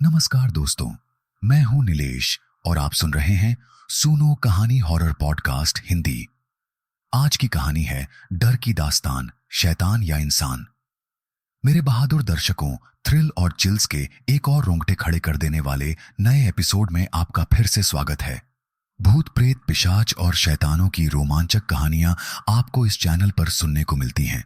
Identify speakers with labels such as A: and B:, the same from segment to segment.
A: नमस्कार दोस्तों, मैं हूं नीलेश और आप सुन रहे हैं सुनो कहानी हॉरर पॉडकास्ट हिंदी। आज की कहानी है डर की दास्तान, शैतान या इंसान। मेरे बहादुर दर्शकों, थ्रिल और चिल्स के एक और रोंगटे खड़े कर देने वाले नए एपिसोड में आपका फिर से स्वागत है। भूत प्रेत, पिशाच और शैतानों की रोमांचक कहानियां आपको इस चैनल पर सुनने को मिलती हैं।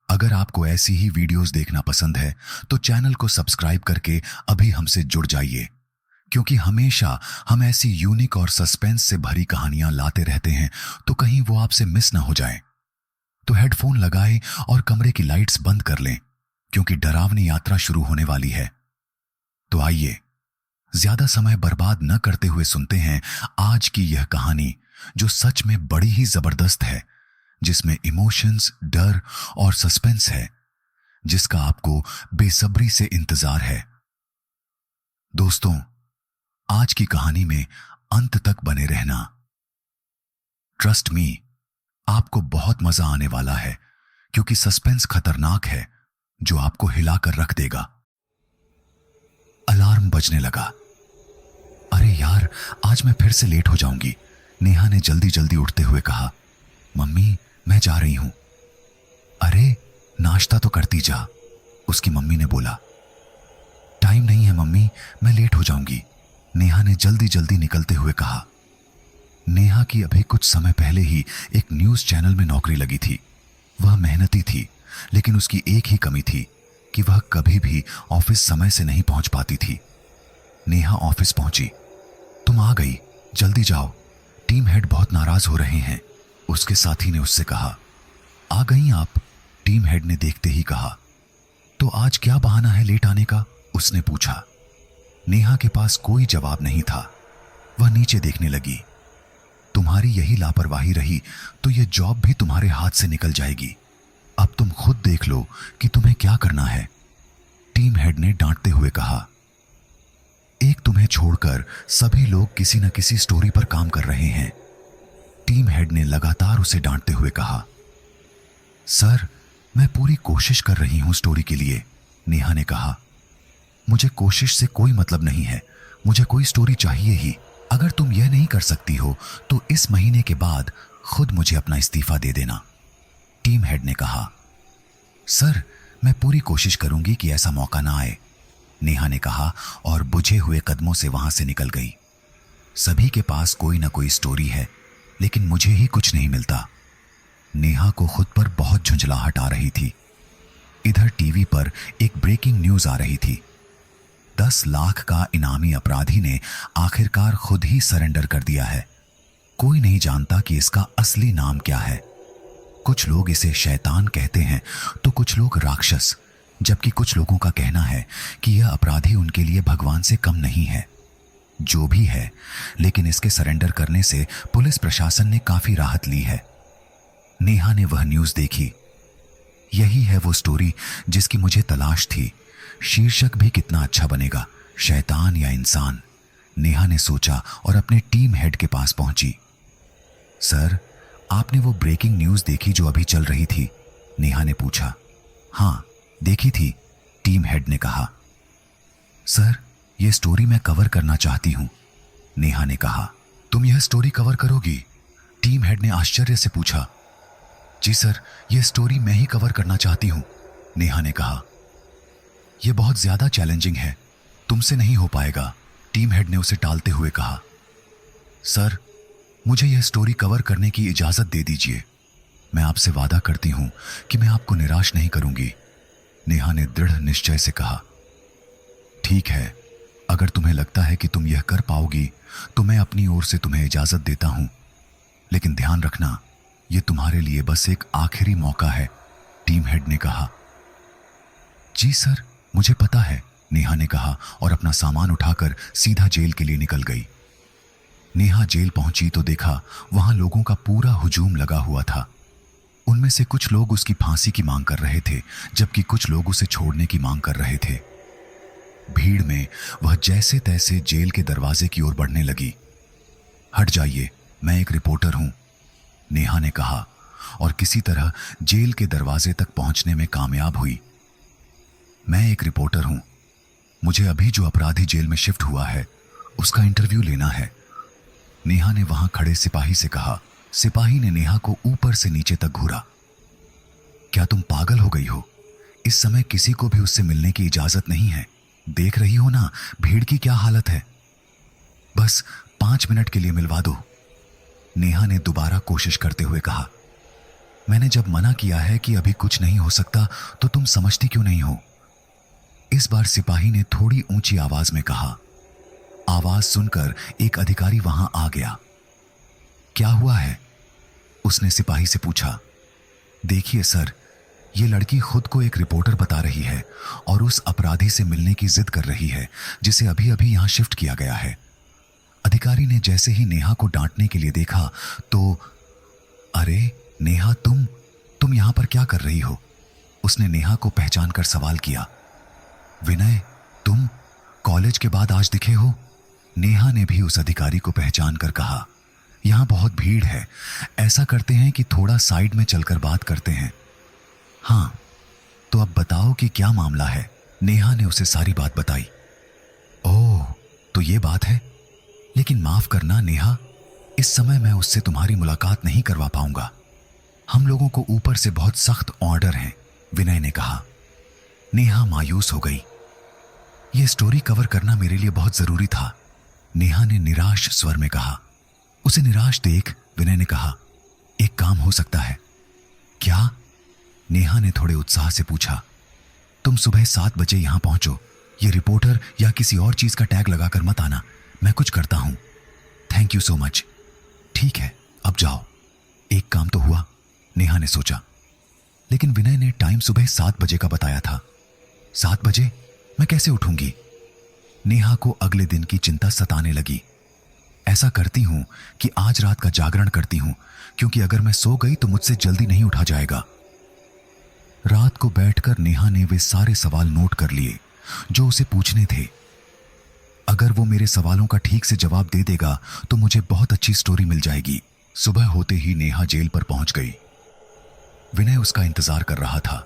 A: अगर आपको ऐसी ही वीडियोस देखना पसंद है तो चैनल को सब्सक्राइब करके अभी हमसे जुड़ जाइए, क्योंकि हमेशा हम ऐसी यूनिक और सस्पेंस से भरी कहानियां लाते रहते हैं, तो कहीं वो आपसे मिस ना हो जाए। तो हेडफोन लगाएं और कमरे की लाइट्स बंद कर लें, क्योंकि डरावनी यात्रा शुरू होने वाली है। तो आइए, ज्यादा समय बर्बाद न करते हुए सुनते हैं आज की यह कहानी, जो सच में बड़ी ही जबरदस्त है, जिसमें इमोशंस, डर और सस्पेंस है, जिसका आपको बेसब्री से इंतजार है। दोस्तों, आज की कहानी में अंत तक बने रहना। ट्रस्ट मी, आपको बहुत मजा आने वाला है, क्योंकि सस्पेंस खतरनाक है, जो आपको हिलाकर रख देगा। अलार्म बजने लगा। अरे यार, आज मैं फिर से लेट हो जाऊंगी, नेहा ने जल्दी जल्दी उठते हुए कहा। मम्मी, मैं जा रही हूं। अरे, नाश्ता तो करती जा, उसकी मम्मी ने बोला। टाइम नहीं है मम्मी, मैं लेट हो जाऊंगी, नेहा ने जल्दी जल्दी निकलते हुए कहा। नेहा की अभी कुछ समय पहले ही एक न्यूज चैनल में नौकरी लगी थी। वह मेहनती थी, लेकिन उसकी एक ही कमी थी कि वह कभी भी ऑफिस समय से नहीं पहुंच पाती थी। नेहा ऑफिस पहुंची। तुम आ गई, जल्दी जाओ, टीम हेड बहुत नाराज हो रहे हैं, उसके साथी ने उससे कहा। आ गई आप, टीम हेड ने देखते ही कहा। तो आज क्या बहाना है लेट आने का, उसने पूछा। नेहा के पास कोई जवाब नहीं था। वह नीचे देखने लगी। तुम्हारी यही लापरवाही रही तो यह जॉब भी तुम्हारे हाथ से निकल जाएगी। अब तुम खुद देख लो कि तुम्हें क्या करना है, टीम हेड ने डांटते हुए कहा। एक तुम्हें छोड़कर सभी लोग किसी न किसी स्टोरी पर काम कर रहे हैं, टीम हेड ने लगातार उसे डांटते हुए कहा। सर, मैं पूरी कोशिश कर रही हूं स्टोरी के लिए, नेहा ने कहा। मुझे कोशिश से कोई मतलब नहीं है, मुझे कोई स्टोरी चाहिए ही। अगर तुम यह नहीं कर सकती हो तो इस महीने के बाद खुद मुझे अपना इस्तीफा दे देना, टीम हेड ने कहा। सर, मैं पूरी कोशिश करूंगी कि ऐसा मौका ना आए, नेहा ने कहा और बुझे हुए कदमों से वहां से निकल गई। सभी के पास कोई ना कोई स्टोरी है, लेकिन मुझे ही कुछ नहीं मिलता। नेहा को खुद पर बहुत झुंझलाहट आ रही थी। इधर टीवी पर एक ब्रेकिंग न्यूज आ रही थी। 10 लाख का इनामी अपराधी ने आखिरकार खुद ही सरेंडर कर दिया है। कोई नहीं जानता कि इसका असली नाम क्या है। कुछ लोग इसे शैतान कहते हैं तो कुछ लोग राक्षस, जबकि कुछ लोगों का कहना है कि यह अपराधी उनके लिए भगवान से कम नहीं है। जो भी है, लेकिन इसके सरेंडर करने से पुलिस प्रशासन ने काफी राहत ली है। नेहा ने वह न्यूज देखी। यही है वो स्टोरी जिसकी मुझे तलाश थी। शीर्षक भी कितना अच्छा बनेगा, शैतान या इंसान, नेहा ने सोचा और अपने टीम हेड के पास पहुंची। सर, आपने वो ब्रेकिंग न्यूज देखी जो अभी चल रही थी, नेहा ने पूछा। हाँ, देखी थी, टीम हेड ने कहा। सर, यह स्टोरी मैं कवर करना चाहती हूं, नेहा ने कहा। तुम यह स्टोरी कवर करोगी, टीम हेड ने आश्चर्य से पूछा। जी सर, यह स्टोरी मैं ही कवर करना चाहती हूं, नेहा ने कहा। यह बहुत ज्यादा चैलेंजिंग है, तुमसे नहीं हो पाएगा, टीम हेड ने उसे टालते हुए कहा। सर, मुझे यह स्टोरी कवर करने की इजाजत दे दीजिए। मैं आपसे वादा करती हूं कि मैं आपको निराश नहीं करूंगी, नेहा ने दृढ़ निश्चय से कहा। ठीक है, अगर तुम्हें लगता है कि तुम यह कर पाओगी तो मैं अपनी ओर से तुम्हें इजाजत देता हूं, लेकिन ध्यान रखना, यह तुम्हारे लिए बस एक आखिरी मौका है, टीम हेड ने कहा। जी सर, मुझे पता है, नेहा ने कहा और अपना सामान उठाकर सीधा जेल के लिए निकल गई। नेहा जेल पहुंची तो देखा वहां लोगों का पूरा हुजूम लगा हुआ था। उनमें से कुछ लोग उसकी फांसी की मांग कर रहे थे, जबकि कुछ लोग उसे छोड़ने की मांग कर रहे थे। भीड़ में वह जैसे तैसे जेल के दरवाजे की ओर बढ़ने लगी। हट जाइए, मैं एक रिपोर्टर हूं, नेहा ने कहा और किसी तरह जेल के दरवाजे तक पहुंचने में कामयाब हुई। मैं एक रिपोर्टर हूं, मुझे अभी जो अपराधी जेल में शिफ्ट हुआ है उसका इंटरव्यू लेना है। नेहा ने वहां खड़े सिपाही से कहा। सिपाही ने नेहा को ऊपर से नीचे तक घूरा। क्या तुम पागल हो गई हो? इस समय किसी को भी उससे मिलने की इजाजत नहीं है। देख रही हो ना भीड़ की क्या हालत है। बस 5 मिनट के लिए मिलवा दो, नेहा ने दोबारा कोशिश करते हुए कहा। मैंने जब मना किया है कि अभी कुछ नहीं हो सकता तो तुम समझती क्यों नहीं हो? इस बार सिपाही ने थोड़ी ऊंची आवाज में कहा। आवाज सुनकर एक अधिकारी वहां आ गया। क्या हुआ है? उसने सिपाही से पूछा। देखिए सर, ये लड़की खुद को एक रिपोर्टर बता रही है और उस अपराधी से मिलने की जिद कर रही है जिसे अभी अभी यहां शिफ्ट किया गया है। अधिकारी ने जैसे ही नेहा को डांटने के लिए देखा तो, अरे नेहा, तुम यहां पर क्या कर रही हो? उसने नेहा को पहचान कर सवाल किया। विनय, तुम कॉलेज के बाद आज दिखे हो? नेहा ने भी उस अधिकारी को पहचान कर कहा। यहां बहुत भीड़ है, ऐसा करते हैं कि थोड़ा साइड में चलकर बात करते हैं। हाँ, तो अब बताओ कि क्या मामला है? नेहा ने उसे सारी बात बताई। ओह, तो ये बात है। लेकिन माफ करना नेहा, इस समय मैं उससे तुम्हारी मुलाकात नहीं करवा पाऊंगा। हम लोगों को ऊपर से बहुत सख्त ऑर्डर हैं, विनय ने कहा। नेहा मायूस हो गई। यह स्टोरी कवर करना मेरे लिए बहुत जरूरी था, नेहा ने निराश स्वर में कहा। उसे निराश देख विनय ने कहा, एक काम हो सकता है। क्या? नेहा ने थोड़े उत्साह से पूछा। तुम सुबह 7 बजे यहां पहुंचो। ये रिपोर्टर या किसी और चीज का टैग लगाकर मत आना, मैं कुछ करता हूं। Thank you so much. ठीक है, अब जाओ। एक काम तो हुआ, नेहा ने सोचा। लेकिन विनय ने टाइम सुबह 7 बजे का बताया था। 7 बजे मैं कैसे उठूंगी? नेहा को अगले दिन की चिंता सताने लगी। ऐसा करती हूं कि आज रात का जागरण करती हूं, क्योंकि अगर मैं सो गई तो मुझसे जल्दी नहीं उठा जाएगा। रात को बैठकर नेहा ने वे सारे सवाल नोट कर लिए जो उसे पूछने थे। अगर वो मेरे सवालों का ठीक से जवाब दे देगा तो मुझे बहुत अच्छी स्टोरी मिल जाएगी। सुबह होते ही नेहा जेल पर पहुंच गई। विनय उसका इंतजार कर रहा था।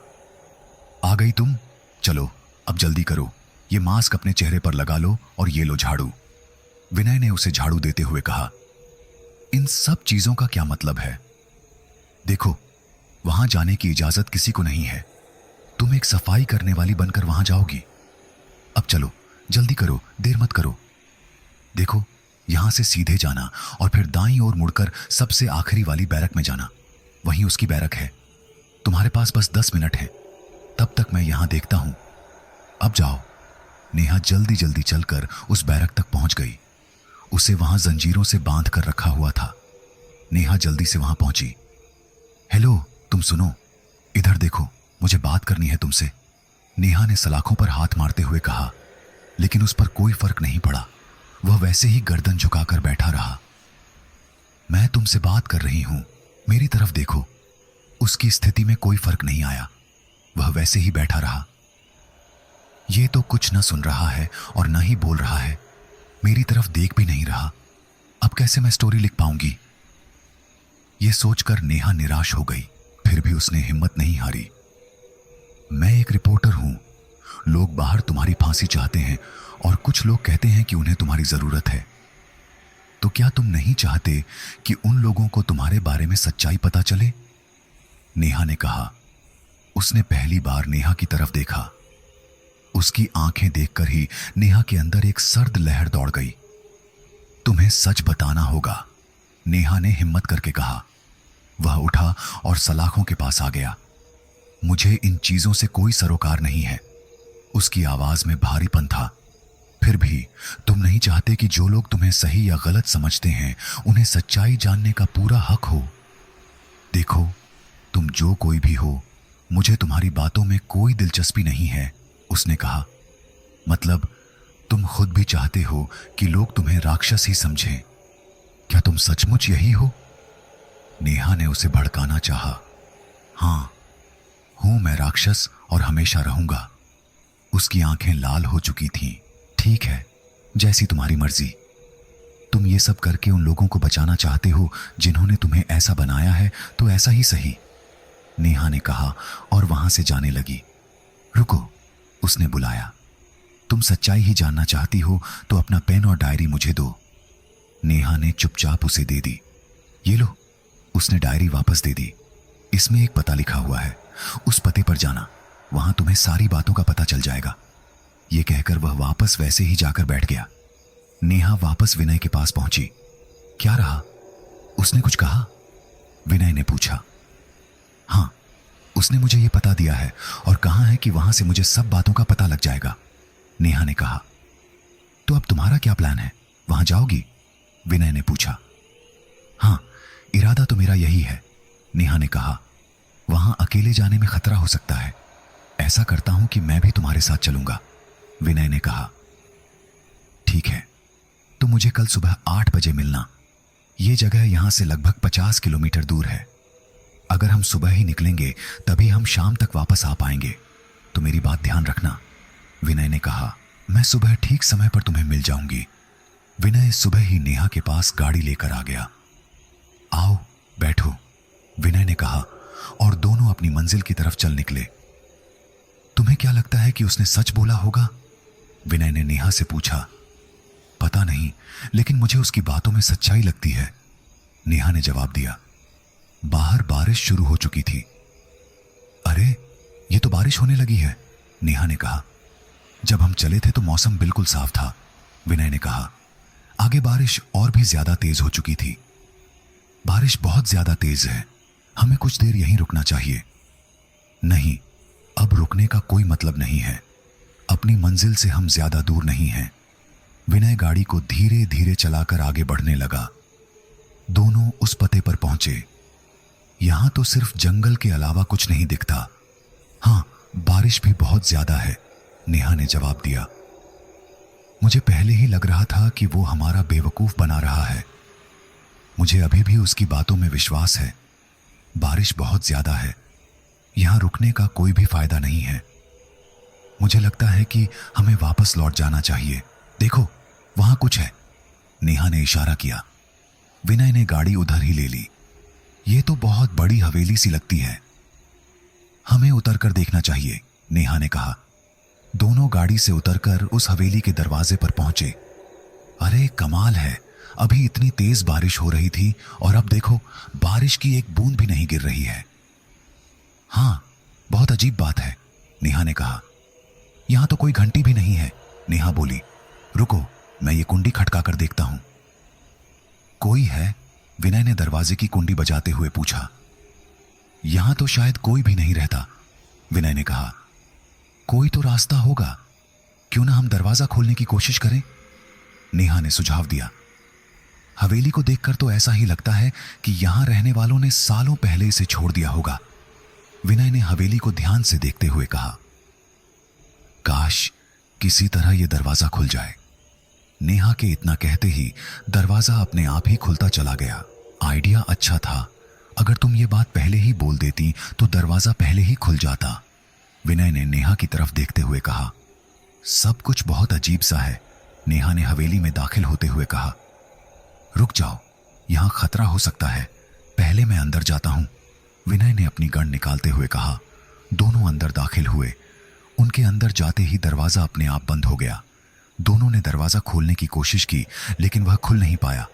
A: आ गई तुम? चलो अब जल्दी करो, ये मास्क अपने चेहरे पर लगा लो और ये लो झाड़ू। विनय ने उसे झाड़ू देते हुए कहा। इन सब चीजों का क्या मतलब है? देखो, वहां जाने की इजाजत किसी को नहीं है। तुम एक सफाई करने वाली बनकर वहां जाओगी। अब चलो जल्दी करो, देर मत करो। देखो, यहां से सीधे जाना और फिर दाईं ओर मुड़कर सबसे आखिरी वाली बैरक में जाना। वहीं उसकी बैरक है। तुम्हारे पास बस 10 मिनट है, तब तक मैं यहां देखता हूं। अब जाओ। नेहा जल्दी जल्दी चलकर उस बैरक तक पहुंच गई। उसे वहां जंजीरों से बांध कर रखा हुआ था। नेहा जल्दी से वहां पहुंची। हेलो, तुम सुनो, इधर देखो, मुझे बात करनी है तुमसे, नेहा ने सलाखों पर हाथ मारते हुए कहा। लेकिन उस पर कोई फर्क नहीं पड़ा। वह वैसे ही गर्दन झुकाकर बैठा रहा। मैं तुमसे बात कर रही हूं, मेरी तरफ देखो। उसकी स्थिति में कोई फर्क नहीं आया। वह वैसे ही बैठा रहा। यह तो कुछ न सुन रहा है और न ही बोल रहा है, मेरी तरफ देख भी नहीं रहा। अब कैसे मैं स्टोरी लिख पाऊंगी? यह सोचकर नेहा निराश हो गई। फिर भी उसने हिम्मत नहीं हारी। मैं एक रिपोर्टर हूं। लोग बाहर तुम्हारी फांसी चाहते हैं और कुछ लोग कहते हैं कि उन्हें तुम्हारी जरूरत है। तो क्या तुम नहीं चाहते कि उन लोगों को तुम्हारे बारे में सच्चाई पता चले? नेहा ने कहा। उसने पहली बार नेहा की तरफ देखा। उसकी आंखें देखकर ही नेहा के अंदर एक सर्द लहर दौड़ गई। तुम्हें सच बताना होगा, नेहा ने हिम्मत करके कहा। वह उठा और सलाखों के पास आ गया। मुझे इन चीजों से कोई सरोकार नहीं है। उसकी आवाज में भारीपन था। फिर भी तुम नहीं चाहते कि जो लोग तुम्हें सही या गलत समझते हैं उन्हें सच्चाई जानने का पूरा हक हो। देखो, तुम जो कोई भी हो, मुझे तुम्हारी बातों में कोई दिलचस्पी नहीं है, उसने कहा। मतलब तुम खुद भी चाहते हो कि लोग तुम्हें राक्षस ही समझें। क्या तुम सचमुच यही हो? नेहा ने उसे भड़काना चाहा। हां, हूं मैं राक्षस और हमेशा रहूंगा। उसकी आंखें लाल हो चुकी थीं। ठीक है, जैसी तुम्हारी मर्जी। तुम ये सब करके उन लोगों को बचाना चाहते हो जिन्होंने तुम्हें ऐसा बनाया है, तो ऐसा ही सही, नेहा ने कहा और वहां से जाने लगी। रुको, उसने बुलाया। तुम सच्चाई ही जानना चाहती हो तो अपना पेन और डायरी मुझे दो। नेहा ने चुपचाप उसे दे दी। ये लो। उसने डायरी वापस दे दी। इसमें एक पता लिखा हुआ है, उस पते पर जाना, वहां तुम्हें सारी बातों का पता चल जाएगा। ये कहकर वह वापस वैसे ही जाकर बैठ गया। नेहा वापस विनय के पास पहुंची। क्या रहा? उसने कुछ कहा? विनय ने पूछा। हाँ, उसने मुझे यह पता दिया है और कहा है कि वहां से मुझे सब बातों का पता लग जाएगा। नेहा ने कहा। तो अब तुम्हारा क्या प्लान है? वहां जाओगी? विनय ने पूछा। हाँ, इरादा तो मेरा यही है, नेहा ने कहा। वहां अकेले जाने में खतरा हो सकता है। ऐसा करता हूं कि मैं भी तुम्हारे साथ चलूंगा, विनय ने कहा। ठीक है, तो मुझे कल सुबह 8 बजे मिलना। यह जगह यहां से लगभग 50 किलोमीटर दूर है। अगर हम सुबह ही निकलेंगे तभी हम शाम तक वापस आ पाएंगे, तो मेरी बात ध्यान रखना, विनय ने कहा। मैं सुबह ठीक समय पर तुम्हें मिल जाऊंगी। विनय सुबह ही नेहा के पास गाड़ी लेकर आ गया। आओ बैठो, विनय ने कहा और दोनों अपनी मंजिल की तरफ चल निकले। तुम्हें क्या लगता है कि उसने सच बोला होगा? विनय ने नेहा से पूछा। पता नहीं, लेकिन मुझे उसकी बातों में सच्चाई लगती है, नेहा ने जवाब दिया। बाहर बारिश शुरू हो चुकी थी। अरे, ये तो बारिश होने लगी है, नेहा ने कहा। जब हम चले थे तो मौसम बिल्कुल साफ था, विनय ने कहा। आगे बारिश और भी ज्यादा तेज हो चुकी थी। बारिश बहुत ज्यादा तेज है, हमें कुछ देर यहीं रुकना चाहिए। नहीं, अब रुकने का कोई मतलब नहीं है। अपनी मंजिल से हम ज्यादा दूर नहीं हैं। विनय गाड़ी को धीरे धीरे चलाकर आगे बढ़ने लगा। दोनों उस पते पर पहुंचे। यहां तो सिर्फ जंगल के अलावा कुछ नहीं दिखता। हाँ, बारिश भी बहुत ज्यादा है, नेहा ने जवाब दिया। मुझे पहले ही लग रहा था कि वो हमारा बेवकूफ बना रहा है। मुझे अभी भी उसकी बातों में विश्वास है। बारिश बहुत ज्यादा है, यहां रुकने का कोई भी फायदा नहीं है। मुझे लगता है कि हमें वापस लौट जाना चाहिए। देखो, वहां कुछ है, नेहा ने इशारा किया। विनय ने गाड़ी उधर ही ले ली। ये तो बहुत बड़ी हवेली सी लगती है। हमें उतरकर देखना चाहिए, नेहा ने कहा। दोनों गाड़ी से उतरकर उस हवेली के दरवाजे पर पहुंचे। अरे कमाल है, अभी इतनी तेज बारिश हो रही थी और अब देखो, बारिश की एक बूंद भी नहीं गिर रही है। हाँ, बहुत अजीब बात है, नेहा ने कहा। यहां तो कोई घंटी भी नहीं है, नेहा बोली। रुको, मैं ये कुंडी खटका कर देखता हूं। कोई है? विनय ने दरवाजे की कुंडी बजाते हुए पूछा। यहां तो शायद कोई भी नहीं रहता, विनय ने कहा। कोई तो रास्ता होगा, क्यों ना हम दरवाजा खोलने की कोशिश करें, नेहा ने सुझाव दिया। हवेली को देखकर तो ऐसा ही लगता है कि यहां रहने वालों ने सालों पहले इसे छोड़ दिया होगा, विनय ने हवेली को ध्यान से देखते हुए कहा। काश किसी तरह यह दरवाजा खुल जाए। नेहा के इतना कहते ही दरवाजा अपने आप ही खुलता चला गया। आइडिया अच्छा था, अगर तुम ये बात पहले ही बोल देती तो दरवाजा पहले ही खुल जाता, विनय ने नेहा की तरफ देखते हुए कहा। सब कुछ बहुत अजीब सा है, नेहा ने हवेली में दाखिल होते हुए कहा। रुक जाओ, यहां खतरा हो सकता है, पहले मैं अंदर जाता हूं, विनय ने अपनी गन निकालते हुए कहा। दोनों अंदर दाखिल हुए। उनके अंदर जाते ही दरवाजा अपने आप बंद हो गया। दोनों ने दरवाजा खोलने की कोशिश की, लेकिन वह खुल नहीं पाया।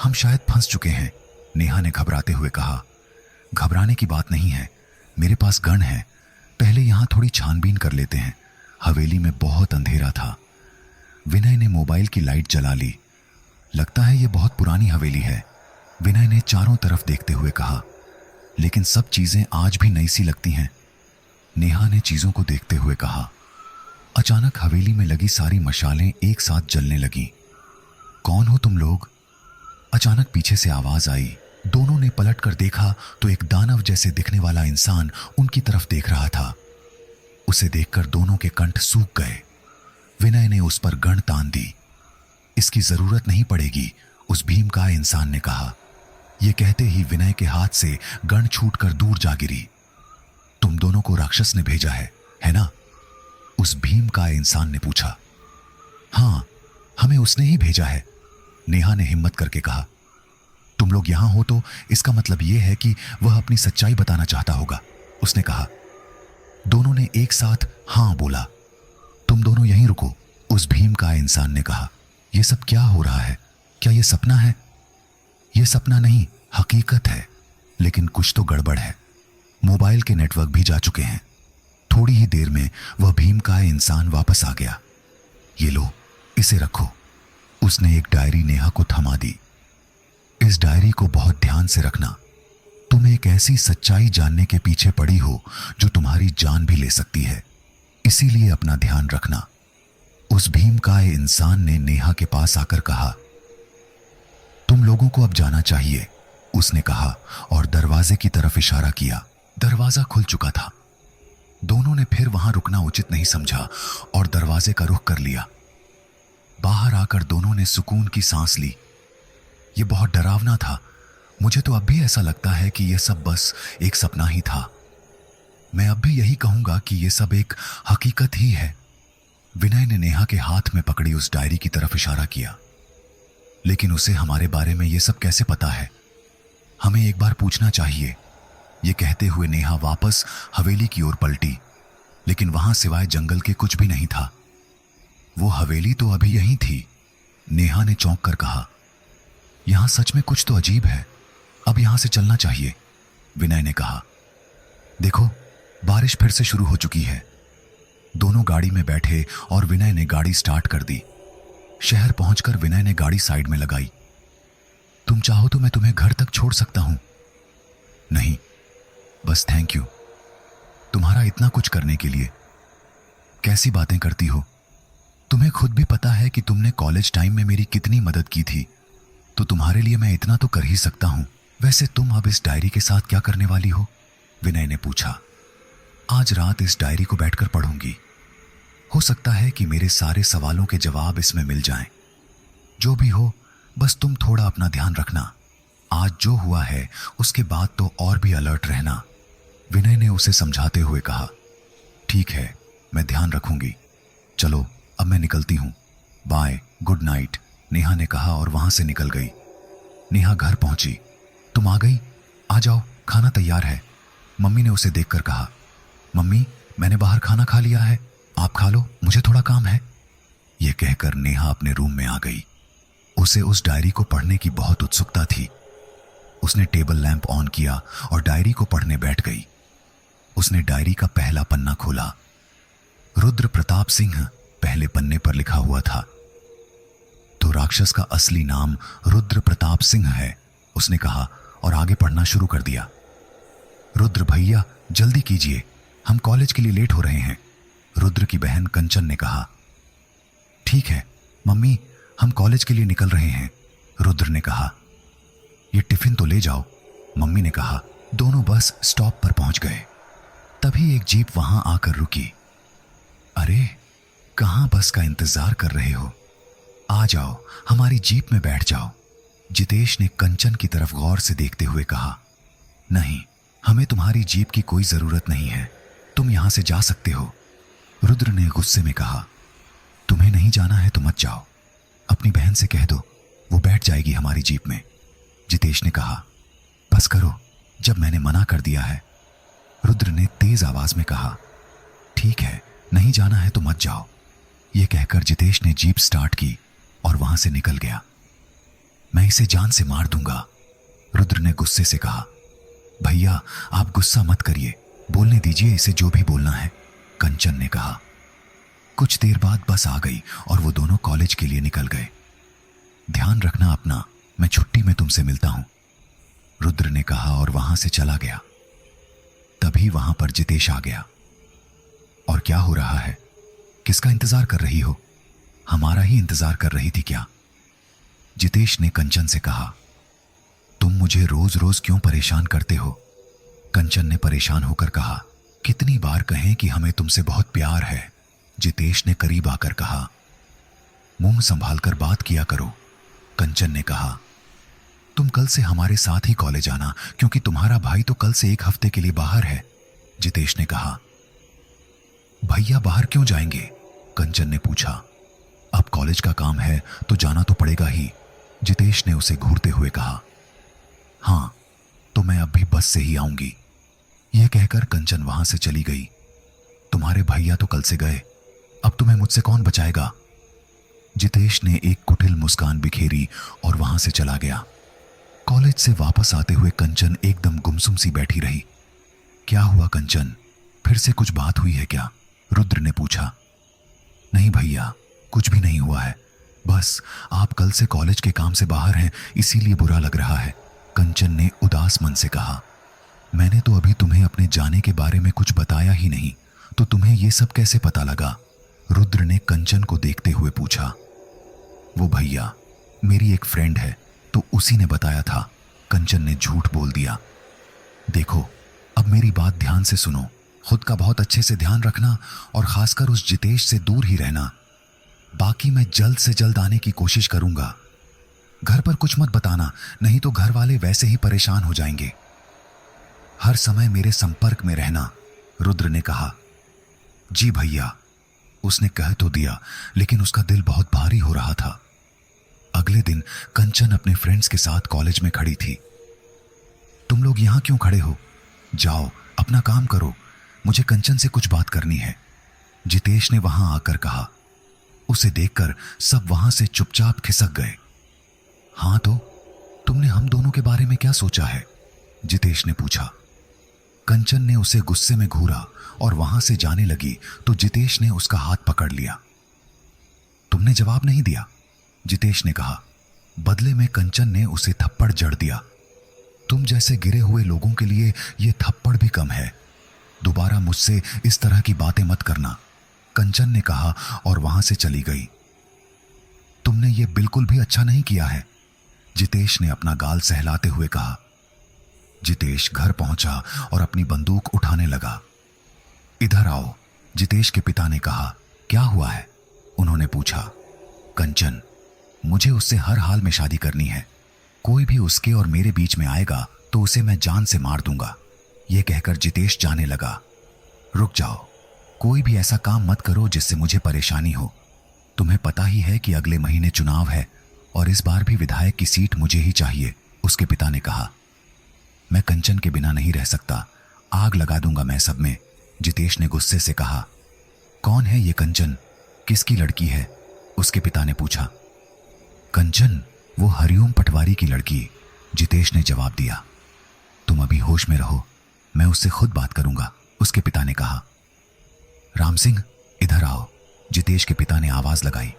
A: हम शायद फंस चुके हैं, नेहा ने घबराते हुए कहा। घबराने की बात नहीं है, मेरे पास गन है, पहले यहां थोड़ी छानबीन कर लेते हैं। हवेली में बहुत अंधेरा था। विनय ने मोबाइल की लाइट जला ली। लगता है यह बहुत पुरानी हवेली है, विनय ने चारों तरफ देखते हुए कहा। लेकिन सब चीजें आज भी नई सी लगती हैं, नेहा ने चीजों को देखते हुए कहा। अचानक हवेली में लगी सारी मशालें एक साथ जलने लगी। कौन हो तुम लोग? अचानक पीछे से आवाज आई। दोनों ने पलटकर देखा तो एक दानव जैसे दिखने वाला इंसान उनकी तरफ देख रहा था। उसे देखकर दोनों के कंठ सूख गए। विनय ने उस पर गन तान दी। इसकी जरूरत नहीं पड़ेगी, उस भीमकाय इंसान ने कहा। यह कहते ही विनय के हाथ से गन छूटकर दूर जा गिरी। तुम दोनों को राक्षस ने भेजा है ना? उस भीमकाय इंसान ने पूछा। हां, हमें उसने ही भेजा है, नेहा ने हिम्मत करके कहा। तुम लोग यहां हो तो इसका मतलब यह है कि वह अपनी सच्चाई बताना चाहता होगा, उसने कहा। दोनों ने एक साथ हां बोला। तुम दोनों यही उस भीम का इंसान ने कहा, यह सब क्या हो रहा है? क्या यह सपना है? यह सपना नहीं, हकीकत है। लेकिन कुछ तो गड़बड़ है। मोबाइल के नेटवर्क भी जा चुके हैं। थोड़ी ही देर में वह भीम का इंसान वापस आ गया। ये लो, इसे रखो। उसने एक डायरी नेहा को थमा दी। इस डायरी को बहुत ध्यान से रखना। तुम एक ऐसी सच्चाई जानने के पीछे पड़ी हो जो तुम्हारी जान भी ले सकती है, इसीलिए अपना ध्यान रखना। उस भीम का इंसान ने नेहा के पास आकर कहा, तुम लोगों को अब जाना चाहिए, उसने कहा और दरवाजे की तरफ इशारा किया। दरवाजा खुल चुका था। दोनों ने फिर वहां रुकना उचित नहीं समझा और दरवाजे का रुख कर लिया। बाहर आकर दोनों ने सुकून की सांस ली। यह बहुत डरावना था। मुझे तो अब भी ऐसा लगता है कि यह सब बस एक सपना ही था। मैं अब भी यही कहूंगा कि यह सब एक हकीकत ही है। विनय ने नेहा के हाथ में पकड़ी उस डायरी की तरफ इशारा किया। लेकिन उसे हमारे बारे में यह सब कैसे पता है? हमें एक बार पूछना चाहिए। यह कहते हुए नेहा वापस हवेली की ओर पलटी, लेकिन वहां सिवाय जंगल के कुछ भी नहीं था। वो हवेली तो अभी यहीं थी। नेहा ने चौंक कर कहा, यहां सच में कुछ तो अजीब है। अब यहां से चलना चाहिए, विनय ने कहा। देखो, बारिश फिर से शुरू हो चुकी है। दोनों गाड़ी में बैठे और विनय ने गाड़ी स्टार्ट कर दी। शहर पहुंचकर विनय ने गाड़ी साइड में लगाई। तुम चाहो तो मैं तुम्हें घर तक छोड़ सकता हूं। नहीं, बस थैंक यू, तुम्हारा इतना कुछ करने के लिए। कैसी बातें करती हो? तुम्हें खुद भी पता है कि तुमने कॉलेज टाइम में मेरी कितनी मदद की थी, तो तुम्हारे लिए मैं इतना तो कर ही सकता हूं। वैसे तुम अब इस डायरी के साथ क्या करने वाली हो? विनय ने पूछा। आज रात इस डायरी को बैठकर पढ़ूंगी। हो सकता है कि मेरे सारे सवालों के जवाब इसमें मिल जाएं। जो भी हो, बस तुम थोड़ा अपना ध्यान रखना। आज जो हुआ है उसके बाद तो और भी अलर्ट रहना, विनय ने उसे समझाते हुए कहा। ठीक है, मैं ध्यान रखूंगी। चलो, अब मैं निकलती हूं। बाय, गुड नाइट, नेहा ने कहा और वहां से निकल गई। नेहा घर पहुंची। तुम आ गई? आ जाओ, खाना तैयार है, मम्मी ने उसे देखकर कहा। मम्मी, मैंने बाहर खाना खा लिया है, आप खा लो, मुझे थोड़ा काम है। यह कहकर नेहा अपने रूम में आ गई। उसे उस डायरी को पढ़ने की बहुत उत्सुकता थी। उसने टेबल लैंप ऑन किया और डायरी को पढ़ने बैठ गई। उसने डायरी का पहला पन्ना खोला। रुद्र प्रताप सिंह पहले पन्ने पर लिखा हुआ था। तो राक्षस का असली नाम रुद्र प्रताप सिंह है, उसने कहा और आगे पढ़ना शुरू कर दिया। रुद्र भैया, जल्दी कीजिए, हम कॉलेज के लिए लेट हो रहे हैं, रुद्र की बहन कंचन ने कहा। ठीक है मम्मी, हम कॉलेज के लिए निकल रहे हैं, रुद्र ने कहा। ये टिफिन तो ले जाओ, मम्मी ने कहा। दोनों बस स्टॉप पर पहुंच गए। तभी एक जीप वहां आकर रुकी। अरे, कहां बस का इंतजार कर रहे हो? आ जाओ, हमारी जीप में बैठ जाओ, जितेश ने कंचन की तरफ गौर से देखते हुए कहा। नहीं, हमें तुम्हारी जीप की कोई जरूरत नहीं है, तुम यहां से जा सकते हो, रुद्र ने गुस्से में कहा। तुम्हें नहीं जाना है तो मत जाओ, अपनी बहन से कह दो, वो बैठ जाएगी हमारी जीप में, जितेश ने कहा। बस करो, जब मैंने मना कर दिया है, रुद्र ने तेज आवाज में कहा। ठीक है, नहीं जाना है तो मत जाओ, यह कहकर जितेश ने जीप स्टार्ट की और वहां से निकल गया। मैं इसे जान से मार दूंगा, रुद्र ने गुस्से से कहा। भैया, आप गुस्सा मत करिए, बोलने दीजिए इसे जो भी बोलना है, कंचन ने कहा। कुछ देर बाद बस आ गई और वो दोनों कॉलेज के लिए निकल गए। ध्यान रखना अपना, मैं छुट्टी में तुमसे मिलता हूं, रुद्र ने कहा और वहां से चला गया। तभी वहां पर जितेश आ गया। और क्या हो रहा है? किसका इंतजार कर रही हो? हमारा ही इंतजार कर रही थी क्या? जितेश ने कंचन से कहा। तुम मुझे रोज रोज क्यों परेशान करते हो? कंचन ने परेशान होकर कहा। कितनी बार कहें कि हमें तुमसे बहुत प्यार है, जितेश ने करीब आकर कहा। मुंह संभाल कर बात किया करो, कंचन ने कहा। तुम कल से हमारे साथ ही कॉलेज आना, क्योंकि तुम्हारा भाई तो कल से 1 हफ्ते के लिए बाहर है, जितेश ने कहा। भैया बाहर क्यों जाएंगे? कंचन ने पूछा। अब कॉलेज का काम है तो जाना तो पड़ेगा ही, जितेश ने उसे घूरते हुए कहा। हाँ, तो मैं अब भी बस से ही आऊंगी, यह कहकर कंचन वहां से चली गई। तुम्हारे भैया तो कल से गए, अब तुम्हें मुझसे कौन बचाएगा? जितेश ने एक कुटिल मुस्कान बिखेरी और वहां से चला गया। कॉलेज से वापस आते हुए कंचन एकदम गुमसुम सी बैठी रही। क्या हुआ कंचन, फिर से कुछ बात हुई है क्या? रुद्र ने पूछा। नहीं भैया, कुछ भी नहीं हुआ है, बस आप कल से कॉलेज के काम से बाहर हैं इसीलिए बुरा लग रहा है, कंचन ने उदास मन से कहा। मैंने तो अभी तुम्हें अपने जाने के बारे में कुछ बताया ही नहीं, तो तुम्हें यह सब कैसे पता लगा? रुद्र ने कंचन को देखते हुए पूछा। वो भैया, मेरी एक फ्रेंड है तो उसी ने बताया था, कंचन ने झूठ बोल दिया। देखो, अब मेरी बात ध्यान से सुनो, खुद का बहुत अच्छे से ध्यान रखना और खासकर उस जितेश से दूर ही रहना। बाकी मैं जल्द से जल्द आने की कोशिश करूंगा। घर पर कुछ मत बताना, नहीं तो घर वाले वैसे ही परेशान हो जाएंगे। हर समय मेरे संपर्क में रहना, रुद्र ने कहा। जी भैया, उसने कह तो दिया, लेकिन उसका दिल बहुत भारी हो रहा था। अगले दिन कंचन अपने फ्रेंड्स के साथ कॉलेज में खड़ी थी। तुम लोग यहां क्यों खड़े हो? जाओ अपना काम करो, मुझे कंचन से कुछ बात करनी है, जितेश ने वहां आकर कहा। उसे देखकर सब वहां से चुपचाप खिसक गए। हाँ तो तुमने हम दोनों के बारे में क्या सोचा है? जितेश ने पूछा। कंचन ने उसे गुस्से में घूरा और वहां से जाने लगी तो जितेश ने उसका हाथ पकड़ लिया। तुमने जवाब नहीं दिया, जितेश ने कहा। बदले में कंचन ने उसे थप्पड़ जड़ दिया। तुम जैसे गिरे हुए लोगों के लिए यह थप्पड़ भी कम है। दोबारा मुझसे इस तरह की बातें मत करना, कंचन ने कहा और वहां से चली गई। तुमने यह बिल्कुल भी अच्छा नहीं किया है, जितेश ने अपना गाल सहलाते हुए कहा। जितेश घर पहुंचा और अपनी बंदूक उठाने लगा। इधर आओ, जितेश के पिता ने कहा। क्या हुआ है? उन्होंने पूछा। कंचन, मुझे उससे हर हाल में शादी करनी है। कोई भी उसके और मेरे बीच में आएगा तो उसे मैं जान से मार दूंगा, यह कहकर जितेश जाने लगा। रुक जाओ, कोई भी ऐसा काम मत करो जिससे मुझे परेशानी हो। तुम्हें पता ही है कि अगले महीने चुनाव है और इस बार भी विधायक की सीट मुझे ही चाहिए, उसके पिता ने कहा। मैं कंचन के बिना नहीं रह सकता, आग लगा दूंगा मैं सब में, जितेश ने गुस्से से कहा। कौन है ये कंचन, किसकी लड़की है? उसके पिता ने पूछा। कंचन, वो हरिओम पटवारी की लड़की, जितेश ने जवाब दिया। तुम अभी होश में रहो, मैं उससे खुद बात करूंगा, उसके पिता ने कहा। राम सिंह, इधर आओ, जितेश के पिता ने आवाज लगाई।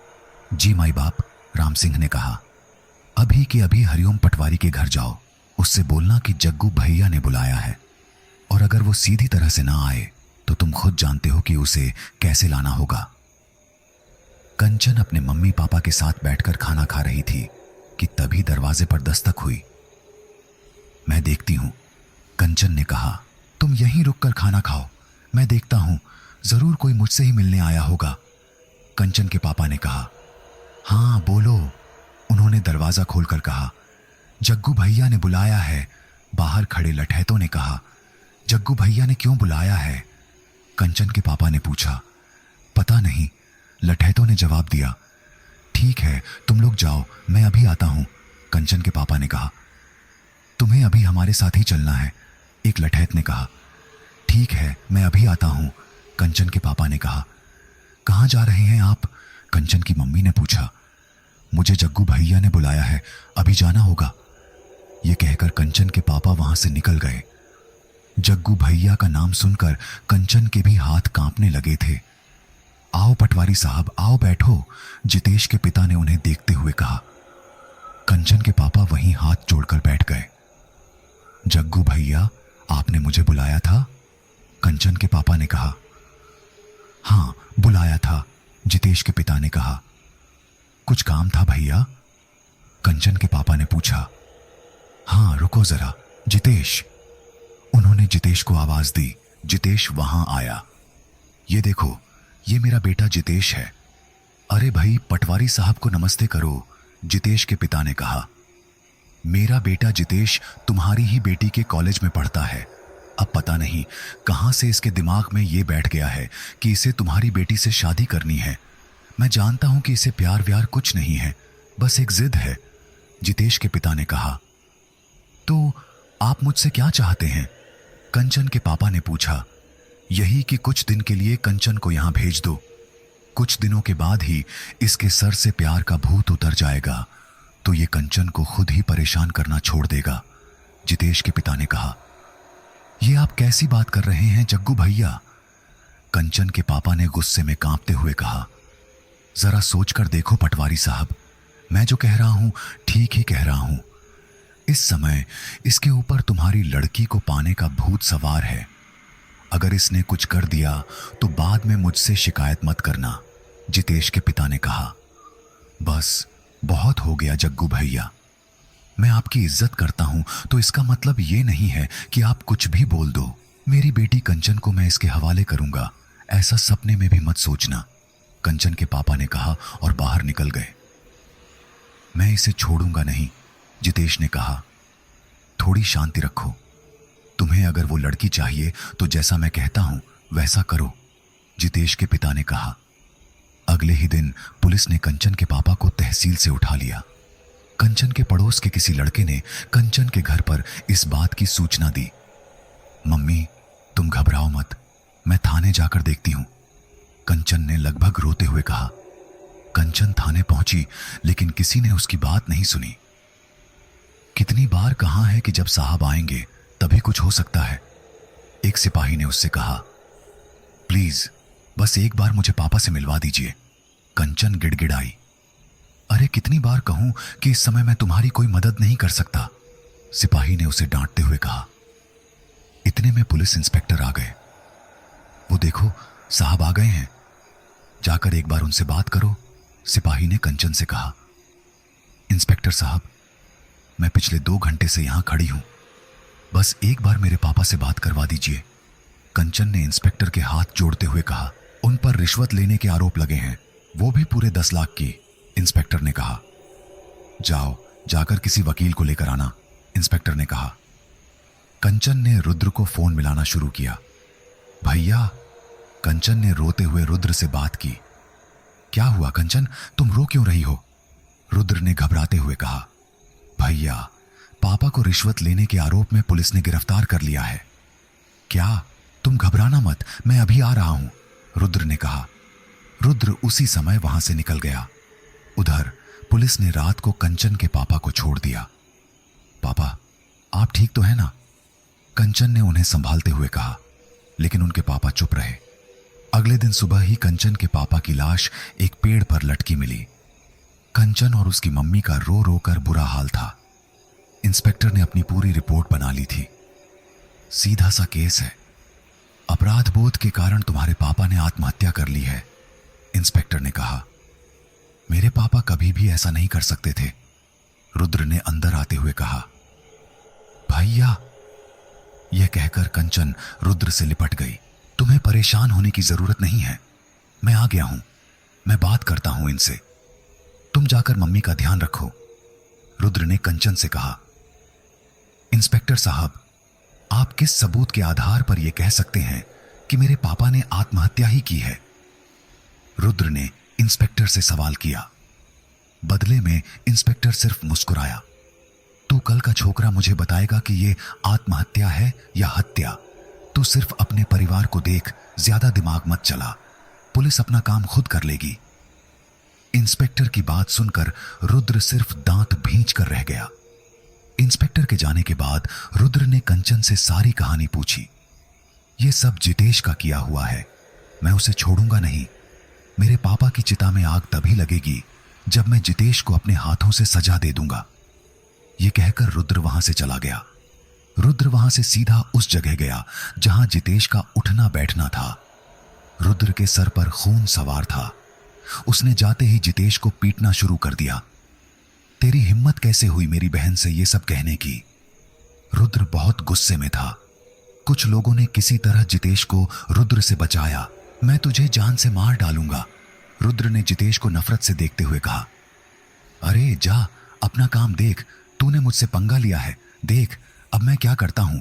A: जी माई बाप, राम सिंह ने कहा। अभी के अभी हरिओम पटवारी के घर जाओ, उससे बोलना कि जग्गू भैया ने बुलाया है, और अगर वो सीधी तरह से ना आए तो तुम खुद जानते हो कि उसे कैसे लाना होगा। कंचन अपने मम्मी पापा के साथ बैठकर खाना खा रही थी कि तभी दरवाजे पर दस्तक हुई। मैं देखती हूं, कंचन ने कहा। तुम यहीं रुककर खाना खाओ, मैं देखता हूं, जरूर कोई मुझसे ही मिलने आया होगा, कंचन के पापा ने कहा। हाँ बोलो, उन्होंने दरवाजा खोलकर कहा। जग्गू भैया ने बुलाया है, बाहर खड़े लठैतों ने कहा। जग्गू भैया ने क्यों बुलाया है? कंचन के पापा ने पूछा। पता नहीं, लठैतों ने जवाब दिया। ठीक है, तुम लोग जाओ, मैं अभी आता हूं, कंचन के पापा ने कहा। तुम्हें अभी हमारे साथ ही चलना है, एक लठैत ने कहा। ठीक है, मैं अभी आता हूं, कंचन के पापा ने कहा। कहां जा रहे हैं आप? कंचन की मम्मी ने पूछा। मुझे जग्गू भैया ने बुलाया है, अभी जाना होगा, यह कहकर कंचन के पापा वहां से निकल गए। जग्गू भैया का नाम सुनकर कंचन के भी हाथ कांपने लगे थे। आओ पटवारी साहब, आओ बैठो, जितेश के पिता ने उन्हें देखते हुए कहा। कंचन के पापा वहीं हाथ जोड़कर बैठ गए। जग्गू भैया, आपने मुझे बुलाया था? कंचन के पापा ने कहा। हां, बुलाया था, जितेश के पिता ने कहा। कुछ काम था भैया? कंचन के पापा ने पूछा। हां, रुको जरा, जितेश, उन्होंने जितेश को आवाज दी। जितेश वहां आया। ये देखो, ये मेरा बेटा जितेश है। अरे भाई, पटवारी साहब को नमस्ते करो, जितेश के पिता ने कहा। मेरा बेटा जितेश तुम्हारी ही बेटी के कॉलेज में पढ़ता है। अब पता नहीं कहां से इसके दिमाग में ये बैठ गया है कि इसे तुम्हारी बेटी से शादी करनी है। मैं जानता हूं कि इसे प्यार व्यार कुछ नहीं है, बस एक जिद है, जितेश के पिता ने कहा। तो आप मुझसे क्या चाहते हैं? कंचन के पापा ने पूछा। यही कि कुछ दिन के लिए कंचन को यहां भेज दो। कुछ दिनों के बाद ही इसके सर से प्यार का भूत उतर जाएगा तो ये कंचन को खुद ही परेशान करना छोड़ देगा। जितेश के पिता ने कहा। ये आप कैसी बात कर रहे हैं जग्गू भैया? कंचन के पापा ने गुस्से में कांपते हुए कहा। जरा सोचकर देखो पटवारी साहब, मैं जो कह रहा हूं ठीक ही कह रहा हूं। इस समय इसके ऊपर तुम्हारी लड़की को पाने का भूत सवार है। अगर इसने कुछ कर दिया तो बाद में मुझसे शिकायत मत करना, जितेश के पिता ने कहा। बस बहुत हो गया जग्गू भैया, मैं आपकी इज्जत करता हूं तो इसका मतलब ये नहीं है कि आप कुछ भी बोल दो। मेरी बेटी कंचन को मैं इसके हवाले करूंगा, ऐसा सपने में भी मत सोचना, कंचन के पापा ने कहा और बाहर निकल गए। मैं इसे छोड़ूंगा नहीं, जितेश ने कहा। थोड़ी शांति रखो, तुम्हें अगर वो लड़की चाहिए तो जैसा मैं कहता हूं वैसा करो, जितेश के पिता ने कहा। अगले ही दिन पुलिस ने कंचन के पापा को तहसील से उठा लिया। कंचन के पड़ोस के किसी लड़के ने कंचन के घर पर इस बात की सूचना दी। मम्मी तुम घबराओ मत, मैं थाने जाकर देखती हूं, कंचन ने लगभग रोते हुए कहा। कंचन थाने पहुंची लेकिन किसी ने उसकी बात नहीं सुनी। कितनी बार कहा है कि जब साहब आएंगे तभी कुछ हो सकता है, एक सिपाही ने उससे कहा। प्लीज बस एक बार मुझे पापा से मिलवा दीजिए, कंचन गिड़गिड़ाई। अरे कितनी बार कहूं कि इस समय मैं तुम्हारी कोई मदद नहीं कर सकता, सिपाही ने उसे डांटते हुए कहा। इतने में पुलिस इंस्पेक्टर आ गए। वो देखो साहब आ गए हैं, जाकर एक बार उनसे बात करो, सिपाही ने कंचन से कहा। इंस्पेक्टर साहब, मैं पिछले 2 घंटे से यहां खड़ी हूं, बस एक बार मेरे पापा से बात करवा दीजिए, कंचन ने इंस्पेक्टर के हाथ जोड़ते हुए कहा। उन पर रिश्वत लेने के आरोप लगे हैं, वो भी पूरे 10 लाख की, इंस्पेक्टर ने कहा। जाओ जाकर किसी वकील को लेकर आना, इंस्पेक्टर ने कहा। कंचन ने रुद्र को फोन मिलाना शुरू किया। भैया, कंचन ने रोते हुए रुद्र से बात की। क्या हुआ कंचन, तुम रो क्यों रही हो? रुद्र ने घबराते हुए कहा। भैया, पापा को रिश्वत लेने के आरोप में पुलिस ने गिरफ्तार कर लिया है। क्या? तुम घबराना मत, मैं अभी आ रहा हूं, रुद्र ने कहा। रुद्र उसी समय वहां से निकल गया। उधर पुलिस ने रात को कंचन के पापा को छोड़ दिया। पापा, आप ठीक तो है ना? कंचन ने उन्हें संभालते हुए कहा, लेकिन उनके पापा चुप रहे। अगले दिन सुबह ही कंचन के पापा की लाश एक पेड़ पर लटकी मिली। कंचन और उसकी मम्मी का रो रो कर बुरा हाल था। इंस्पेक्टर ने अपनी पूरी रिपोर्ट बना ली थी। सीधा सा केस है, अपराध बोध के कारण तुम्हारे पापा ने आत्महत्या कर ली है, इंस्पेक्टर ने कहा। मेरे पापा कभी भी ऐसा नहीं कर सकते थे, रुद्र ने अंदर आते हुए कहा। भैया, यह कहकर कंचन रुद्र से लिपट गई। तुम्हें परेशान होने की जरूरत नहीं है, मैं आ गया हूं, मैं बात करता हूं इनसे, तुम जाकर मम्मी का ध्यान रखो, रुद्र ने कंचन से कहा। इंस्पेक्टर साहब, आप किस सबूत के आधार पर यह कह सकते हैं कि मेरे पापा ने आत्महत्या ही की है? रुद्र ने इंस्पेक्टर से सवाल किया। बदले में इंस्पेक्टर सिर्फ मुस्कुराया। तू कल का छोकरा मुझे बताएगा कि यह आत्महत्या है या हत्या। तू सिर्फ अपने परिवार को देख, ज्यादा दिमाग मत चला, पुलिस अपना काम खुद कर लेगी। इंस्पेक्टर की बात सुनकर रुद्र सिर्फ दांत भींच कर रह गया। इंस्पेक्टर के जाने के बाद रुद्र ने कंचन से सारी कहानी पूछी। यह सब जितेश का किया हुआ है, मैं उसे छोड़ूंगा नहीं। मेरे पापा की चिता में आग तभी लगेगी जब मैं जितेश को अपने हाथों से सजा दे दूंगा। यह कहकर रुद्र वहां से चला गया। रुद्र वहां से सीधा उस जगह गया जहां जितेश का उठना बैठना था। रुद्र के सर पर खून सवार था। उसने जाते ही जितेश को पीटना शुरू कर दिया। तेरी हिम्मत कैसे हुई मेरी बहन से यह सब कहने की? रुद्र बहुत गुस्से में था। कुछ लोगों ने किसी तरह जितेश को रुद्र से बचाया। मैं तुझे जान से मार डालूंगा, रुद्र ने जितेश को नफरत से देखते हुए कहा। अरे जा, अपना काम देख, तूने मुझसे पंगा लिया है, देख अब मैं क्या करता हूं,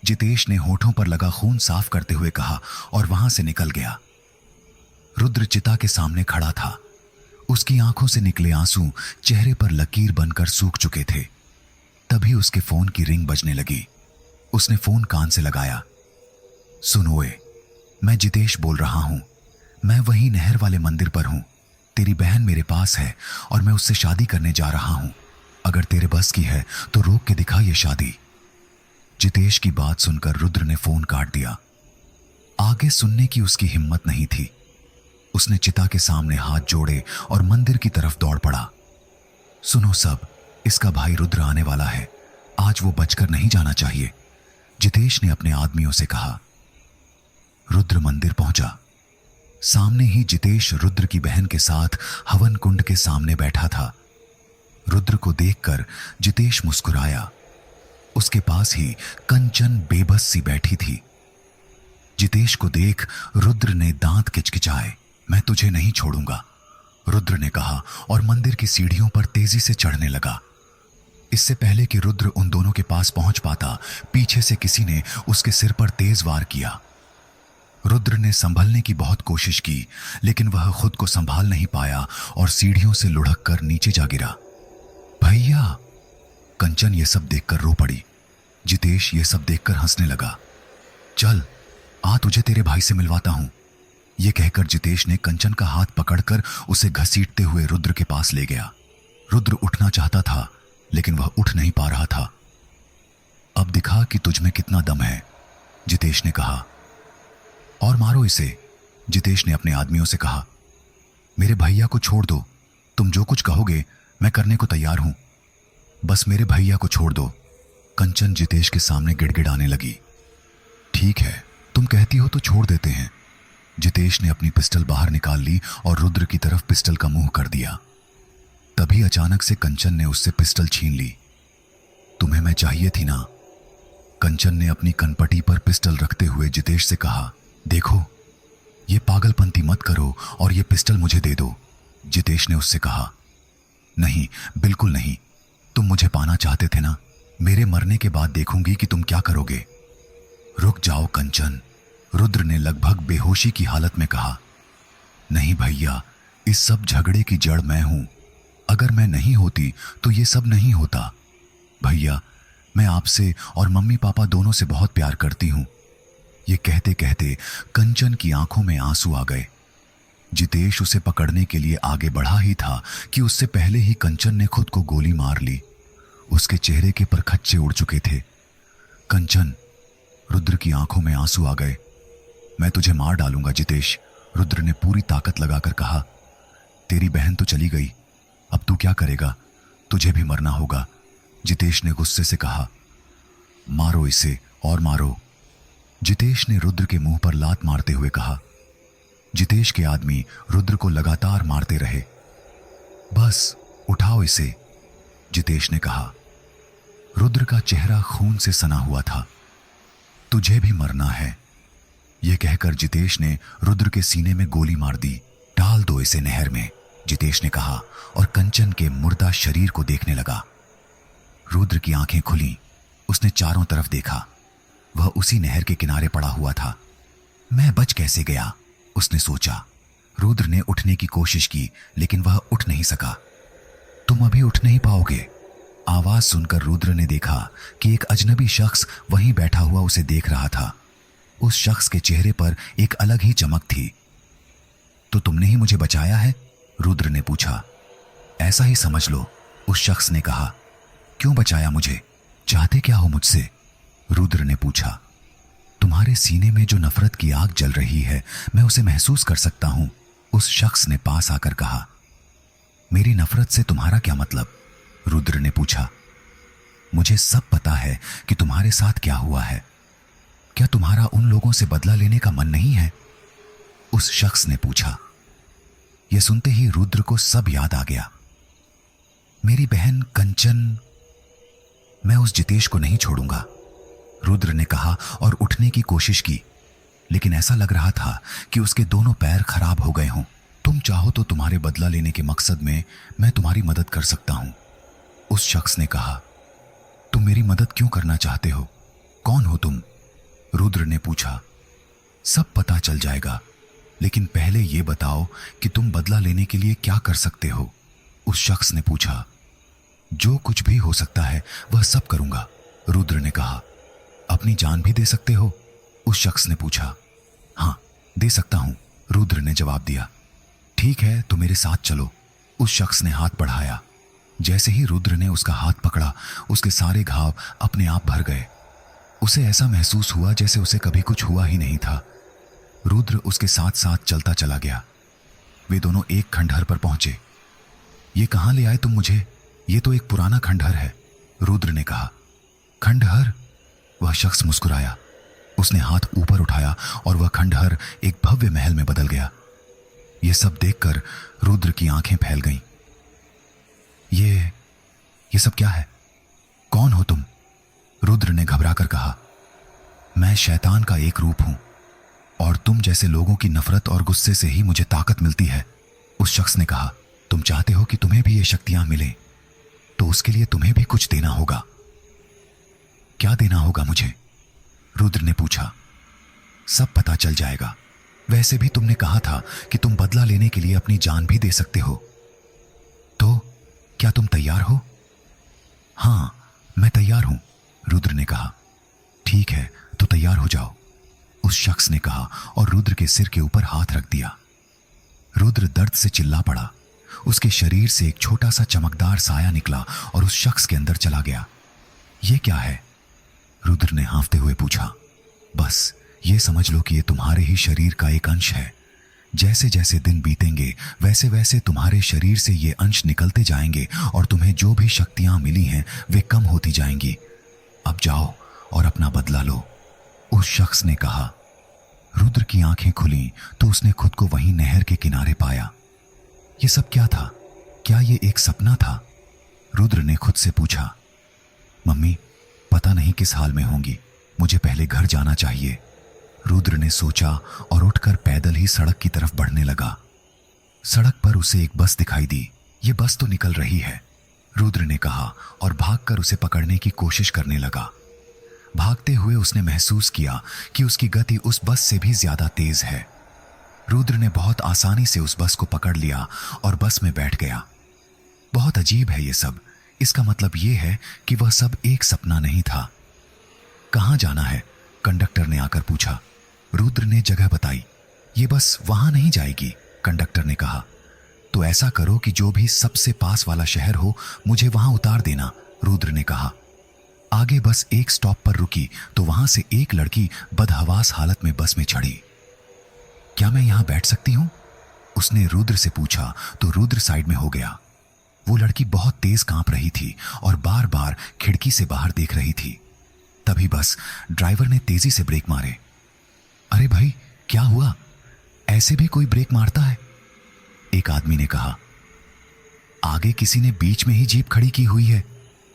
A: जितेश ने होठों पर लगा खून साफ करते हुए कहा और वहां से निकल गया। रुद्र चिता के सामने खड़ा था। उसकी आंखों से निकले आंसू चेहरे पर लकीर बनकर सूख चुके थे। तभी उसके फोन की रिंग बजने लगी। उसने फोन कान से लगाया। सुन ओए, मैं जितेश बोल रहा हूं, मैं वही नहर वाले मंदिर पर हूं। तेरी बहन मेरे पास है और मैं उससे शादी करने जा रहा हूं। अगर तेरे बस की है तो रोक के दिखा ये शादी। जितेश की बात सुनकर रुद्र ने फोन काट दिया। आगे सुनने की उसकी हिम्मत नहीं थी। उसने चिता के सामने हाथ जोड़े और मंदिर की तरफ दौड़ पड़ा। सुनो सब, इसका भाई रुद्र आने वाला है, आज वो बचकर नहीं जाना चाहिए, जितेश ने अपने आदमियों से कहा। रुद्र मंदिर पहुंचा। सामने ही जितेश रुद्र की बहन के साथ हवन कुंड के सामने बैठा था। रुद्र को देखकर जितेश मुस्कुराया। उसके पास ही कंचन बेबस सी बैठी थी। जितेश को देख रुद्र ने दांत किचकिचाए। मैं तुझे नहीं छोड़ूंगा, रुद्र ने कहा और मंदिर की सीढ़ियों पर तेजी से चढ़ने लगा। इससे पहले कि रुद्र उन दोनों के पास पहुंच पाता, पीछे से किसी ने उसके सिर पर तेज वार किया। रुद्र ने संभलने की बहुत कोशिश की, लेकिन वह खुद को संभाल नहीं पाया और सीढ़ियों से लुढ़क कर नीचे जा गिरा। भैया! कंचन ये सब देखकर रो पड़ी। जितेश ये सब देखकर हंसने लगा। चल आ, तुझे तेरे भाई से मिलवाता हूं। यह कहकर जितेश ने कंचन का हाथ पकड़कर उसे घसीटते हुए रुद्र के पास ले गया। रुद्र उठना चाहता था, लेकिन वह उठ नहीं पा रहा था। अब दिखा कि तुझ में कितना दम है, जितेश ने कहा। और मारो इसे, जितेश ने अपने आदमियों से कहा। मेरे भैया को छोड़ दो, तुम जो कुछ कहोगे मैं करने को तैयार हूं। बस मेरे भैया को छोड़ दो, कंचन जितेश के सामने गिड़गिड़ाने लगी। ठीक है, तुम कहती हो तो छोड़ देते हैं। जितेश ने अपनी पिस्टल बाहर निकाल ली और रुद्र की तरफ पिस्टल का मुंह कर दिया। तभी अचानक से कंचन ने उससे पिस्टल छीन ली। तुम्हें मैं चाहिए थी ना? कंचन ने अपनी कनपटी पर पिस्टल रखते हुए जितेश से कहा। देखो, ये पागलपंती मत करो और ये पिस्टल मुझे दे दो, जितेश ने उससे कहा। नहीं, बिल्कुल नहीं, तुम मुझे पाना चाहते थे ना? मेरे मरने के बाद देखूंगी कि तुम क्या करोगे। रुक जाओ कंचन, रुद्र ने लगभग बेहोशी की हालत में कहा। नहीं भैया, इस सब झगड़े की जड़ मैं हूं। अगर मैं नहीं होती तो ये सब नहीं होता। भैया, मैं आपसे और मम्मी पापा दोनों से बहुत प्यार करती हूं। ये कहते कहते कंचन की आंखों में आंसू आ गए। जितेश उसे पकड़ने के लिए आगे बढ़ा ही था कि उससे पहले ही कंचन ने खुद को गोली मार ली। उसके चेहरे के परखच्चे उड़ चुके थे। कंचन, रुद्र की आंखों में आंसू आ गए। मैं तुझे मार डालूंगा जितेश, रुद्र ने पूरी ताकत लगाकर कहा। तेरी बहन तो चली गई, अब तू क्या करेगा? तुझे भी मरना होगा, जितेश ने गुस्से से कहा। मारो इसे और मारो, जितेश ने रुद्र के मुंह पर लात मारते हुए कहा। जितेश के आदमी रुद्र को लगातार मारते रहे। बस उठाओ इसे, जितेश ने कहा। रुद्र का चेहरा खून से सना हुआ था। तुझे भी मरना है, यह कहकर जितेश ने रुद्र के सीने में गोली मार दी। डाल दो इसे नहर में, जितेश ने कहा और कंचन के मुर्दा शरीर को देखने लगा। रुद्र की आंखें खुली। उसने चारों तरफ देखा। वह उसी नहर के किनारे पड़ा हुआ था। मैं बच कैसे गया, उसने सोचा। रुद्र ने उठने की कोशिश की, लेकिन वह उठ नहीं सका। तुम अभी उठ नहीं पाओगे, आवाज सुनकर रुद्र ने देखा कि एक अजनबी शख्स वहीं बैठा हुआ उसे देख रहा था। उस शख्स के चेहरे पर एक अलग ही चमक थी। तो तुमने ही मुझे बचाया है, रुद्र ने पूछा। ऐसा ही समझ लो, उस शख्स ने कहा। क्यों बचाया मुझे? चाहते क्या हो मुझसे? रुद्र ने पूछा। तुम्हारे सीने में जो नफरत की आग जल रही है, मैं उसे महसूस कर सकता हूं, उस शख्स ने पास आकर कहा। मेरी नफरत से तुम्हारा क्या मतलब? रुद्र ने पूछा। मुझे सब पता है कि तुम्हारे साथ क्या हुआ है। क्या तुम्हारा उन लोगों से बदला लेने का मन नहीं है? उस शख्स ने पूछा। यह सुनते ही रुद्र को सब याद आ गया। मेरी बहन कंचन, मैं उस जितेश को नहीं छोड़ूंगा, रुद्र ने कहा और उठने की कोशिश की, लेकिन ऐसा लग रहा था कि उसके दोनों पैर खराब हो गए हों। तुम चाहो तो तुम्हारे बदला लेने के मकसद में मैं तुम्हारी मदद कर सकता हूं, उस शख्स ने कहा। तुम मेरी मदद क्यों करना चाहते हो? कौन हो तुम? रुद्र ने पूछा। सब पता चल जाएगा, लेकिन पहले यह बताओ कि तुम बदला लेने के लिए क्या कर सकते हो, उस शख्स ने पूछा। जो कुछ भी हो सकता है वह सब करूंगा, रुद्र ने कहा। अपनी जान भी दे सकते हो, उस शख्स ने पूछा। हां, दे सकता हूं, रुद्र ने जवाब दिया। ठीक है, तो मेरे साथ चलो। उस शख्स ने हाथ बढ़ाया। जैसे ही रुद्र ने उसका हाथ पकड़ा, उसके सारे घाव अपने आप भर गए। उसे ऐसा महसूस हुआ जैसे उसे कभी कुछ हुआ ही नहीं था। रुद्र उसके साथ साथ चलता चला गया। वे दोनों एक खंडहर पर पहुंचे। ये कहां ले आए तुम मुझे? ये तो एक पुराना खंडहर है, रुद्र ने कहा। खंडहर? वह शख्स मुस्कुराया। उसने हाथ ऊपर उठाया और वह खंडहर एक भव्य महल में बदल गया। यह सब देखकर रुद्र की आंखें फैल गईं। ये सब क्या है? कौन हो तुम? रुद्र ने घबराकर कहा। मैं शैतान का एक रूप हूं और तुम जैसे लोगों की नफरत और गुस्से से ही मुझे ताकत मिलती है, उस शख्स ने कहा। तुम चाहते हो कि तुम्हें भी ये शक्तियां मिलें, तो उसके लिए तुम्हें भी कुछ देना होगा। क्या देना होगा मुझे? रुद्र ने पूछा। सब पता चल जाएगा। वैसे भी तुमने कहा था कि तुम बदला लेने के लिए अपनी जान भी दे सकते हो। तो क्या तुम तैयार हो? हां, मैं तैयार हूं, रुद्र ने कहा। ठीक है, तो तैयार हो जाओ, उस शख्स ने कहा और रुद्र के सिर के ऊपर हाथ रख दिया। रुद्र दर्द से चिल्ला पड़ा। उसके शरीर से एक छोटा सा चमकदार साया निकला और उस शख्स के अंदर चला गया। यह क्या है? रुद्र ने हाँफते हुए पूछा। बस ये समझ लो कि ये तुम्हारे ही शरीर का एक अंश है। जैसे जैसे दिन बीतेंगे वैसे वैसे तुम्हारे शरीर से ये अंश निकलते जाएंगे और तुम्हें जो भी शक्तियां मिली हैं वे कम होती जाएंगी। अब जाओ और अपना बदला लो, उस शख्स ने कहा। रुद्र की आंखें खुली तो उसने खुद को वहीं नहर के किनारे पाया। ये सब क्या था? क्या ये एक सपना था? रुद्र ने खुद से पूछा। मम्मी पता नहीं किस हाल में होंगी, मुझे पहले घर जाना चाहिए, रुद्र ने सोचा और उठकर पैदल ही सड़क की तरफ बढ़ने लगा। सड़क पर उसे एक बस दिखाई दी। ये बस तो निकल रही है, रुद्र ने कहा और भागकर उसे पकड़ने की कोशिश करने लगा। भागते हुए उसने महसूस किया कि उसकी गति उस बस से भी ज्यादा तेज है। रुद्र ने बहुत आसानी से उस बस को पकड़ लिया और बस में बैठ गया। बहुत अजीब है ये सब। इसका मतलब ये है कि वह सब एक सपना नहीं था। कहां जाना है? कंडक्टर ने आकर पूछा। रुद्र ने जगह बताई। ये बस वहां नहीं जाएगी, कंडक्टर ने कहा। तो ऐसा करो कि जो भी सबसे पास वाला शहर हो मुझे वहां उतार देना, रुद्र ने कहा। आगे बस एक स्टॉप पर रुकी तो वहां से एक लड़की बदहवास हालत में बस में चढ़ी। क्या मैं यहां बैठ सकती हूं? उसने रुद्र से पूछा तो रुद्र साइड में हो गया। वो लड़की बहुत तेज कांप रही थी और बार बार खिड़की से बाहर देख रही थी। तभी बस ड्राइवर ने तेजी से ब्रेक मारे। अरे भाई, क्या हुआ? ऐसे भी कोई ब्रेक मारता है? एक आदमी ने कहा। आगे किसी ने बीच में ही जीप खड़ी की हुई है,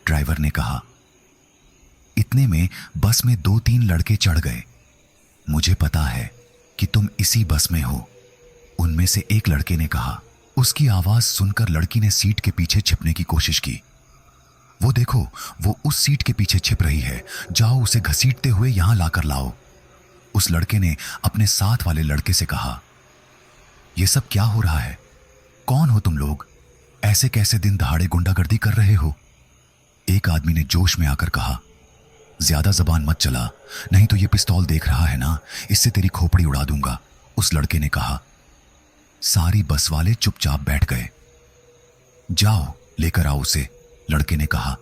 A: ड्राइवर ने कहा। इतने में बस में 2-3 लड़के चढ़ गए। मुझे पता है कि तुम इसी बस में हो, उनमें से एक लड़के ने कहा। उसकी आवाज सुनकर लड़की ने सीट के पीछे छिपने की कोशिश की। वो देखो, वो उस सीट के पीछे छिप रही है, जाओ उसे घसीटते हुए यहां लाकर लाओ, उस लड़के ने अपने साथ वाले लड़के से कहा। ये सब क्या हो रहा है? कौन हो तुम लोग? ऐसे कैसे दिन दहाड़े गुंडागर्दी कर रहे हो? एक आदमी ने जोश में आकर कहा। ज्यादा जबान मत चला, नहीं तो ये पिस्तौल देख रहा है ना, इससे तेरी खोपड़ी उड़ा दूंगा, उस लड़के ने कहा। सारी बस वाले चुपचाप बैठ गए। जाओ लेकर आओ उसे, लड़के ने कहा।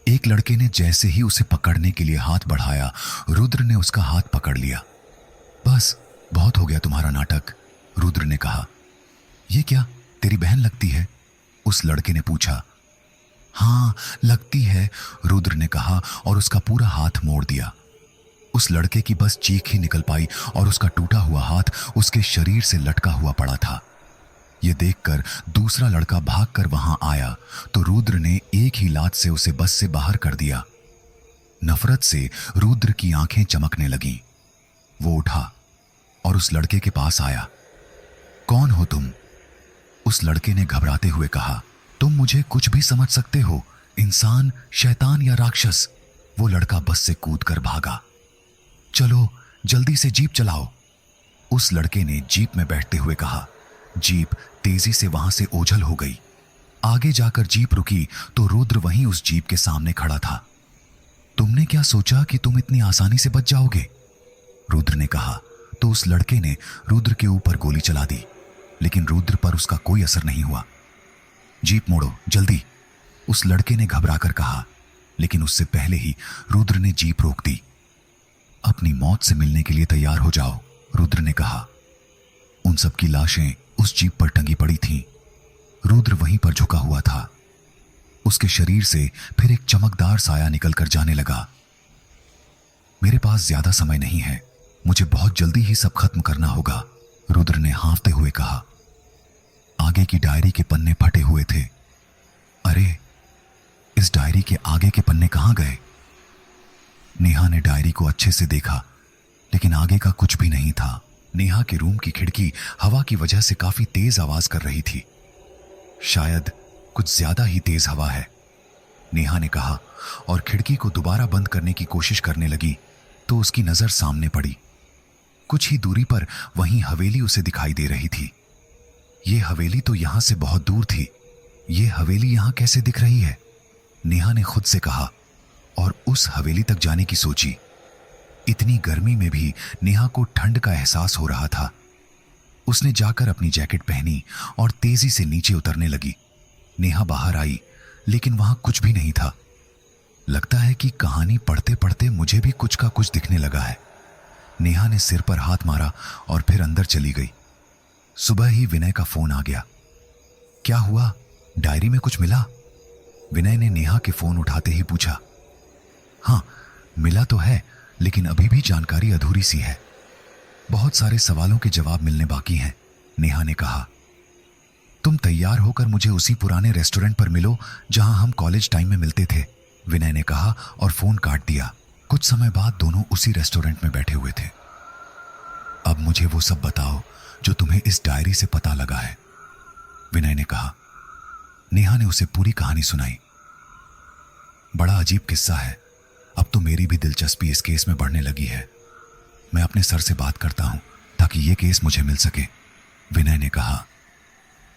A: एक लड़के ने जैसे ही उसे पकड़ने के लिए हाथ बढ़ाया, रुद्र ने उसका हाथ पकड़ लिया। बस बहुत हो गया तुम्हारा नाटक, रुद्र ने कहा। ये क्या, तेरी बहन लगती है? उस लड़के ने पूछा। हां लगती है, रुद्र ने कहा और उसका पूरा हाथ मोड़ दिया। उस लड़के की बस चीख ही निकल पाई और उसका टूटा हुआ हाथ उसके शरीर से लटका हुआ पड़ा था। यह देखकर दूसरा लड़का भागकर वहां आया तो रुद्र ने एक ही लात से उसे बस से बाहर कर दिया। नफरत से रुद्र की आंखें चमकने लगीं। वो उठा और उस लड़के के पास आया। कौन हो तुम? उस लड़के ने घबराते हुए कहा। तुम मुझे कुछ भी समझ सकते हो, इंसान, शैतान या राक्षस। वो लड़का बस से कूदकर भागा। चलो जल्दी से जीप चलाओ, उस लड़के ने जीप में बैठते हुए कहा। जीप तेजी से वहां से ओझल हो गई। आगे जाकर जीप रुकी तो रुद्र वहीं उस जीप के सामने खड़ा था। तुमने क्या सोचा कि तुम इतनी आसानी से बच जाओगे? रुद्र ने कहा। तो उस लड़के ने रुद्र के ऊपर गोली चला दी, लेकिन रुद्र पर उसका कोई असर नहीं हुआ। जीप मोड़ो जल्दी, उस लड़के ने घबराकर कहा, लेकिन उससे पहले ही रुद्र ने जीप रोक दी। अपनी मौत से मिलने के लिए तैयार हो जाओ, रुद्र ने कहा। उन सब की लाशें उस जीप पर टंगी पड़ी थीं। रुद्र वहीं पर झुका हुआ था। उसके शरीर से फिर एक चमकदार साया निकलकर जाने लगा। मेरे पास ज्यादा समय नहीं है, मुझे बहुत जल्दी ही सब खत्म करना होगा, रुद्र ने हाँफते हुए कहा। आगे की डायरी के पन्ने फटे हुए थे। अरे, इस डायरी के आगे के पन्ने कहां गए? नेहा ने डायरी को अच्छे से देखा, लेकिन आगे का कुछ भी नहीं था। नेहा के रूम की खिड़की हवा की वजह से काफी तेज आवाज कर रही थी। शायद कुछ ज्यादा ही तेज हवा है, नेहा ने कहा, और खिड़की को दोबारा बंद करने की कोशिश करने लगी तो उसकी नजर सामने पड़ी। कुछ ही दूरी पर वहीं हवेली उसे दिखाई दे रही थी। ये हवेली तो यहां से बहुत दूर थी, ये हवेली यहां कैसे दिख रही है? नेहा ने खुद से कहा और उस हवेली तक जाने की सोची। इतनी गर्मी में भी नेहा को ठंड का एहसास हो रहा था। उसने जाकर अपनी जैकेट पहनी और तेजी से नीचे उतरने लगी। नेहा बाहर आई, लेकिन वहां कुछ भी नहीं था। लगता है कि कहानी पढ़ते पढ़ते मुझे भी कुछ का कुछ दिखने लगा है। नेहा ने सिर पर हाथ मारा और फिर अंदर चली गई। सुबह ही विनय का फोन आ गया। क्या हुआ, डायरी में कुछ मिला? विनय ने नेहा के फोन उठाते ही पूछा। हाँ, मिला तो है, लेकिन अभी भी जानकारी अधूरी सी है। बहुत सारे सवालों के जवाब मिलने बाकी हैं, नेहा ने कहा। तुम तैयार होकर मुझे उसी पुराने रेस्टोरेंट पर मिलो जहां हम कॉलेज टाइम में मिलते थे, विनय ने कहा और फोन काट दिया। कुछ समय बाद दोनों उसी रेस्टोरेंट में बैठे हुए थे। अब मुझे वो सब बताओ जो तुम्हें इस डायरी से पता लगा है, विनय ने कहा। नेहा ने उसे पूरी कहानी सुनाई। बड़ा अजीब किस्सा है। अब तो मेरी भी दिलचस्पी इस केस में बढ़ने लगी है। मैं अपने सर से बात करता हूं ताकि ये केस मुझे मिल सके, विनय ने कहा।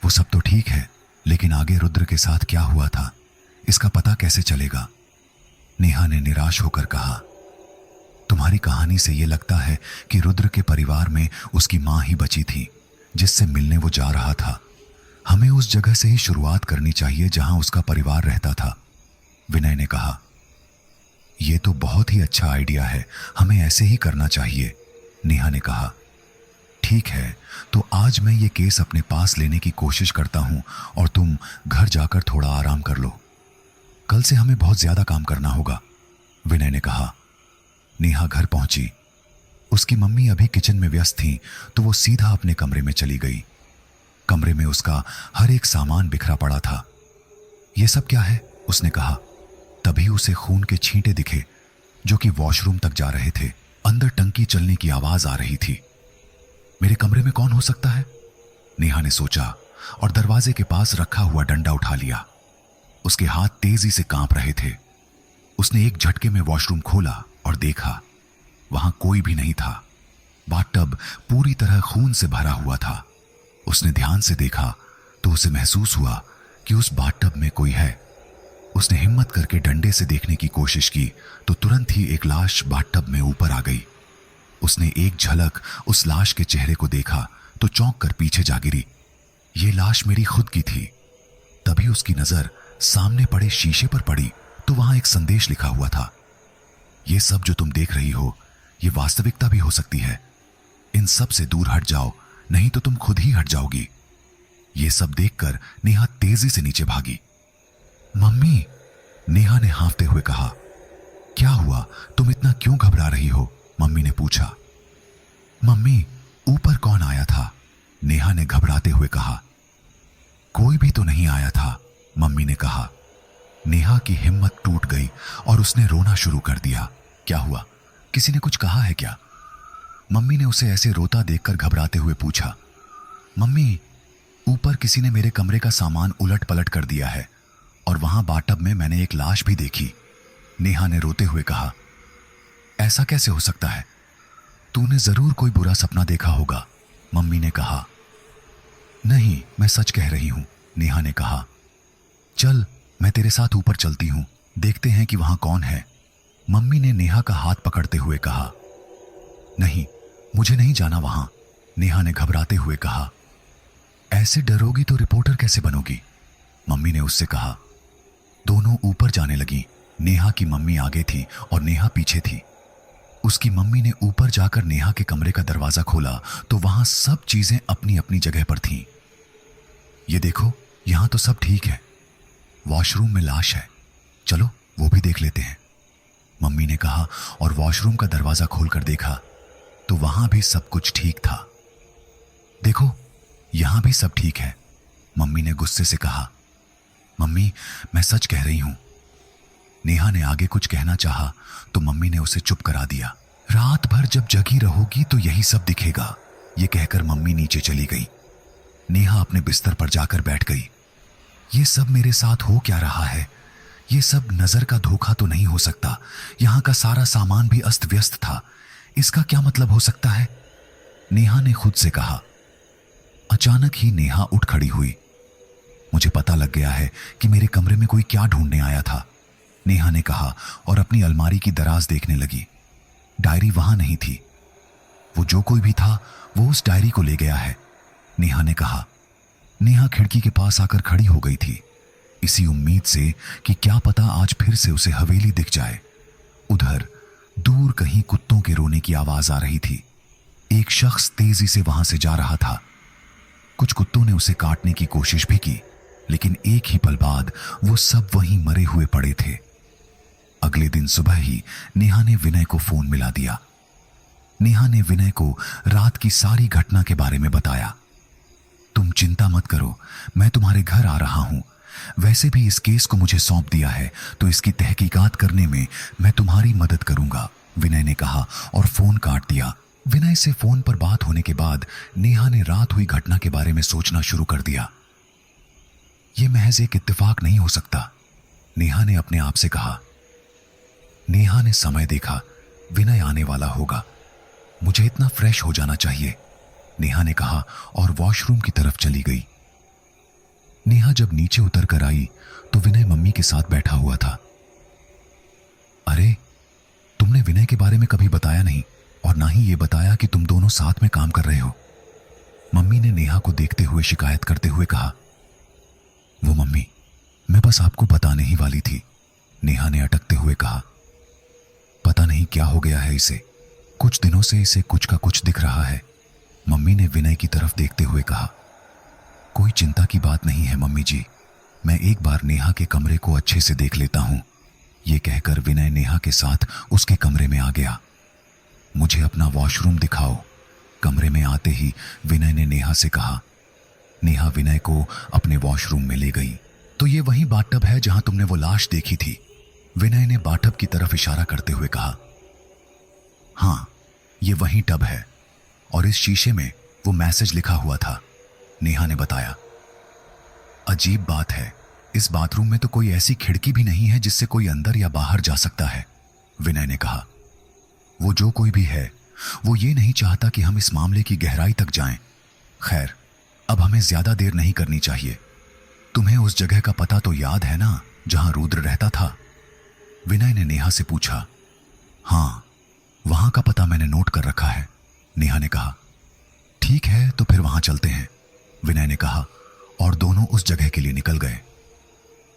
A: वो सब तो ठीक है, लेकिन आगे रुद्र के साथ क्या हुआ था, इसका पता कैसे चलेगा? नेहा ने निराश होकर कहा। तुम्हारी कहानी से यह लगता है कि रुद्र के परिवार में उसकी मां ही बची थी जिससे मिलने वो जा रहा था। हमें उस जगह से ही शुरुआत करनी चाहिए जहां उसका परिवार रहता था, विनय ने कहा। यह तो बहुत ही अच्छा आइडिया है, हमें ऐसे ही करना चाहिए, नेहा ने कहा। ठीक है, तो आज मैं ये केस अपने पास लेने की कोशिश करता हूं और तुम घर जाकर थोड़ा आराम कर लो। कल से हमें बहुत ज्यादा काम करना होगा, विनय ने कहा। नेहा घर पहुंची। उसकी मम्मी अभी किचन में व्यस्त थी, तो वो सीधा अपने कमरे में चली गई। कमरे में उसका हर एक सामान बिखरा पड़ा था। यह सब क्या है, उसने कहा। तभी उसे खून के छींटे दिखे जो कि वॉशरूम तक जा रहे थे। अंदर टंकी चलने की आवाज आ रही थी। मेरे कमरे में कौन हो सकता है, नेहा ने सोचा और दरवाजे के पास रखा हुआ डंडा उठा लिया। उसके हाथ तेजी से कांप रहे थे। उसने एक झटके में वॉशरूम खोला और देखा, वहां कोई भी नहीं था। बाथटब पूरी तरह खून से भरा हुआ था। उसने ध्यान से देखा तो उसे महसूस हुआ कि उस बाथटब में कोई है। उसने हिम्मत करके डंडे से देखने की कोशिश की तो तुरंत ही एक लाश बाथटब में ऊपर आ गई। उसने एक झलक उस लाश के चेहरे को देखा तो चौंक कर पीछे जा गिरी। ये लाश मेरी खुद की थी। तभी उसकी नजर सामने पड़े शीशे पर पड़ी तो वहां एक संदेश लिखा हुआ था। ये सब जो तुम देख रही हो, ये वास्तविकता भी हो सकती है। इन सब से दूर हट जाओ, नहीं तो तुम खुद ही हट जाओगी। ये सब देखकर नेहा तेजी से नीचे भागी। मम्मी, नेहा ने हाँफते हुए कहा। क्या हुआ, तुम इतना क्यों घबरा रही हो, मम्मी ने पूछा। मम्मी, ऊपर कौन आया था, नेहा ने घबराते हुए कहा। कोई भी तो नहीं आया था, मम्मी ने कहा। नेहा की हिम्मत टूट गई और उसने रोना शुरू कर दिया। क्या हुआ, किसी ने कुछ कहा है क्या? मम्मी ने उसे ऐसे रोता देखकर घबराते हुए पूछा। मम्मी, ऊपर किसी ने मेरे कमरे का सामान उलट पलट कर दिया है और वहां बाथटब में मैंने एक लाश भी देखी, नेहा ने रोते हुए कहा। ऐसा कैसे हो सकता है? तूने जरूर कोई बुरा सपना देखा होगा, मम्मी ने कहा। नहीं, मैं सच कह रही हूं, नेहा ने कहा। चल, मैं तेरे साथ ऊपर चलती हूं, देखते हैं कि वहां कौन है, मम्मी ने नेहा का हाथ पकड़ते हुए कहा। नहीं, मुझे नहीं जाना वहां, नेहा ने घबराते हुए कहा। ऐसे डरोगी तो रिपोर्टर कैसे बनोगी, मम्मी ने उससे कहा। दोनों ऊपर जाने लगी। नेहा की मम्मी आगे थी और नेहा पीछे थी। उसकी मम्मी ने ऊपर जाकर नेहा के कमरे का दरवाजा खोला तो वहां सब चीजें अपनी अपनी जगह पर थीं। ये देखो, यहां तो सब ठीक है, वॉशरूम में लाश है, चलो वो भी देख लेते हैं, मम्मी ने कहा और वॉशरूम का दरवाजा खोलकर देखा तो वहां भी सब कुछ ठीक था। देखो, यहां भी सब ठीक है, मम्मी ने गुस्से से कहा। मम्मी, मैं सच कह रही हूं। नेहा ने आगे कुछ कहना चाहा तो मम्मी ने उसे चुप करा दिया। रात भर जब जगी रहोगी तो यही सब दिखेगा, ये कहकर मम्मी नीचे चली गई। नेहा अपने बिस्तर पर जाकर बैठ गई। ये सब मेरे साथ हो क्या रहा है? ये सब नजर का धोखा तो नहीं हो सकता। यहां का सारा सामान भी अस्त व्यस्त था, इसका क्या मतलब हो सकता है? नेहा ने खुद से कहा। अचानक ही नेहा उठ खड़ी हुई। मुझे पता लग गया है कि मेरे कमरे में कोई क्या ढूंढने आया था, नेहा ने कहा और अपनी अलमारी की दराज देखने लगी। डायरी वहां नहीं थी। वो जो कोई भी था वो उस डायरी को ले गया है, नेहा ने कहा। नेहा खिड़की के पास आकर खड़ी हो गई थी, इसी उम्मीद से कि क्या पता आज फिर से उसे हवेली दिख जाए। उधर दूर कहीं कुत्तों के रोने की आवाज आ रही थी। एक शख्स तेजी से वहां से जा रहा था। कुछ कुत्तों ने उसे काटने की कोशिश भी की, लेकिन एक ही पल बाद वो सब वहीं मरे हुए पड़े थे। अगले दिन सुबह ही नेहा ने विनय को फोन मिला दिया। नेहा ने विनय को रात की सारी घटना के बारे में बताया। तुम चिंता मत करो, मैं तुम्हारे घर आ रहा हूं। वैसे भी इस केस को मुझे सौंप दिया है तो इसकी तहकीकात करने में मैं तुम्हारी मदद करूंगा, विनय ने कहा और फोन काट दिया। विनय से फोन पर बात होने के बाद नेहा ने रात हुई घटना के बारे में सोचना शुरू कर दिया। यह महज एक इत्तेफाक नहीं हो सकता, नेहा ने अपने आप से कहा। नेहा ने समय देखा, विनय आने वाला होगा, मुझे इतना फ्रेश हो जाना चाहिए, नेहा ने कहा और वॉशरूम की तरफ चली गई। नेहा जब नीचे उतर कर आई तो विनय मम्मी के साथ बैठा हुआ था। अरे, तुमने विनय के बारे में कभी बताया नहीं और ना ही ये बताया कि तुम दोनों साथ में काम कर रहे हो, मम्मी ने नेहा को देखते हुए शिकायत करते हुए कहा। वो मम्मी, मैं बस आपको बताने ही वाली थी, नेहा ने अटकते हुए कहा। पता नहीं क्या हो गया है इसे, कुछ दिनों से इसे कुछ का कुछ दिख रहा है, मम्मी ने विनय की तरफ देखते हुए कहा। कोई चिंता की बात नहीं है मम्मी जी, मैं एक बार नेहा के कमरे को अच्छे से देख लेता हूं, ये कहकर विनय नेहा के साथ उसके कमरे में आ गया। मुझे अपना वॉशरूम दिखाओ, कमरे में आते ही विनय ने नेहा से कहा। नेहा विनय को अपने वॉशरूम में ले गई। तो ये वही बाथटब है जहां तुमने वो लाश देखी थी, विनय ने बाथटब की तरफ इशारा करते हुए कहा। हाँ, ये वही टब है और इस शीशे में वो मैसेज लिखा हुआ था, नेहा ने बताया। अजीब बात है, इस बाथरूम में तो कोई ऐसी खिड़की भी नहीं है जिससे कोई अंदर या बाहर जा सकता है, विनय ने कहा। वो जो कोई भी है वो ये नहीं चाहता कि हम इस मामले की गहराई तक जाएं। खैर, अब हमें ज्यादा देर नहीं करनी चाहिए। तुम्हें उस जगह का पता तो याद है ना जहां रुद्र रहता था, विनय ने नेहा से पूछा। हाँ, वहां का पता मैंने नोट कर रखा है, नेहा ने कहा। ठीक है, तो फिर वहां चलते हैं, विनय ने कहा और दोनों उस जगह के लिए निकल गए।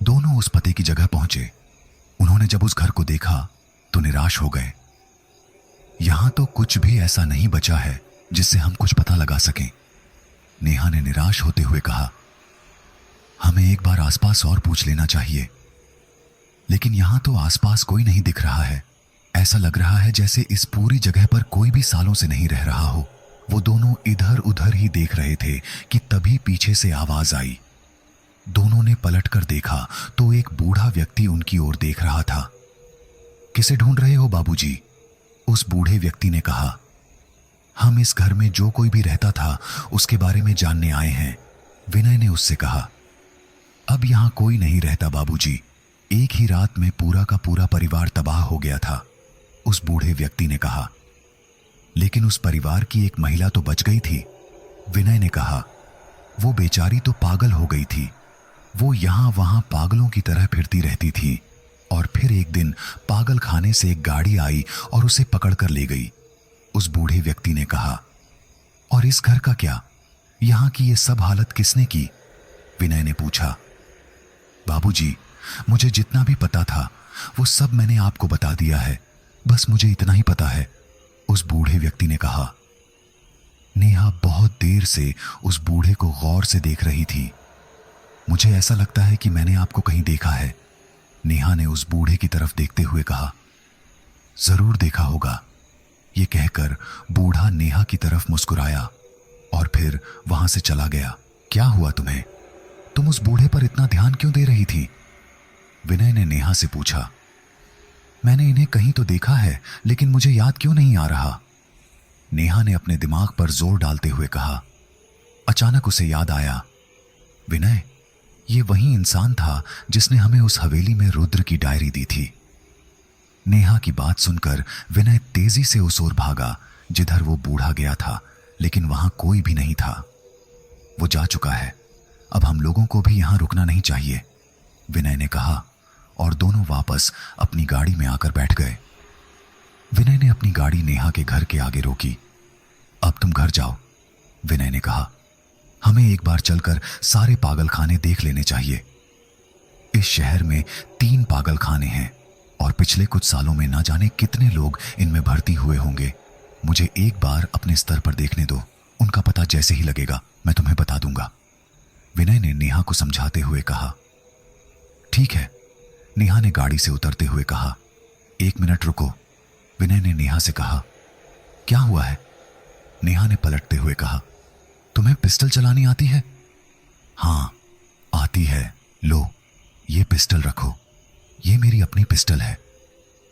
A: दोनों उस पते की जगह पहुंचे। उन्होंने जब उस घर को देखा तो निराश हो गए। यहां तो कुछ भी ऐसा नहीं बचा है जिससे हम कुछ पता लगा सकें, नेहा ने निराश होते हुए कहा। हमें एक बार आसपास और पूछ लेना चाहिए, लेकिन यहां तो आसपास कोई नहीं दिख रहा है। ऐसा लग रहा है जैसे इस पूरी जगह पर कोई भी सालों से नहीं रह रहा हो। वो दोनों इधर उधर ही देख रहे थे कि तभी पीछे से आवाज आई। दोनों ने पलटकर देखा तो एक बूढ़ा व्यक्ति उनकी ओर देख रहा था। किसे ढूंढ रहे हो बाबूजी? उस बूढ़े व्यक्ति ने कहा। हम इस घर में जो कोई भी रहता था उसके बारे में जानने आए हैं, विनय ने उससे कहा। अब यहां कोई नहीं रहता बाबूजी, एक ही रात में पूरा का पूरा परिवार तबाह हो गया था, उस बूढ़े व्यक्ति ने कहा। लेकिन उस परिवार की एक महिला तो बच गई थी, विनय ने कहा। वो बेचारी तो पागल हो गई थी। वो यहां वहां पागलों की तरह फिरती रहती थी और फिर एक दिन पागल खाने से एक गाड़ी आई और उसे पकड़कर ले गई। उस बूढ़े व्यक्ति ने कहा। और इस घर का क्या? यहां की ये सब हालत किसने की? विनय ने पूछा। बाबूजी, मुझे जितना भी पता था वो सब मैंने आपको बता दिया है, बस मुझे इतना ही पता है, उस बूढ़े व्यक्ति ने कहा। नेहा बहुत देर से उस बूढ़े को गौर से देख रही थी। मुझे ऐसा लगता है कि मैंने आपको कहीं देखा है, नेहा ने उस बूढ़े की तरफ देखते हुए कहा। जरूर देखा होगा, ये कहकर बूढ़ा नेहा की तरफ मुस्कुराया और फिर वहां से चला गया। क्या हुआ तुम्हें? तुम उस बूढ़े पर इतना ध्यान क्यों दे रही थी? विनय ने नेहा से पूछा। मैंने इन्हें कहीं तो देखा है, लेकिन मुझे याद क्यों नहीं आ रहा, नेहा ने अपने दिमाग पर जोर डालते हुए कहा। अचानक उसे याद आया, विनय, ये वही इंसान था जिसने हमें उस हवेली में रुद्र की डायरी दी थी। नेहा की बात सुनकर विनय तेजी से उस ओर भागा जिधर वो बूढ़ा गया था, लेकिन वहां कोई भी नहीं था। वो जा चुका है, अब हम लोगों को भी यहां रुकना नहीं चाहिए, विनय ने कहा और दोनों वापस अपनी गाड़ी में आकर बैठ गए। विनय ने अपनी गाड़ी नेहा के घर के आगे रोकी। अब तुम घर जाओ, विनय ने कहा। हमें एक बार चलकर सारे पागलखाने देख लेने चाहिए। इस शहर में 3 पागलखाने हैं और पिछले कुछ सालों में ना जाने कितने लोग इनमें भर्ती हुए होंगे। मुझे एक बार अपने स्तर पर देखने दो, उनका पता जैसे ही लगेगा मैं तुम्हें बता दूंगा, विनय ने नेहा को समझाते हुए कहा। ठीक है, नेहा ने गाड़ी से उतरते हुए कहा। 1 मिनट रुको, विनय ने नेहा से कहा। क्या हुआ है? नेहा ने पलटते हुए कहा। तुम्हें पिस्टल चलानी आती है? हाँ, आती है। लो, ये पिस्टल रखो, ये मेरी अपनी पिस्टल है।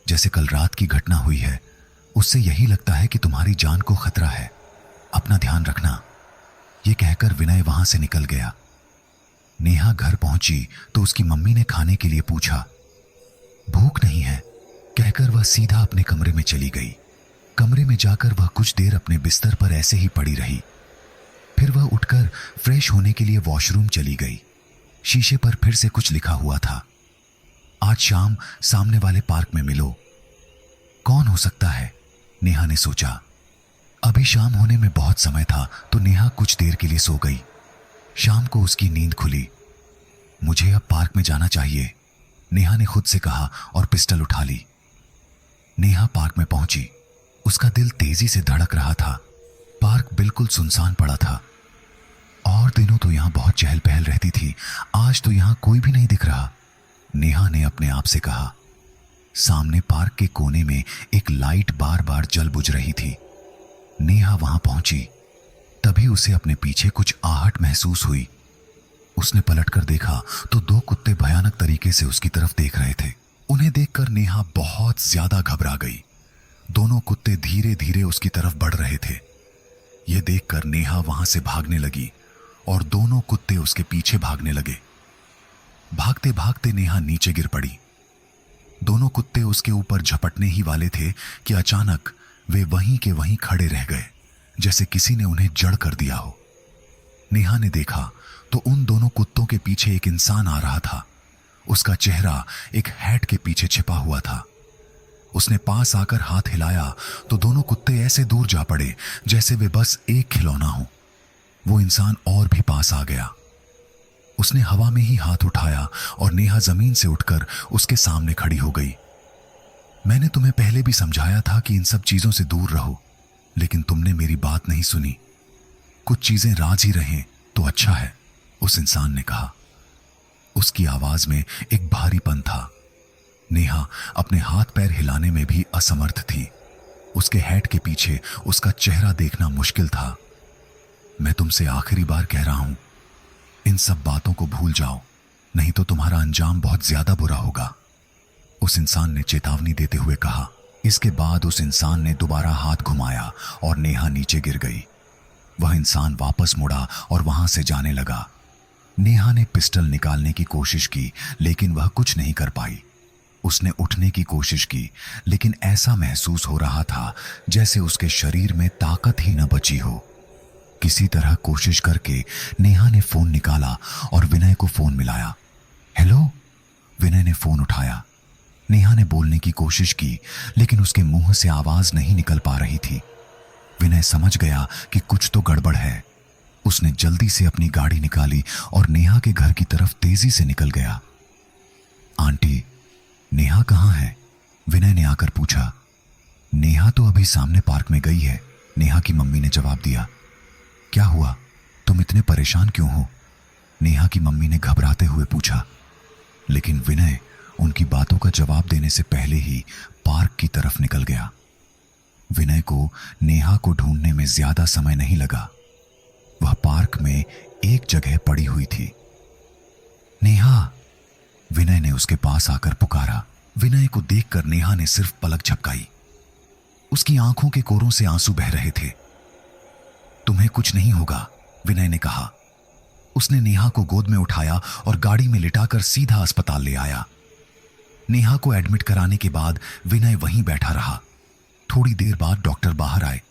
A: जैसे कल रात की घटना हुई है, उससे यही लगता है कि तुम्हारी जान को खतरा है, अपना ध्यान रखना, ये कहकर विनय वहां से निकल गया। नेहा घर पहुंची तो उसकी मम्मी ने खाने के लिए पूछा। भूख नहीं है, कहकर वह सीधा अपने कमरे में चली गई। कमरे में जाकर वह कुछ देर अपने बिस्तर पर ऐसे ही पड़ी रही। फिर वह उठकर फ्रेश होने के लिए वॉशरूम चली गई। शीशे पर फिर से कुछ लिखा हुआ था। आज शाम सामने वाले पार्क में मिलो। कौन हो सकता है, नेहा ने सोचा। अभी शाम होने में बहुत समय था तो नेहा कुछ देर के लिए सो गई। शाम को उसकी नींद खुली। मुझे अब पार्क में जाना चाहिए, नेहा ने खुद से कहा और पिस्टल उठा ली। नेहा पार्क में पहुंची। उसका दिल तेजी से धड़क रहा था। पार्क बिल्कुल सुनसान पड़ा था। और दिनों तो यहां बहुत चहल पहल रहती थी, आज तो यहां कोई भी नहीं दिख रहा, नेहा ने अपने आप से कहा। सामने पार्क के कोने में एक लाइट बार बार जल बुझ रही थी। नेहा वहां पहुंची, तभी उसे अपने पीछे कुछ आहट महसूस हुई। उसने पलटकर देखा तो 2 कुत्ते भयानक तरीके से उसकी तरफ देख रहे थे। उन्हें देखकर नेहा बहुत ज्यादा घबरा गई। दोनों कुत्ते धीरे धीरे उसकी तरफ बढ़ रहे थे। यह देखकर नेहा वहां से भागने लगी और दोनों कुत्ते उसके पीछे भागने लगे। भागते भागते नेहा नीचे गिर पड़ी। दोनों कुत्ते उसके ऊपर झपटने ही वाले थे कि अचानक वे वहीं के वहीं खड़े रह गए, जैसे किसी ने उन्हें जड़ कर दिया हो। नेहा ने देखा तो उन दोनों कुत्तों के पीछे एक इंसान आ रहा था। उसका चेहरा एक हैट के पीछे छिपा हुआ था। उसने पास आकर हाथ हिलाया तो दोनों कुत्ते ऐसे दूर जा पड़े जैसे वे बस एक खिलौना हो। वो इंसान और भी पास आ गया। उसने हवा में ही हाथ उठाया और नेहा जमीन से उठकर उसके सामने खड़ी हो गई। मैंने तुम्हें पहले भी समझाया था कि इन सब चीजों से दूर रहो, लेकिन तुमने मेरी बात नहीं सुनी। कुछ चीजें राज ही रहें तो अच्छा है, उस इंसान ने कहा। उसकी आवाज में एक भारीपन था। नेहा अपने हाथ पैर हिलाने में भी असमर्थ थी। उसके हैट के पीछे उसका चेहरा देखना मुश्किल था। मैं तुमसे आखिरी बार कह रहा हूं, इन सब बातों को भूल जाओ, नहीं तो तुम्हारा अंजाम बहुत ज्यादा बुरा होगा, उस इंसान ने चेतावनी देते हुए कहा। इसके बाद उस इंसान ने दोबारा हाथ घुमाया और नेहा नीचे गिर गई। वह इंसान वापस मुड़ा और वहां से जाने लगा। नेहा ने पिस्टल निकालने की कोशिश की, लेकिन वह कुछ नहीं कर पाई। उसने उठने की कोशिश की, लेकिन ऐसा महसूस हो रहा था जैसे उसके शरीर में ताकत ही न बची हो। किसी तरह कोशिश करके नेहा ने फोन निकाला और विनय को फोन मिलाया। हेलो, विनय ने फोन उठाया। नेहा ने बोलने की कोशिश की, लेकिन उसके मुंह से आवाज नहीं निकल पा रही थी। विनय समझ गया कि कुछ तो गड़बड़ है। उसने जल्दी से अपनी गाड़ी निकाली और नेहा के घर की तरफ तेजी से निकल गया। आंटी, नेहा कहाँ है? विनय ने आकर पूछा। नेहा तो अभी सामने पार्क में गई है, नेहा की मम्मी ने जवाब दिया। क्या हुआ? तुम इतने परेशान क्यों हो? नेहा की मम्मी ने घबराते हुए पूछा। लेकिन विनय उनकी बातों का जवाब देने से पहले ही पार्क की तरफ निकल गया। विनय को नेहा को ढूंढने में ज्यादा समय नहीं लगा। वह पार्क में एक जगह पड़ी हुई थी। नेहा! विनय ने उसके पास आकर पुकारा। विनय को देखकर नेहा ने सिर्फ पलक झपकाई। उसकी आंखों के कोरों से आंसू बह रहे थे। तुम्हें कुछ नहीं होगा, विनय ने कहा। उसने नेहा को गोद में उठाया और गाड़ी में लिटाकर सीधा अस्पताल ले आया। नेहा को एडमिट कराने के बाद विनय वहीं बैठा रहा। थोड़ी देर बाद डॉक्टर बाहर आए।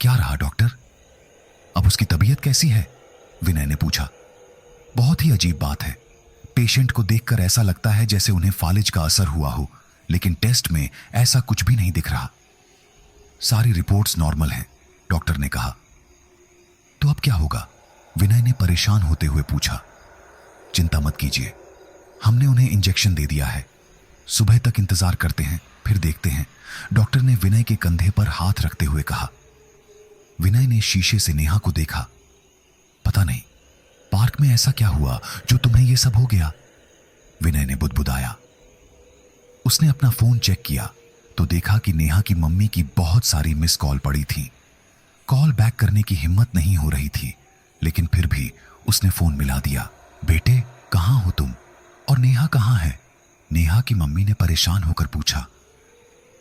A: क्या रहा डॉक्टर? अब उसकी तबीयत कैसी है? विनय ने पूछा। बहुत ही अजीब बात है, पेशेंट को देखकर ऐसा लगता है जैसे उन्हें फालिज का असर हुआ हो, लेकिन टेस्ट में ऐसा कुछ भी नहीं दिख रहा। सारी रिपोर्ट्स नॉर्मल हैं, डॉक्टर ने कहा। तो अब क्या होगा? विनय ने परेशान होते हुए पूछा। चिंता मत कीजिए, हमने उन्हें इंजेक्शन दे दिया है। सुबह तक इंतजार करते हैं, फिर देखते हैं, डॉक्टर ने विनय के कंधे पर हाथ रखते हुए कहा। विनय ने शीशे से नेहा को देखा। पता नहीं पार्क में ऐसा क्या हुआ जो तुम्हें यह सब हो गया? विनय ने बुदबुदाया। उसने अपना फोन चेक किया तो देखा कि नेहा की मम्मी की बहुत सारी मिस कॉल पड़ी थी। कॉल बैक करने की हिम्मत नहीं हो रही थी, लेकिन फिर भी उसने फोन मिला दिया। बेटे, कहां हो तुम? और नेहा कहां है? नेहा की मम्मी ने परेशान होकर पूछा।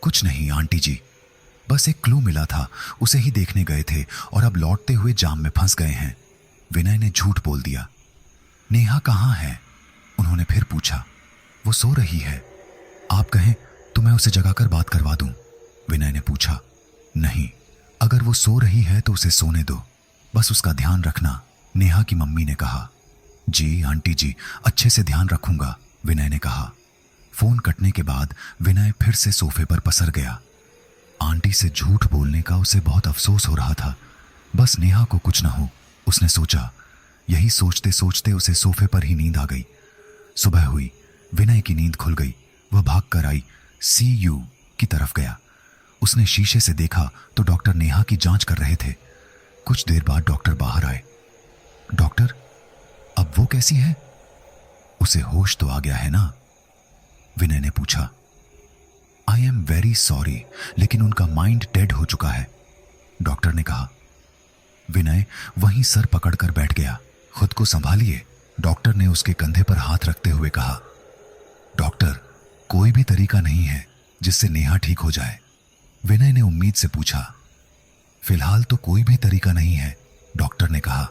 A: कुछ नहीं आंटी जी, बस एक क्लू मिला था, उसे ही देखने गए थे और अब लौटते हुए जाम में फंस गए हैं। विनय ने झूठ बोल दिया। नेहा कहां है? उन्होंने फिर पूछा। वो सो रही है, आप कहें तो मैं उसे जगाकर बात करवा दूं, विनय ने पूछा। नहीं, अगर वो सो रही है तो उसे सोने दो, बस उसका ध्यान रखना, नेहा की मम्मी ने कहा। जी आंटी जी, अच्छे से ध्यान रखूंगा, विनय ने कहा। फोन कटने के बाद विनय फिर से सोफे पर पसर गया। आंटी से झूठ बोलने का उसे बहुत अफसोस हो रहा था। बस नेहा को कुछ न हो, उसने सोचा। यही सोचते सोचते उसे सोफे पर ही नींद आ गई। सुबह हुई, विनय की नींद खुल गई। वह भागकर आई CU की तरफ गया। उसने शीशे से देखा तो डॉक्टर नेहा की जांच कर रहे थे। कुछ देर बाद डॉक्टर बाहर आए। डॉक्टर, अब वो कैसी है? उसे होश तो आ गया है ना? विनय ने पूछा। आई एम वेरी सॉरी, लेकिन उनका माइंड डेड हो चुका है, डॉक्टर ने कहा। विनय वहीं सर पकड़कर बैठ गया। खुद को संभालिए, डॉक्टर ने उसके कंधे पर हाथ रखते हुए कहा। डॉक्टर, कोई भी तरीका नहीं है जिससे नेहा ठीक हो जाए? विनय ने उम्मीद से पूछा। फिलहाल तो कोई भी तरीका नहीं है, डॉक्टर ने कहा।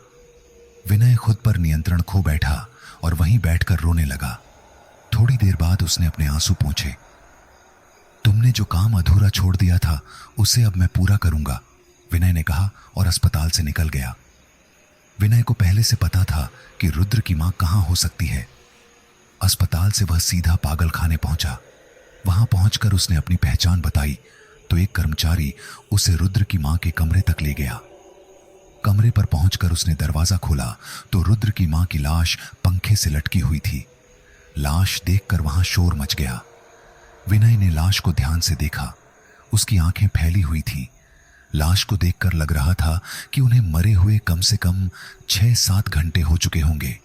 A: विनय खुद पर नियंत्रण खो बैठा और वहीं बैठकर रोने लगा। थोड़ी देर बाद उसने अपने आंसू पोंछे। तुमने जो काम अधूरा छोड़ दिया था उसे अब मैं पूरा करूंगा, विनय ने कहा और अस्पताल से निकल गया। विनय को पहले से पता था कि रुद्र की मां कहां हो सकती है। अस्पताल से वह सीधा पागल खाने पहुंचा। वहां पहुंचकर उसने अपनी पहचान बताई तो एक कर्मचारी उसे रुद्र की मां के कमरे तक ले गया। कमरे पर पहुंचकर उसने दरवाजा खोला तो रुद्र की मां की लाश पंखे से लटकी हुई थी। लाश देखकर वहां शोर मच गया। विनय ने लाश को ध्यान से देखा। उसकी आंखें फैली हुई थीं। लाश को देखकर लग रहा था कि उन्हें मरे हुए कम से कम 6-7 घंटे हो चुके होंगे।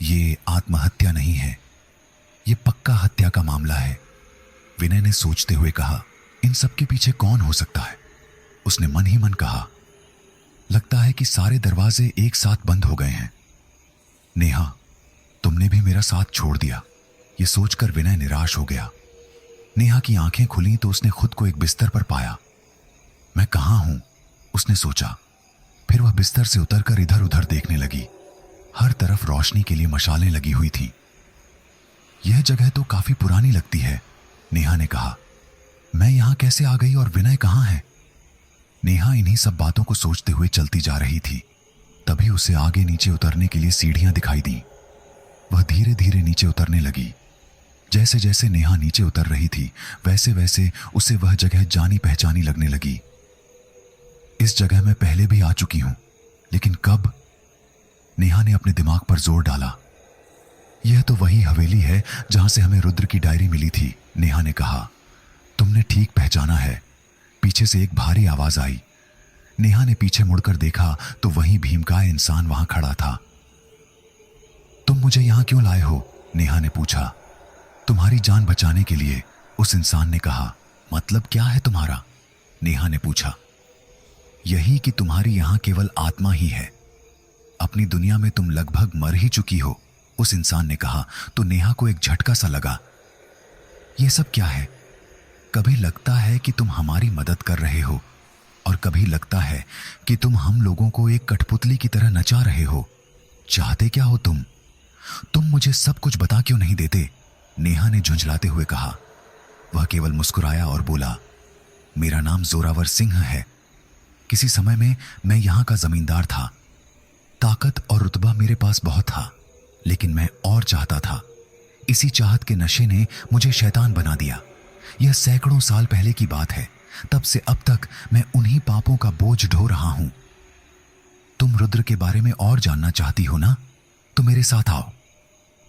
A: ये आत्महत्या नहीं है, ये पक्का हत्या का मामला है, विनय ने सोचते हुए कहा। इन सब के पीछे कौन हो सकता है? उसने मन ही मन कहा। लगता है कि सारे दरवाजे एक साथ बंद हो गए हैं। नेहा, तुमने भी मेरा साथ छोड़ दिया, ये सोचकर विनय निराश हो गया। नेहा की आंखें खुली तो उसने खुद को एक बिस्तर पर पाया। मैं कहां हूं? उसने सोचा। फिर वह बिस्तर से उतरकर इधर उधर देखने लगी। हर तरफ रोशनी के लिए मशालें लगी हुई थी। यह जगह तो काफी पुरानी लगती है, नेहा ने कहा। मैं यहां कैसे आ गई और विनय कहां है? नेहा इन्हीं सब बातों को सोचते हुए चलती जा रही थी। तभी उसे आगे नीचे उतरने के लिए सीढ़ियां दिखाई दी। वह धीरे धीरे नीचे उतरने लगी। जैसे जैसे नेहा नीचे उतर रही थी वैसे वैसे उसे वह जगह जानी पहचानी लगने लगी। इस जगह मैं पहले भी आ चुकी हूं, लेकिन कब? नेहा ने अपने दिमाग पर जोर डाला। यह तो वही हवेली है जहां से हमें रुद्र की डायरी मिली थी, नेहा ने कहा। तुमने ठीक पहचाना है। पीछे से एक भारी आवाज आई। नेहा ने पीछे मुड़कर देखा तो वही भीमकाय इंसान वहां खड़ा था। तुम मुझे यहां क्यों लाए हो? नेहा ने पूछा। तुम्हारी जान बचाने के लिए, उस इंसान ने कहा। मतलब क्या है तुम्हारा? नेहा ने पूछा। यही कि तुम्हारी यहां केवल आत्मा ही है। अपनी दुनिया में तुम लगभग मर ही चुकी हो, उस इंसान ने कहा। तो नेहा को एक झटका सा लगा। यह सब क्या है? कभी लगता है कि तुम हमारी मदद कर रहे हो और कभी लगता है कि तुम हम लोगों को एक कठपुतली की तरह नचा रहे हो। चाहते क्या हो तुम? तुम मुझे सब कुछ बता क्यों नहीं देते? नेहा ने झुंझलाते हुए कहा। वह केवल मुस्कुराया और बोला, मेरा नाम जोरावर सिंह है। किसी समय में मैं यहां का जमींदार था। ताकत और रुतबा मेरे पास बहुत था, लेकिन मैं और चाहता था। इसी चाहत के नशे ने मुझे शैतान बना दिया। यह सैकड़ों साल पहले की बात है। तब से अब तक मैं उन्हीं पापों का बोझ ढो रहा हूं। तुम रुद्र के बारे में और जानना चाहती हो ना? तो मेरे साथ आओ।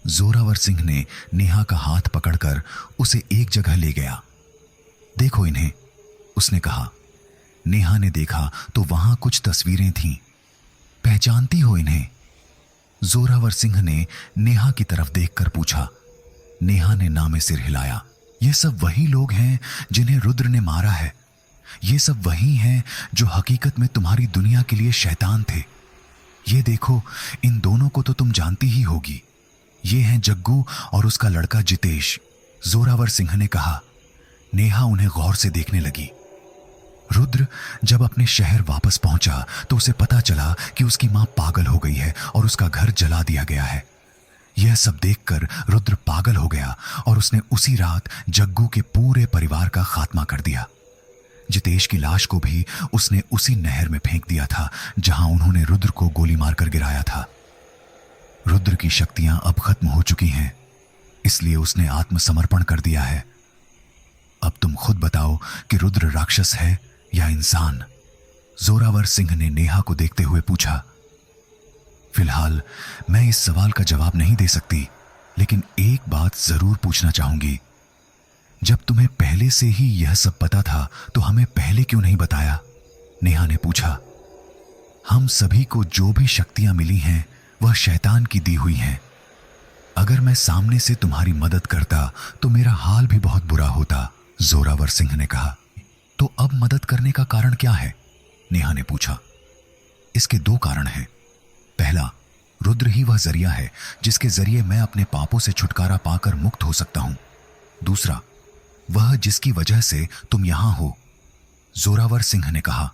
A: जोरावर सिंह ने नेहा का हाथ पकड़कर उसे एक जगह ले गया। देखो इन्हें, उसने कहा। नेहा ने देखा तो वहां कुछ तस्वीरें थीं। पहचानती हो इन्हें? जोरावर सिंह ने नेहा की तरफ देखकर पूछा। नेहा ने ना में सिर हिलाया। ये सब वही लोग हैं जिन्हें रुद्र ने मारा है। ये सब वही हैं जो हकीकत में तुम्हारी दुनिया के लिए शैतान थे। ये देखो, इन दोनों को तो तुम जानती ही होगी। ये हैं जग्गू और उसका लड़का जितेश, जोरावर सिंह ने कहा। नेहा उन्हें गौर से देखने लगी। रुद्र जब अपने शहर वापस पहुंचा तो उसे पता चला कि उसकी मां पागल हो गई है और उसका घर जला दिया गया है। यह सब देखकर रुद्र पागल हो गया और उसने उसी रात जग्गू के पूरे परिवार का खात्मा कर दिया। जितेश की लाश को भी उसने उसी नहर में फेंक दिया था जहां उन्होंने रुद्र को गोली मारकर गिराया था। रुद्र की शक्तियां अब खत्म हो चुकी हैं, इसलिए उसने आत्मसमर्पण कर दिया है। अब तुम खुद बताओ कि रुद्र राक्षस है या इंसान? जोरावर सिंह ने नेहा को देखते हुए पूछा। फिलहाल मैं इस सवाल का जवाब नहीं दे सकती, लेकिन एक बात जरूर पूछना चाहूंगी। जब तुम्हें पहले से ही यह सब पता था तो हमें पहले क्यों नहीं बताया? नेहा ने पूछा। हम सभी को जो भी शक्तियां मिली हैं वह शैतान की दी हुई हैं। अगर मैं सामने से तुम्हारी मदद करता तो मेरा हाल भी बहुत बुरा होता, जोरावर सिंह ने कहा। तो अब मदद करने का कारण क्या है? नेहा ने पूछा। इसके दो कारण हैं। पहला, रुद्र ही वह जरिया है जिसके जरिए मैं अपने पापों से छुटकारा पाकर मुक्त हो सकता हूं। दूसरा, वह जिसकी वजह से तुम यहां हो, जोरावर सिंह ने कहा।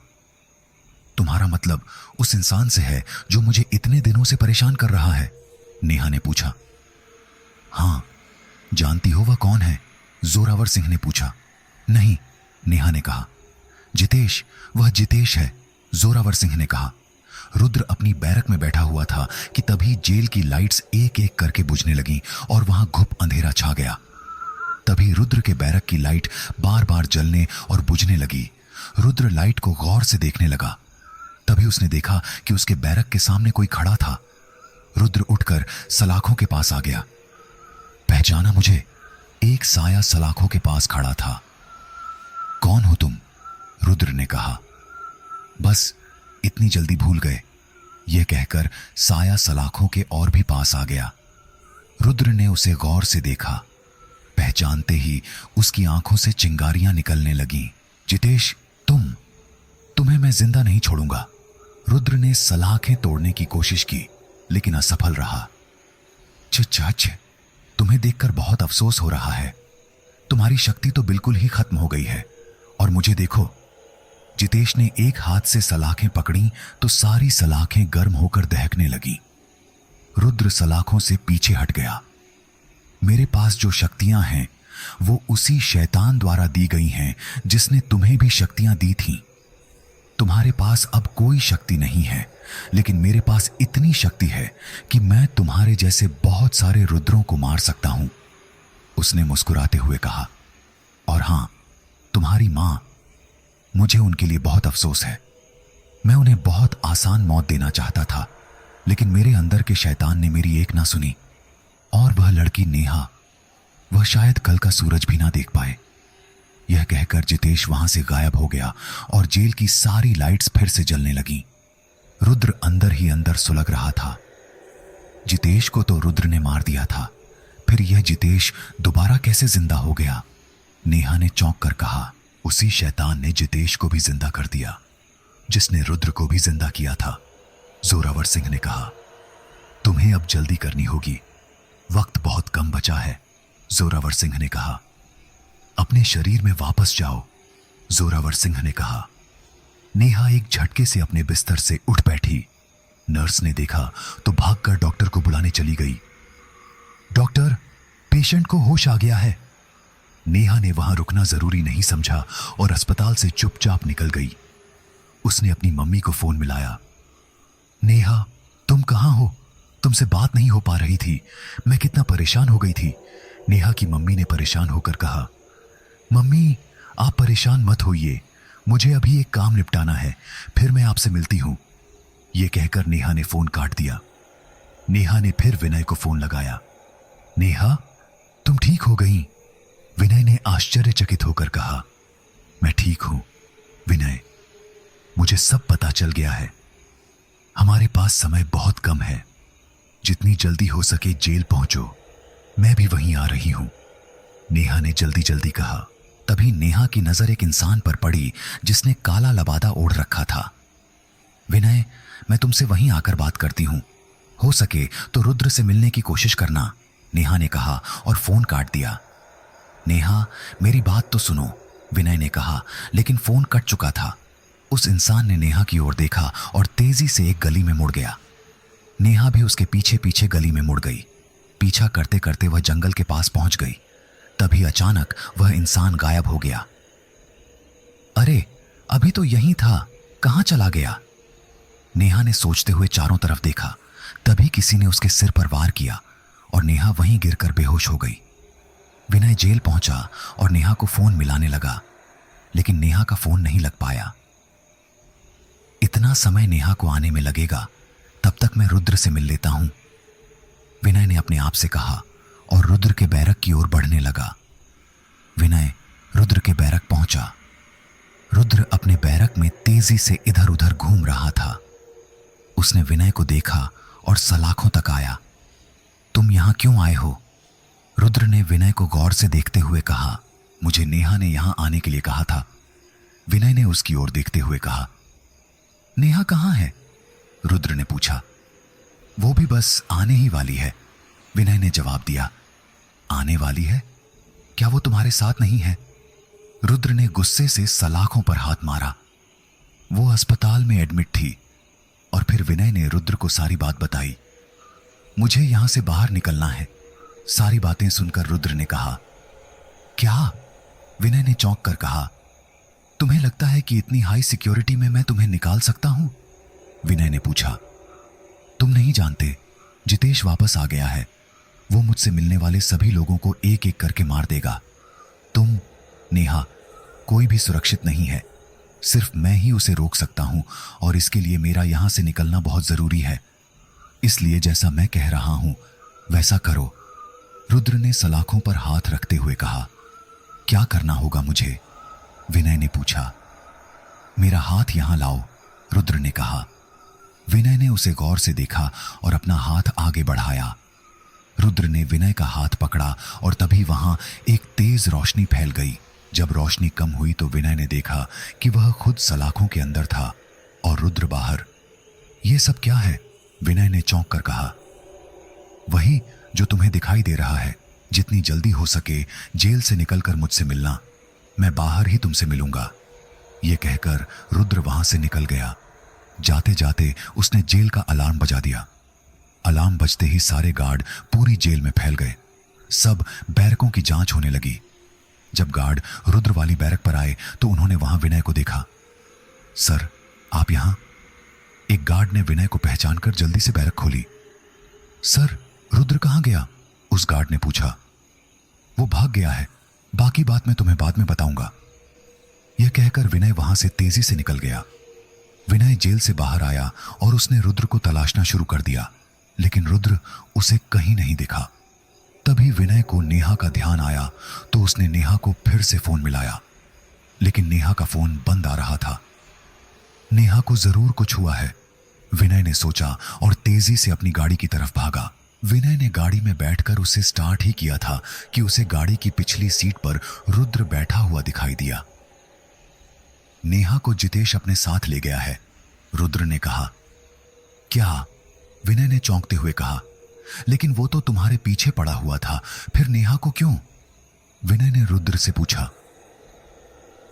A: तुम्हारा मतलब उस इंसान से है जो मुझे इतने दिनों से परेशान कर रहा है? नेहा ने पूछा। हां, जानती हो वह कौन है? जोरावर सिंह ने पूछा। नहीं, नेहा ने कहा। जितेश, वह जितेश है, जोरावर सिंह ने कहा। रुद्र अपनी बैरक में बैठा हुआ था कि तभी जेल की लाइट्स एक एक करके बुझने लगीं और वहां घुप अंधेरा छा गया। तभी रुद्र के बैरक की लाइट बार बार जलने और बुझने लगी। रुद्र लाइट को गौर से देखने लगा। तभी उसने देखा कि उसके बैरक के सामने कोई खड़ा था। रुद्र उठकर सलाखों के पास आ गया। पहचाना मुझे? एक साया सलाखों के पास खड़ा था। कौन हो तुम? रुद्र ने कहा। बस इतनी जल्दी भूल गए, यह कहकर साया सलाखों के और भी पास आ गया। रुद्र ने उसे गौर से देखा। पहचानते ही उसकी आंखों से चिंगारियां निकलने लगीं। जितेश, तुम्हें मैं जिंदा नहीं छोड़ूंगा। रुद्र ने सलाखें तोड़ने की कोशिश की, लेकिन असफल रहा। छछ, तुम्हें देखकर बहुत अफसोस हो रहा है। तुम्हारी शक्ति तो बिल्कुल ही खत्म हो गई है। और मुझे देखो। जितेश ने एक हाथ से सलाखें पकड़ी तो सारी सलाखें गर्म होकर दहकने लगीं। रुद्र सलाखों से पीछे हट गया। मेरे पास जो शक्तियां हैं वो उसी शैतान द्वारा दी गई हैं जिसने तुम्हें भी शक्तियां दी थीं। तुम्हारे पास अब कोई शक्ति नहीं है, लेकिन मेरे पास इतनी शक्ति है कि मैं तुम्हारे जैसे बहुत सारे रुद्रों को मार सकता हूं, उसने मुस्कुराते हुए कहा। और हां, तुम्हारी मां, मुझे उनके लिए बहुत अफसोस है। मैं उन्हें बहुत आसान मौत देना चाहता था, लेकिन मेरे अंदर के शैतान ने मेरी एक ना सुनी। और वह लड़की नेहा, वह शायद कल का सूरज भी ना देख पाए। यह कहकर जितेश वहां से गायब हो गया और जेल की सारी लाइट्स फिर से जलने लगी। रुद्र अंदर ही अंदर सुलग रहा था। जितेश को तो रुद्र ने मार दिया था, फिर यह जितेश दोबारा कैसे जिंदा हो गया? नेहा ने चौंक कर कहा। उसी शैतान ने जितेश को भी जिंदा कर दिया, जिसने रुद्र को भी जिंदा किया था। जोरावर सिंह ने कहा, तुम्हें अब जल्दी करनी होगी, वक्त बहुत कम बचा है। जोरावर सिंह ने कहा, अपने शरीर में वापस जाओ। जोरावर सिंह ने कहा। नेहा एक झटके से अपने बिस्तर से उठ बैठी। नर्स ने देखा तो भागकर डॉक्टर को बुलाने चली गई। डॉक्टर, पेशेंट को होश आ गया है। नेहा ने वहां रुकना जरूरी नहीं समझा और अस्पताल से चुपचाप निकल गई। उसने अपनी मम्मी को फोन मिलाया। नेहा, तुम कहां हो? तुमसे बात नहीं हो पा रही थी। मैं कितना परेशान हो गई थी। नेहा की मम्मी ने परेशान होकर कहा, मम्मी आप परेशान मत होइए, मुझे अभी एक काम निपटाना है, फिर मैं आपसे मिलती हूं। यह कहकर नेहा ने फोन काट दिया। नेहा ने फिर विनय को फोन लगाया। नेहा, तुम ठीक हो गई? विनय ने आश्चर्यचकित होकर कहा, मैं ठीक हूं विनय, मुझे सब पता चल गया है। हमारे पास समय बहुत कम है, जितनी जल्दी हो सके जेल पहुंचो, मैं भी वहीं आ रही हूं। नेहा ने जल्दी जल्दी कहा। तभी नेहा की नजर एक इंसान पर पड़ी जिसने काला लबादा ओढ़ रखा था। विनय, मैं तुमसे वहीं आकर बात करती हूं, हो सके तो रुद्र से मिलने की कोशिश करना, नेहा ने कहा और फोन काट दिया। नेहा, मेरी बात तो सुनो, विनय ने कहा, लेकिन फोन कट चुका था। उस इंसान ने नेहा की ओर देखा और तेजी से एक गली में मुड़ गया। नेहा भी उसके पीछे पीछे गली में मुड़ गई। पीछा करते करते वह जंगल के पास पहुंच गई। तभी अचानक वह इंसान गायब हो गया। अरे, अभी तो यहीं था, कहां चला गया? नेहा ने सोचते हुए चारों तरफ देखा। तभी किसी ने उसके सिर पर वार किया और नेहा वहीं गिरकर बेहोश हो गई। विनय जेल पहुंचा और नेहा को फोन मिलाने लगा, लेकिन नेहा का फोन नहीं लग पाया। इतना समय नेहा को आने में लगेगा, तब तक मैं रुद्र से मिल लेता हूं, विनय ने अपने आप से कहा और रुद्र के बैरक की ओर बढ़ने लगा। विनय रुद्र के बैरक पहुंचा। रुद्र अपने बैरक में तेजी से इधर उधर घूम रहा था। उसने विनय को देखा और सलाखों तक आया। तुम यहां क्यों आए हो? रुद्र ने विनय को गौर से देखते हुए कहा। मुझे नेहा ने यहां आने के लिए कहा था। विनय ने उसकी ओर देखते हुए कहा। नेहा कहां है? रुद्र ने पूछा। वो भी बस आने ही वाली है, विनय ने जवाब दिया। आने वाली है? क्या वो तुम्हारे साथ नहीं है? रुद्र ने गुस्से से सलाखों पर हाथ मारा। वो अस्पताल में एडमिट थी। और फिर विनय ने रुद्र को सारी बात बताई। मुझे यहां से बाहर निकलना है, सारी बातें सुनकर रुद्र ने कहा। क्या? विनय ने चौंक कर कहा। तुम्हें लगता है कि इतनी हाई सिक्योरिटी में मैं तुम्हें निकाल सकता हूं? विनय ने पूछा। तुम नहीं जानते, जितेश वापस आ गया है। वो मुझसे मिलने वाले सभी लोगों को एक एक करके मार देगा। तुम, नेहा, कोई भी सुरक्षित नहीं है। सिर्फ मैं ही उसे रोक सकता हूं और इसके लिए मेरा यहां से निकलना बहुत जरूरी है। इसलिए जैसा मैं कह रहा हूं वैसा करो। रुद्र ने सलाखों पर हाथ रखते हुए कहा। क्या करना होगा मुझे? विनय ने पूछा। मेरा हाथ यहां लाओ, रुद्र ने कहा। विनय ने उसे गौर से देखा और अपना हाथ आगे बढ़ाया। रुद्र ने विनय का हाथ पकड़ा और तभी वहां एक तेज रोशनी फैल गई। जब रोशनी कम हुई तो विनय ने देखा कि वह खुद सलाखों के अंदर था और रुद्र बाहर। यह सब क्या है? विनय ने चौंक कर कहा। वही जो तुम्हें दिखाई दे रहा है। जितनी जल्दी हो सके जेल से निकलकर मुझसे मिलना, मैं बाहर ही तुमसे मिलूंगा। यह कहकर रुद्र वहां से निकल गया। जाते जाते उसने जेल का अलार्म बजा दिया। अलार्म बजते ही सारे गार्ड पूरी जेल में फैल गए। सब बैरकों की जांच होने लगी। जब गार्ड रुद्र वाली बैरक पर आए तो उन्होंने वहां विनय को देखा। सर, आप यहां? एक गार्ड ने विनय को पहचानकर जल्दी से बैरक खोली। सर, रुद्र कहां गया? उस गार्ड ने पूछा। वो भाग गया है, बाकी बात मैं तुम्हें बाद में बताऊंगा। यह कहकर विनय वहां से तेजी से निकल गया। विनय जेल से बाहर आया और उसने रुद्र को तलाशना शुरू कर दिया, लेकिन रुद्र उसे कहीं नहीं दिखा। तभी विनय को नेहा का ध्यान आया तो उसने नेहा को फिर से फोन मिलाया, लेकिन नेहा का फोन बंद आ रहा था। नेहा को जरूर कुछ हुआ है, विनय ने सोचा और तेजी से अपनी गाड़ी की तरफ भागा। विनय ने गाड़ी में बैठकर उसे स्टार्ट ही किया था कि उसे गाड़ी की पिछली सीट पर रुद्र बैठा हुआ दिखाई दिया। नेहा को जितेश अपने साथ ले गया है, रुद्र ने कहा। क्या? विनय ने चौंकते हुए कहा। लेकिन वो तो तुम्हारे पीछे पड़ा हुआ था, फिर नेहा को क्यों? विनय ने रुद्र से पूछा।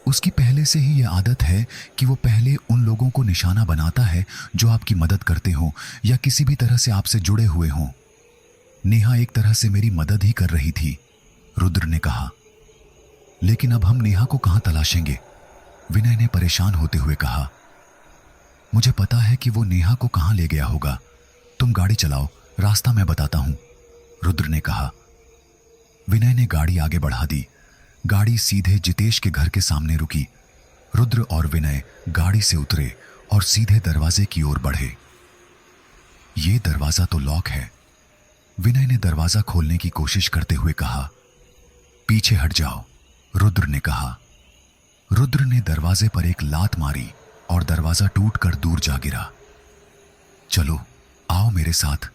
A: उसकी पहले से ही यह आदत है कि वो पहले उन लोगों को निशाना बनाता है जो आपकी मदद करते हो या किसी भी तरह से आपसे जुड़े हुए हों। नेहा एक तरह से मेरी मदद ही कर रही थी, रुद्र ने कहा। लेकिन अब हम नेहा को कहां तलाशेंगे? विनय ने परेशान होते हुए कहा। मुझे पता है कि वो नेहा को कहां ले गया होगा, तुम गाड़ी चलाओ, रास्ता मैं बताता हूं, रुद्र ने कहा। विनय ने गाड़ी आगे बढ़ा दी। गाड़ी सीधे जितेश के घर के सामने रुकी। रुद्र और विनय गाड़ी से उतरे और सीधे दरवाजे की ओर बढ़े। ये दरवाजा तो लॉक है, विनय ने दरवाजा खोलने की कोशिश करते हुए कहा। पीछे हट जाओ, रुद्र ने कहा। रुद्र ने दरवाजे पर एक लात मारी और दरवाजा टूटकर दूर जा गिरा। चलो आओ मेरे साथ,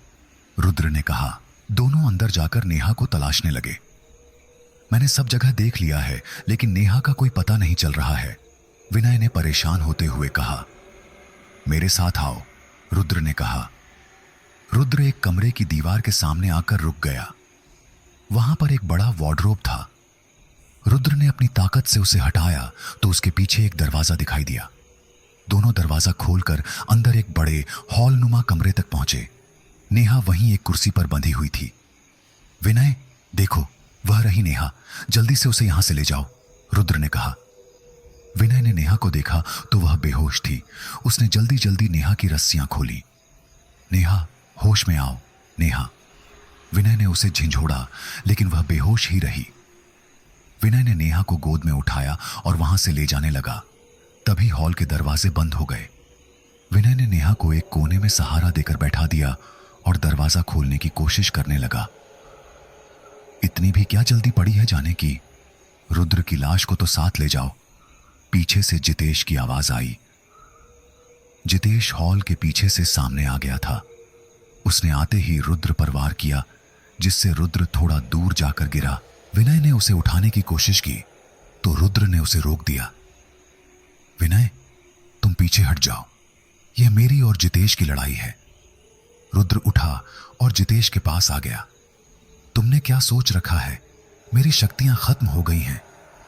A: रुद्र ने कहा। दोनों अंदर जाकर नेहा को तलाशने लगे। मैंने सब जगह देख लिया है, लेकिन नेहा का कोई पता नहीं चल रहा है, विनय ने परेशान होते हुए कहा। मेरे साथ आओ, रुद्र ने कहा। रुद्र एक कमरे की दीवार के सामने आकर रुक गया। वहां पर एक बड़ा वार्डरोब था। रुद्र ने अपनी ताकत से उसे हटाया तो उसके पीछे एक दरवाजा दिखाई दिया। दोनों दरवाजा खोलकर अंदर एक बड़े हॉल नुमा कमरे तक पहुंचे। नेहा वहीं एक कुर्सी पर बंधी हुई थी। विनय देखो, वह रही नेहा, जल्दी से उसे यहां से ले जाओ, रुद्र ने कहा। विनय ने नेहा को देखा तो वह बेहोश थी। उसने जल्दी जल्दी नेहा की रस्सियां खोली। नेहा, होश में आओ, नेहा। विनय ने उसे झिंझोड़ा, लेकिन वह बेहोश ही रही। विनय ने नेहा को गोद में उठाया और वहां से ले जाने लगा। तभी हॉल के दरवाजे बंद हो गए। विनय ने नेहा को एक कोने में सहारा देकर बैठा दिया और दरवाजा खोलने की कोशिश करने लगा। इतनी भी क्या जल्दी पड़ी है जाने की? रुद्र की लाश को तो साथ ले जाओ, पीछे से जितेश की आवाज आई। जितेश हॉल के पीछे से सामने आ गया था। उसने आते ही रुद्र पर वार किया, जिससे रुद्र थोड़ा दूर जाकर गिरा। विनय ने उसे उठाने की कोशिश की तो रुद्र ने उसे रोक दिया। विनय, तुम पीछे हट जाओ, यह मेरी और जितेश की लड़ाई है। रुद्र उठा और जितेश के पास आ गया। तुमने क्या सोच रखा है? मेरी शक्तियां खत्म हो गई हैं।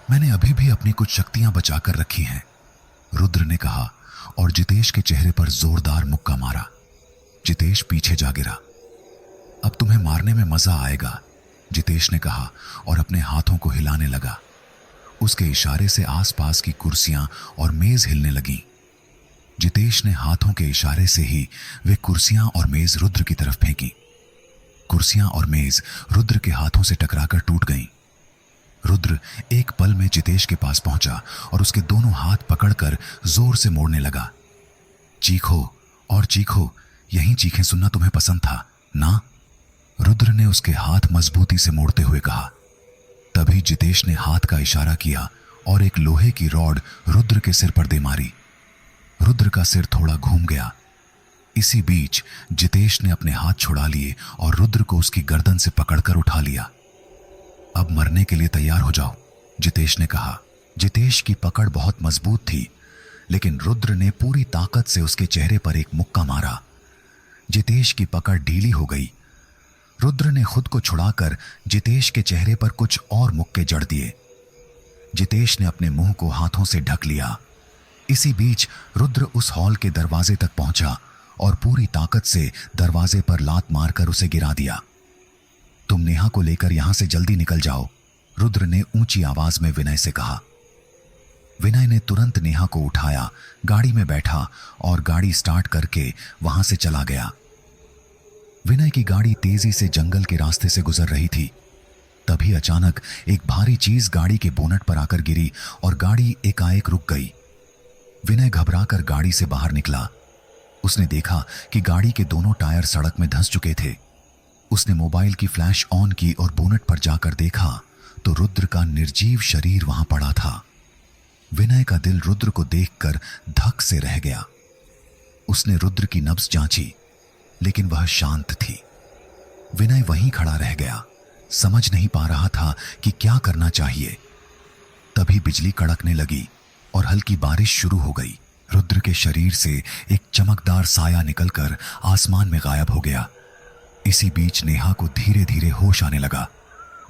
A: मैंने अभी भी अपनी कुछ शक्तियां बचाकर रखी हैं, रुद्र ने कहा और जितेश के चेहरे पर जोरदार मुक्का मारा। जितेश पीछे जा गिरा। अब तुम्हें मारने में मजा आएगा, जितेश ने कहा और अपने हाथों को हिलाने लगा। उसके इशारे से आसपास की कुर्सियां और मेज हिलने लगीं। जितेश ने हाथों के इशारे से ही वे कुर्सियां और मेज रुद्र की तरफ फेंकी। कुर्सियां और मेज रुद्र के हाथों से टकराकर टूट गईं। रुद्र एक पल में जितेश के पास पहुंचा और उसके दोनों हाथ पकड़कर जोर से मोड़ने लगा। चीखो और चीखो, यही चीखें सुनना तुम्हें पसंद था ना? रुद्र ने उसके हाथ मजबूती से मोड़ते हुए कहा। तभी जितेश ने हाथ का इशारा किया और एक लोहे की रॉड रुद्र के सिर पर दे मारी। रुद्र का सिर थोड़ा घूम गया। इसी बीच जितेश ने अपने हाथ छुड़ा लिए और रुद्र को उसकी गर्दन से पकड़कर उठा लिया। अब मरने के लिए तैयार हो जाओ, जितेश ने कहा। जितेश की पकड़ बहुत मजबूत थी, लेकिन रुद्र ने पूरी ताकत से उसके चेहरे पर एक मुक्का मारा। जितेश की पकड़ ढीली हो गई। रुद्र ने खुद को छुड़ाकर जितेश के चेहरे पर कुछ और मुक्के जड़ दिए। जितेश ने अपने मुंह को हाथों से ढक लिया। इसी बीच रुद्र उस हॉल के दरवाजे तक पहुंचा और पूरी ताकत से दरवाजे पर लात मारकर उसे गिरा दिया। तुम नेहा को लेकर यहां से जल्दी निकल जाओ, रुद्र ने ऊंची आवाज में विनय से कहा। विनय ने तुरंत नेहा को उठाया, गाड़ी में बैठा और गाड़ी स्टार्ट करके वहां से चला गया। विनय की गाड़ी तेजी से जंगल के रास्ते से गुजर रही थी। तभी अचानक एक भारी चीज गाड़ी के बोनट पर आकर गिरी और गाड़ी एकाएक रुक गई। विनय घबराकर गाड़ी से बाहर निकला। उसने देखा कि गाड़ी के दोनों टायर सड़क में धंस चुके थे। उसने मोबाइल की फ्लैश ऑन की और बोनट पर जाकर देखा तो रुद्र का निर्जीव शरीर वहां पड़ा था। विनय का दिल रुद्र को देखकर धक से रह गया। उसने रुद्र की नब्ज जांची, लेकिन वह शांत थी। विनय वहीं खड़ा रह गया, समझ नहीं पा रहा था कि क्या करना चाहिए। तभी बिजली कड़कने लगी और हल्की बारिश शुरू हो गई। रुद्र के शरीर से एक चमकदार साया निकलकर आसमान में गायब हो गया। इसी बीच नेहा को धीरे धीरे होश आने लगा।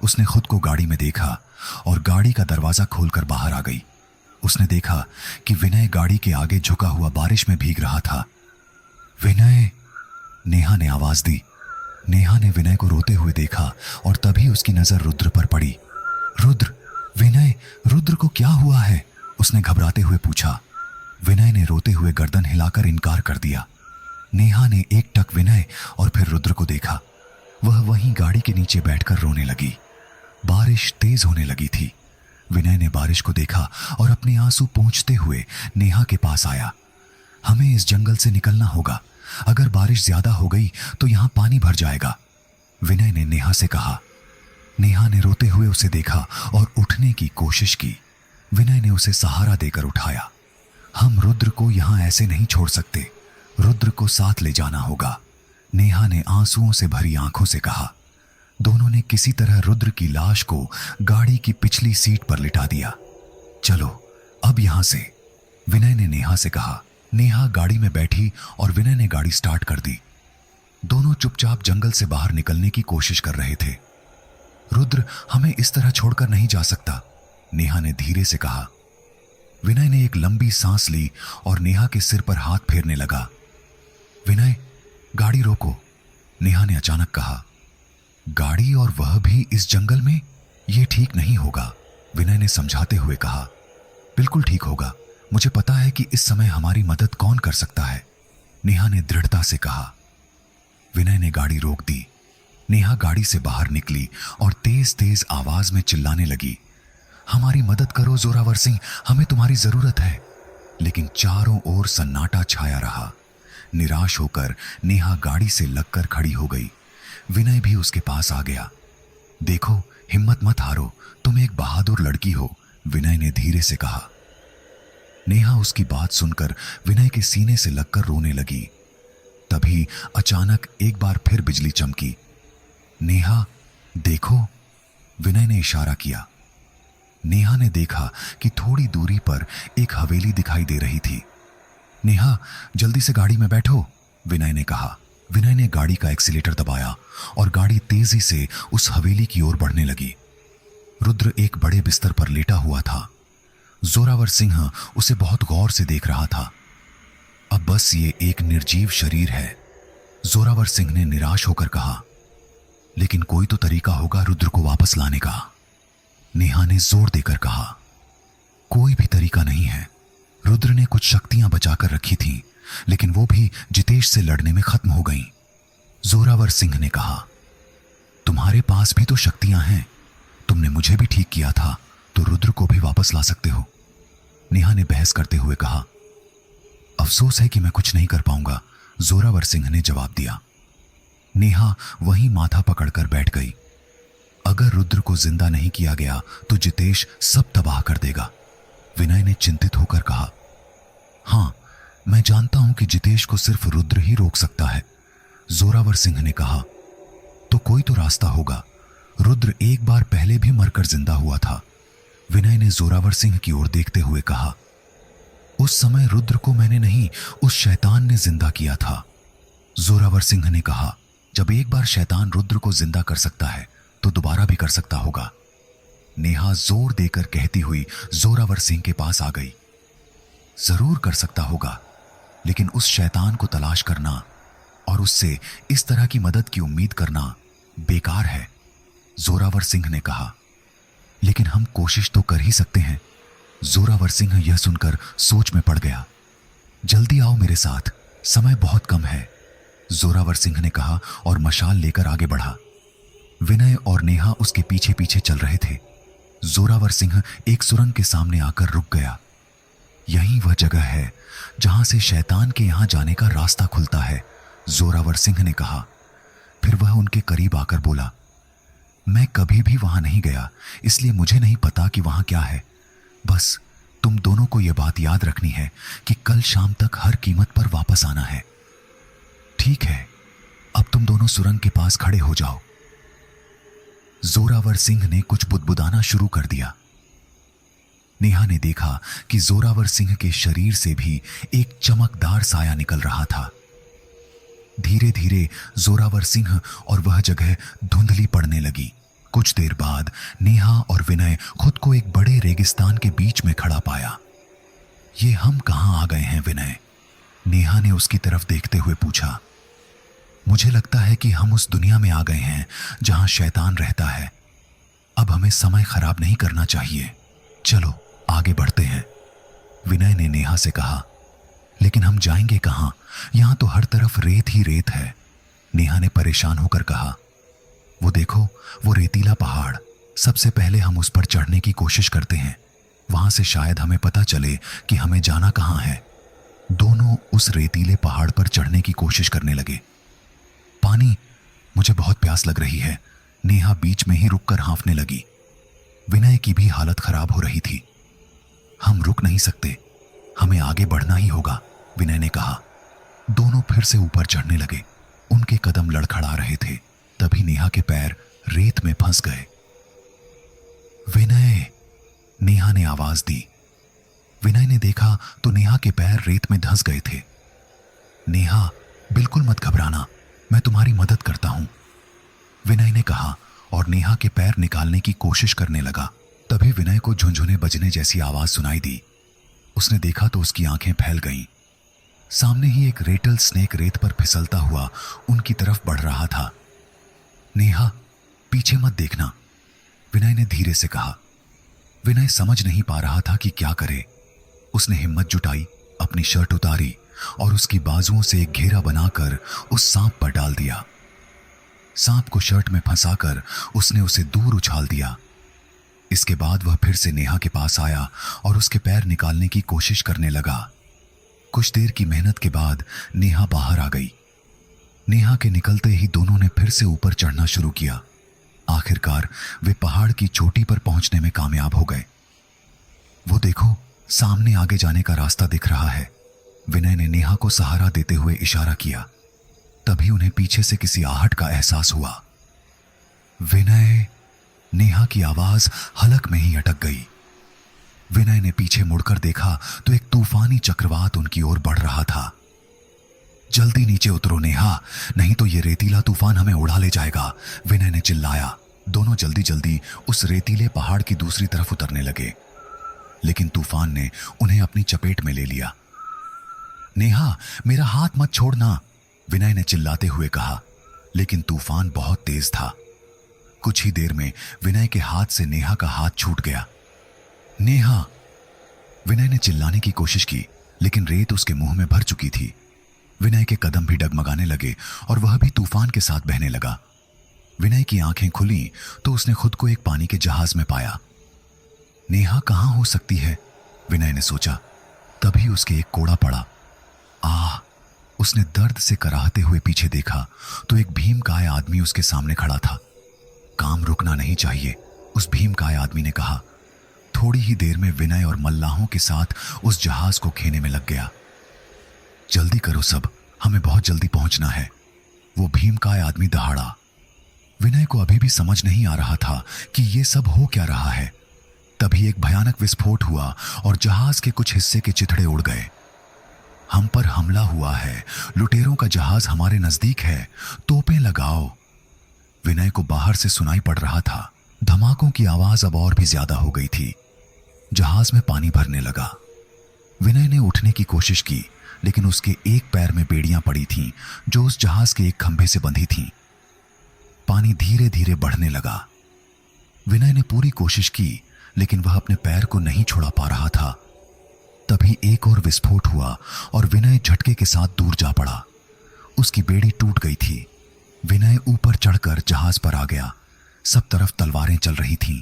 A: उसने खुद को गाड़ी में देखा और गाड़ी का दरवाजा खोलकर बाहर आ गई। उसने देखा कि विनय गाड़ी के आगे झुका हुआ बारिश में भीग रहा था। विनय, नेहा ने आवाज दी। नेहा ने विनय को रोते हुए देखा और तभी उसकी नजर रुद्र पर पड़ी। रुद्र, विनय, रुद्र को क्या हुआ है? उसने घबराते हुए पूछा। विनय ने रोते हुए गर्दन हिलाकर इनकार कर दिया। नेहा ने एकटक विनय और फिर रुद्र को देखा। वह वहीं गाड़ी के नीचे बैठकर रोने लगी। बारिश तेज होने लगी थी। विनय ने बारिश को देखा और अपने आंसू पोंछते हुए नेहा के पास आया। हमें इस जंगल से निकलना होगा। अगर बारिश ज्यादा हो गई तो यहां पानी भर जाएगा, विनय ने नेहा से कहा। नेहा ने रोते हुए उसे देखा और उठने की कोशिश की। विनय ने उसे सहारा देकर उठाया। हम रुद्र को यहां ऐसे नहीं छोड़ सकते, रुद्र को साथ ले जाना होगा, नेहा ने आंसुओं से भरी आंखों से कहा। दोनों ने किसी तरह रुद्र की लाश को गाड़ी की पिछली सीट पर लिटा दिया। चलो अब यहां से, विनय ने नेहा से कहा। नेहा गाड़ी में बैठी और विनय ने गाड़ी स्टार्ट कर दी। दोनों चुपचाप जंगल से बाहर निकलने की कोशिश कर रहे थे। रुद्र हमें इस तरह छोड़कर नहीं जा सकता, नेहा ने धीरे से कहा। विनय ने एक लंबी सांस ली और नेहा के सिर पर हाथ फेरने लगा। विनय, गाड़ी रोको, नेहा ने अचानक कहा। गाड़ी और वह भी इस जंगल में? यह ठीक नहीं होगा, विनय ने समझाते हुए कहा। बिल्कुल ठीक होगा, मुझे पता है कि इस समय हमारी मदद कौन कर सकता है, नेहा ने दृढ़ता से कहा। विनय ने गाड़ी रोक दी। नेहा गाड़ी से बाहर निकली और तेज तेज आवाज में चिल्लाने लगी, हमारी मदद करो जोरावर सिंह, हमें तुम्हारी जरूरत है। लेकिन चारों ओर सन्नाटा छाया रहा। निराश होकर नेहा गाड़ी से लगकर खड़ी हो गई। विनय भी उसके पास आ गया। देखो, हिम्मत मत हारो, तुम एक बहादुर लड़की हो, विनय ने धीरे से कहा। नेहा उसकी बात सुनकर विनय के सीने से लगकर रोने लगी। तभी अचानक एक बार फिर बिजली चमकी। नेहा, देखो, विनय ने इशारा किया। नेहा ने देखा कि थोड़ी दूरी पर एक हवेली दिखाई दे रही थी। नेहा, जल्दी से गाड़ी में बैठो, विनय ने कहा। विनय ने गाड़ी का एक्सीलेटर दबाया और गाड़ी तेजी से उस हवेली की ओर बढ़ने लगी। रुद्र एक बड़े बिस्तर पर लेटा हुआ था। जोरावर सिंह उसे बहुत गौर से देख रहा था। अब बस ये एक निर्जीव शरीर है, जोरावर सिंह ने निराश होकर कहा। लेकिन कोई तो तरीका होगा रुद्र को वापस लाने का, नेहा ने जोर देकर कहा। कोई भी तरीका नहीं है। रुद्र ने कुछ शक्तियां बचाकर रखी थीं, लेकिन वो भी जितेश से लड़ने में खत्म हो गईं, जोरावर सिंह ने कहा। तुम्हारे पास भी तो शक्तियां हैं, तुमने मुझे भी ठीक किया था, तो रुद्र को भी वापस ला सकते हो, नेहा ने बहस करते हुए कहा। अफसोस है कि मैं कुछ नहीं कर पाऊंगा, जोरावर सिंह ने जवाब दिया। नेहा वहीं माथा पकड़कर बैठ गई। अगर रुद्र को जिंदा नहीं किया गया तो जितेश सब तबाह कर देगा, विनय ने चिंतित होकर कहा। हां, मैं जानता हूं कि जितेश को सिर्फ रुद्र ही रोक सकता है, जोरावर सिंह ने कहा। तो कोई तो रास्ता होगा, रुद्र एक बार पहले भी मरकर जिंदा हुआ था, विनय ने जोरावर सिंह की ओर देखते हुए कहा। उस समय रुद्र को मैंने नहीं, उस शैतान ने जिंदा किया था, जोरावर सिंह ने कहा। जब एक बार शैतान रुद्र को जिंदा कर सकता है तो दोबारा भी कर सकता होगा, नेहा जोर देकर कहती हुई जोरावर सिंह के पास आ गई। जरूर कर सकता होगा, लेकिन उस शैतान को तलाश करना और उससे इस तरह की मदद की उम्मीद करना बेकार है, जोरावर सिंह ने कहा। लेकिन हम कोशिश तो कर ही सकते हैं, जोरावर सिंह यह सुनकर सोच में पड़ गया। जल्दी आओ मेरे साथ, समय बहुत कम है, जोरावर सिंह ने कहा और मशाल लेकर आगे बढ़ा। विनय और नेहा उसके पीछे पीछे चल रहे थे। जोरावर सिंह एक सुरंग के सामने आकर रुक गया। यही वह जगह है जहां से शैतान के यहां जाने का रास्ता खुलता है, जोरावर सिंह ने कहा। फिर वह उनके करीब आकर बोला, मैं कभी भी वहां नहीं गया, इसलिए मुझे नहीं पता कि वहां क्या है। बस तुम दोनों को यह बात याद रखनी है कि कल शाम तक हर कीमत पर वापस आना है। ठीक है, अब तुम दोनों सुरंग के पास खड़े हो जाओ। जोरावर सिंह ने कुछ बुदबुदाना शुरू कर दिया। नेहा ने देखा कि जोरावर सिंह के शरीर से भी एक चमकदार साया निकल रहा था। धीरे धीरे जोरावर सिंह और वह जगह धुंधली पड़ने लगी। कुछ देर बाद नेहा और विनय खुद को एक बड़े रेगिस्तान के बीच में खड़ा पाया। ये हम कहां आ गए हैं विनय? नेहा ने उसकी तरफ देखते हुए पूछा। मुझे लगता है कि हम उस दुनिया में आ गए हैं जहां शैतान रहता है। अब हमें समय खराब नहीं करना चाहिए, चलो आगे बढ़ते हैं, विनय ने नेहा से कहा। लेकिन हम जाएंगे कहां? यहां तो हर तरफ रेत ही रेत है, नेहा ने परेशान होकर कहा। वो देखो, वो रेतीला पहाड़, सबसे पहले हम उस पर चढ़ने की कोशिश करते हैं, वहां से शायद हमें पता चले कि हमें जाना कहां है। दोनों उस रेतीले पहाड़ पर चढ़ने की कोशिश करने लगे। पानी, मुझे बहुत प्यास लग रही है, नेहा बीच में ही रुककर हाँफने लगी। विनय की भी हालत खराब हो रही थी। हम रुक नहीं सकते, हमें आगे बढ़ना ही होगा, विनय ने कहा। दोनों फिर से ऊपर चढ़ने लगे। उनके कदम लड़खड़ा रहे थे। तभी नेहा के पैर रेत में फंस गए। विनय, नेहा ने आवाज दी। विनय ने देखा तो नेहा के पैर रेत में धंस गए थे। नेहा, बिल्कुल मत घबराना, मैं तुम्हारी मदद करता हूं, विनय ने कहा और नेहा के पैर निकालने की कोशिश करने लगा। तभी विनय को झुंझुने बजने जैसी आवाज सुनाई दी। उसने देखा तो उसकी आंखें फैल गईं। सामने ही एक रेटल स्नेक रेत पर फिसलता हुआ उनकी तरफ बढ़ रहा था। नेहा, पीछे मत देखना, विनय ने धीरे से कहा। विनय समझ नहीं पा रहा था कि क्या करे। उसने हिम्मत जुटाई, अपनी शर्ट उतारी और उसकी बाजुओं से एक घेरा बनाकर उस सांप पर डाल दिया। सांप को शर्ट में फंसाकर उसने उसे दूर उछाल दिया। इसके बाद वह फिर से नेहा के पास आया और उसके पैर निकालने की कोशिश करने लगा। कुछ देर की मेहनत के बाद नेहा बाहर आ गई। नेहा के निकलते ही दोनों ने फिर से ऊपर चढ़ना शुरू किया। आखिरकार वे पहाड़ की चोटी पर पहुंचने में कामयाब हो गए। वो देखो, सामने आगे जाने का रास्ता दिख रहा है, विनय ने नेहा को सहारा देते हुए इशारा किया। तभी उन्हें पीछे से किसी आहट का एहसास हुआ। विनय, नेहा की आवाज हलक में ही अटक गई। विनय ने पीछे मुड़कर देखा तो एक तूफानी चक्रवात उनकी ओर बढ़ रहा था। जल्दी नीचे उतरो नेहा, नहीं तो ये रेतीला तूफान हमें उड़ा ले जाएगा, विनय ने चिल्लाया। दोनों जल्दी जल्दी उस रेतीले पहाड़ की दूसरी तरफ उतरने लगे, लेकिन तूफान ने उन्हें अपनी चपेट में ले लिया। नेहा, मेरा हाथ मत छोड़ना, विनय ने चिल्लाते हुए कहा, लेकिन तूफान बहुत तेज था। कुछ ही देर में विनय के हाथ से नेहा का हाथ छूट गया। नेहा, विनय ने चिल्लाने की कोशिश की, लेकिन रेत उसके मुंह में भर चुकी थी। विनय के कदम भी डगमगाने लगे और वह भी तूफान के साथ बहने लगा। विनय की आंखें खुली तो उसने खुद को एक पानी के जहाज में पाया। नेहा कहां हो सकती है, विनय ने सोचा। तभी उसके एक कोड़ा पड़ा। आह! उसने दर्द से कराहते हुए पीछे देखा तो एक भीमकाय आदमी उसके सामने खड़ा था। काम रुकना नहीं चाहिए, उस भीमकाय आदमी ने कहा। थोड़ी ही देर में विनय और मल्लाहों के साथ उस जहाज को खेने में लग गया। जल्दी करो सब, हमें बहुत जल्दी पहुंचना है, वो भीमकाय आदमी दहाड़ा। विनय को अभी भी समझ नहीं आ रहा था कि ये सब हो क्या रहा है। तभी एक भयानक विस्फोट हुआ और जहाज के कुछ हिस्से के चिथड़े उड़ गए। हम पर हमला हुआ है, लुटेरों का जहाज हमारे नजदीक है, तोपें लगाओ, विनय को बाहर से सुनाई पड़ रहा था। धमाकों की आवाज अब और भी ज्यादा हो गई थी। जहाज में पानी भरने लगा। विनय ने उठने की कोशिश की, लेकिन उसके एक पैर में बेड़ियां पड़ी थीं जो उस जहाज के एक खंभे से बंधी थीं। पानी धीरे धीरे बढ़ने लगा। विनय ने पूरी कोशिश की, लेकिन वह अपने पैर को नहीं छुड़ा पा रहा था। तभी एक और विस्फोट हुआ और विनय झटके के साथ दूर जा पड़ा। उसकी बेड़ी टूट गई थी। विनय ऊपर चढ़कर जहाज पर आ गया। सब तरफ तलवारें चल रही थीं।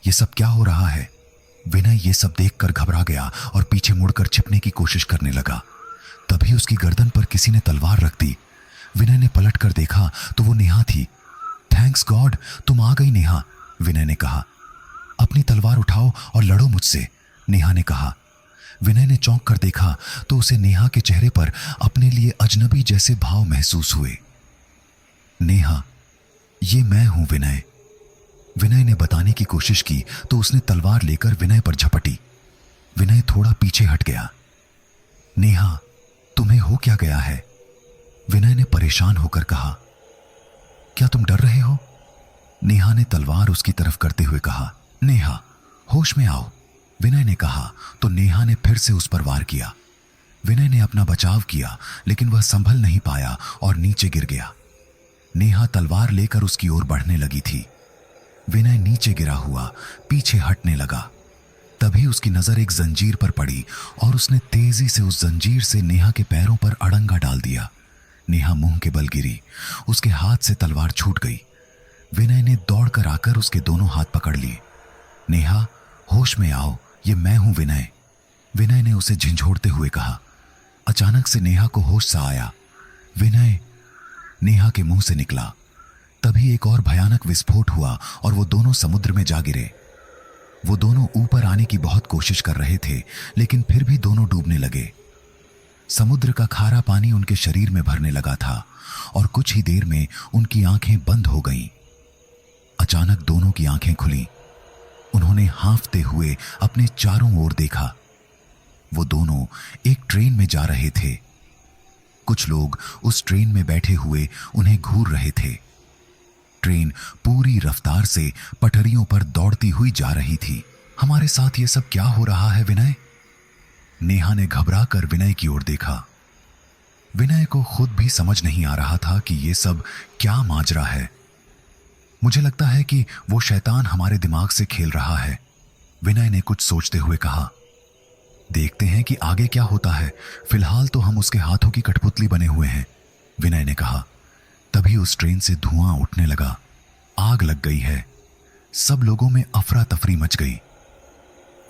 A: ये सब क्या हो रहा है? विनय ये सब देखकर घबरा गया और पीछे मुड़कर छिपने की कोशिश करने लगा। तभी उसकी गर्दन पर किसी ने तलवार रख दी। विनय ने पलट कर देखा तो वो नेहा थी। थैंक्स गॉड, तुम आ गई नेहा, विनय ने कहा। अपनी तलवार उठाओ और लड़ो मुझसे, नेहा ने कहा। विनय ने चौंक कर देखा तो उसे नेहा के चेहरे पर अपने लिए अजनबी जैसे भाव महसूस हुए। नेहा, ये मैं हूं विनय। विनय ने बताने की कोशिश की तो उसने तलवार लेकर विनय पर झपटी। विनय थोड़ा पीछे हट गया। नेहा, तुम्हें हो क्या गया है? विनय ने परेशान होकर कहा। क्या तुम डर रहे हो? नेहा ने तलवार उसकी तरफ करते हुए कहा। नेहा, होश में आओ, विनय ने कहा तो नेहा ने फिर से उस पर वार किया। विनय ने अपना बचाव किया लेकिन वह संभल नहीं पाया और नीचे गिर गया। नेहा तलवार लेकर उसकी ओर बढ़ने लगी थी। विनय नीचे गिरा हुआ पीछे हटने लगा। तभी उसकी नजर एक जंजीर पर पड़ी और उसने तेजी से उस जंजीर से नेहा के पैरों पर अड़ंगा डाल दिया। नेहा मुंह के बल गिरी। उसके हाथ से तलवार छूट गई। विनय ने दौड़कर आकर उसके दोनों हाथ पकड़ लिए। नेहा, होश में आओ, ये मैं हूं विनय, विनय ने उसे झंझोड़ते हुए कहा। अचानक से नेहा को होश सा आया। विनय, नेहा के मुंह से निकला। तभी एक और भयानक विस्फोट हुआ और वो दोनों समुद्र में जा गिरे। वो दोनों ऊपर आने की बहुत कोशिश कर रहे थे लेकिन फिर भी दोनों डूबने लगे। समुद्र का खारा पानी उनके शरीर में भरने लगा था और कुछ ही देर में उनकी आंखें बंद हो गईं। अचानक दोनों की आंखें खुलीं। उन्होंने हांफते हुए अपने चारों ओर देखा। वो दोनों एक ट्रेन में जा रहे थे। कुछ लोग उस ट्रेन में बैठे हुए उन्हें घूर रहे थे। ट्रेन पूरी रफ्तार से पटरियों पर दौड़ती हुई जा रही थी। हमारे साथ ये सब क्या हो रहा है विनय? नेहा ने घबरा कर विनय की ओर देखा। विनय को खुद भी समझ नहीं आ रहा था कि ये सब क्या माजरा है। मुझे लगता है कि वो शैतान हमारे दिमाग से खेल रहा है, विनय ने कुछ सोचते हुए कहा। देखते हैं कि आगे क्या होता है, फिलहाल तो हम उसके हाथों की कठपुतली बने हुए हैं, विनय ने कहा। तभी उस ट्रेन से धुआं उठने लगा। आग लग गई है। सब लोगों में अफरा तफरी मच गई।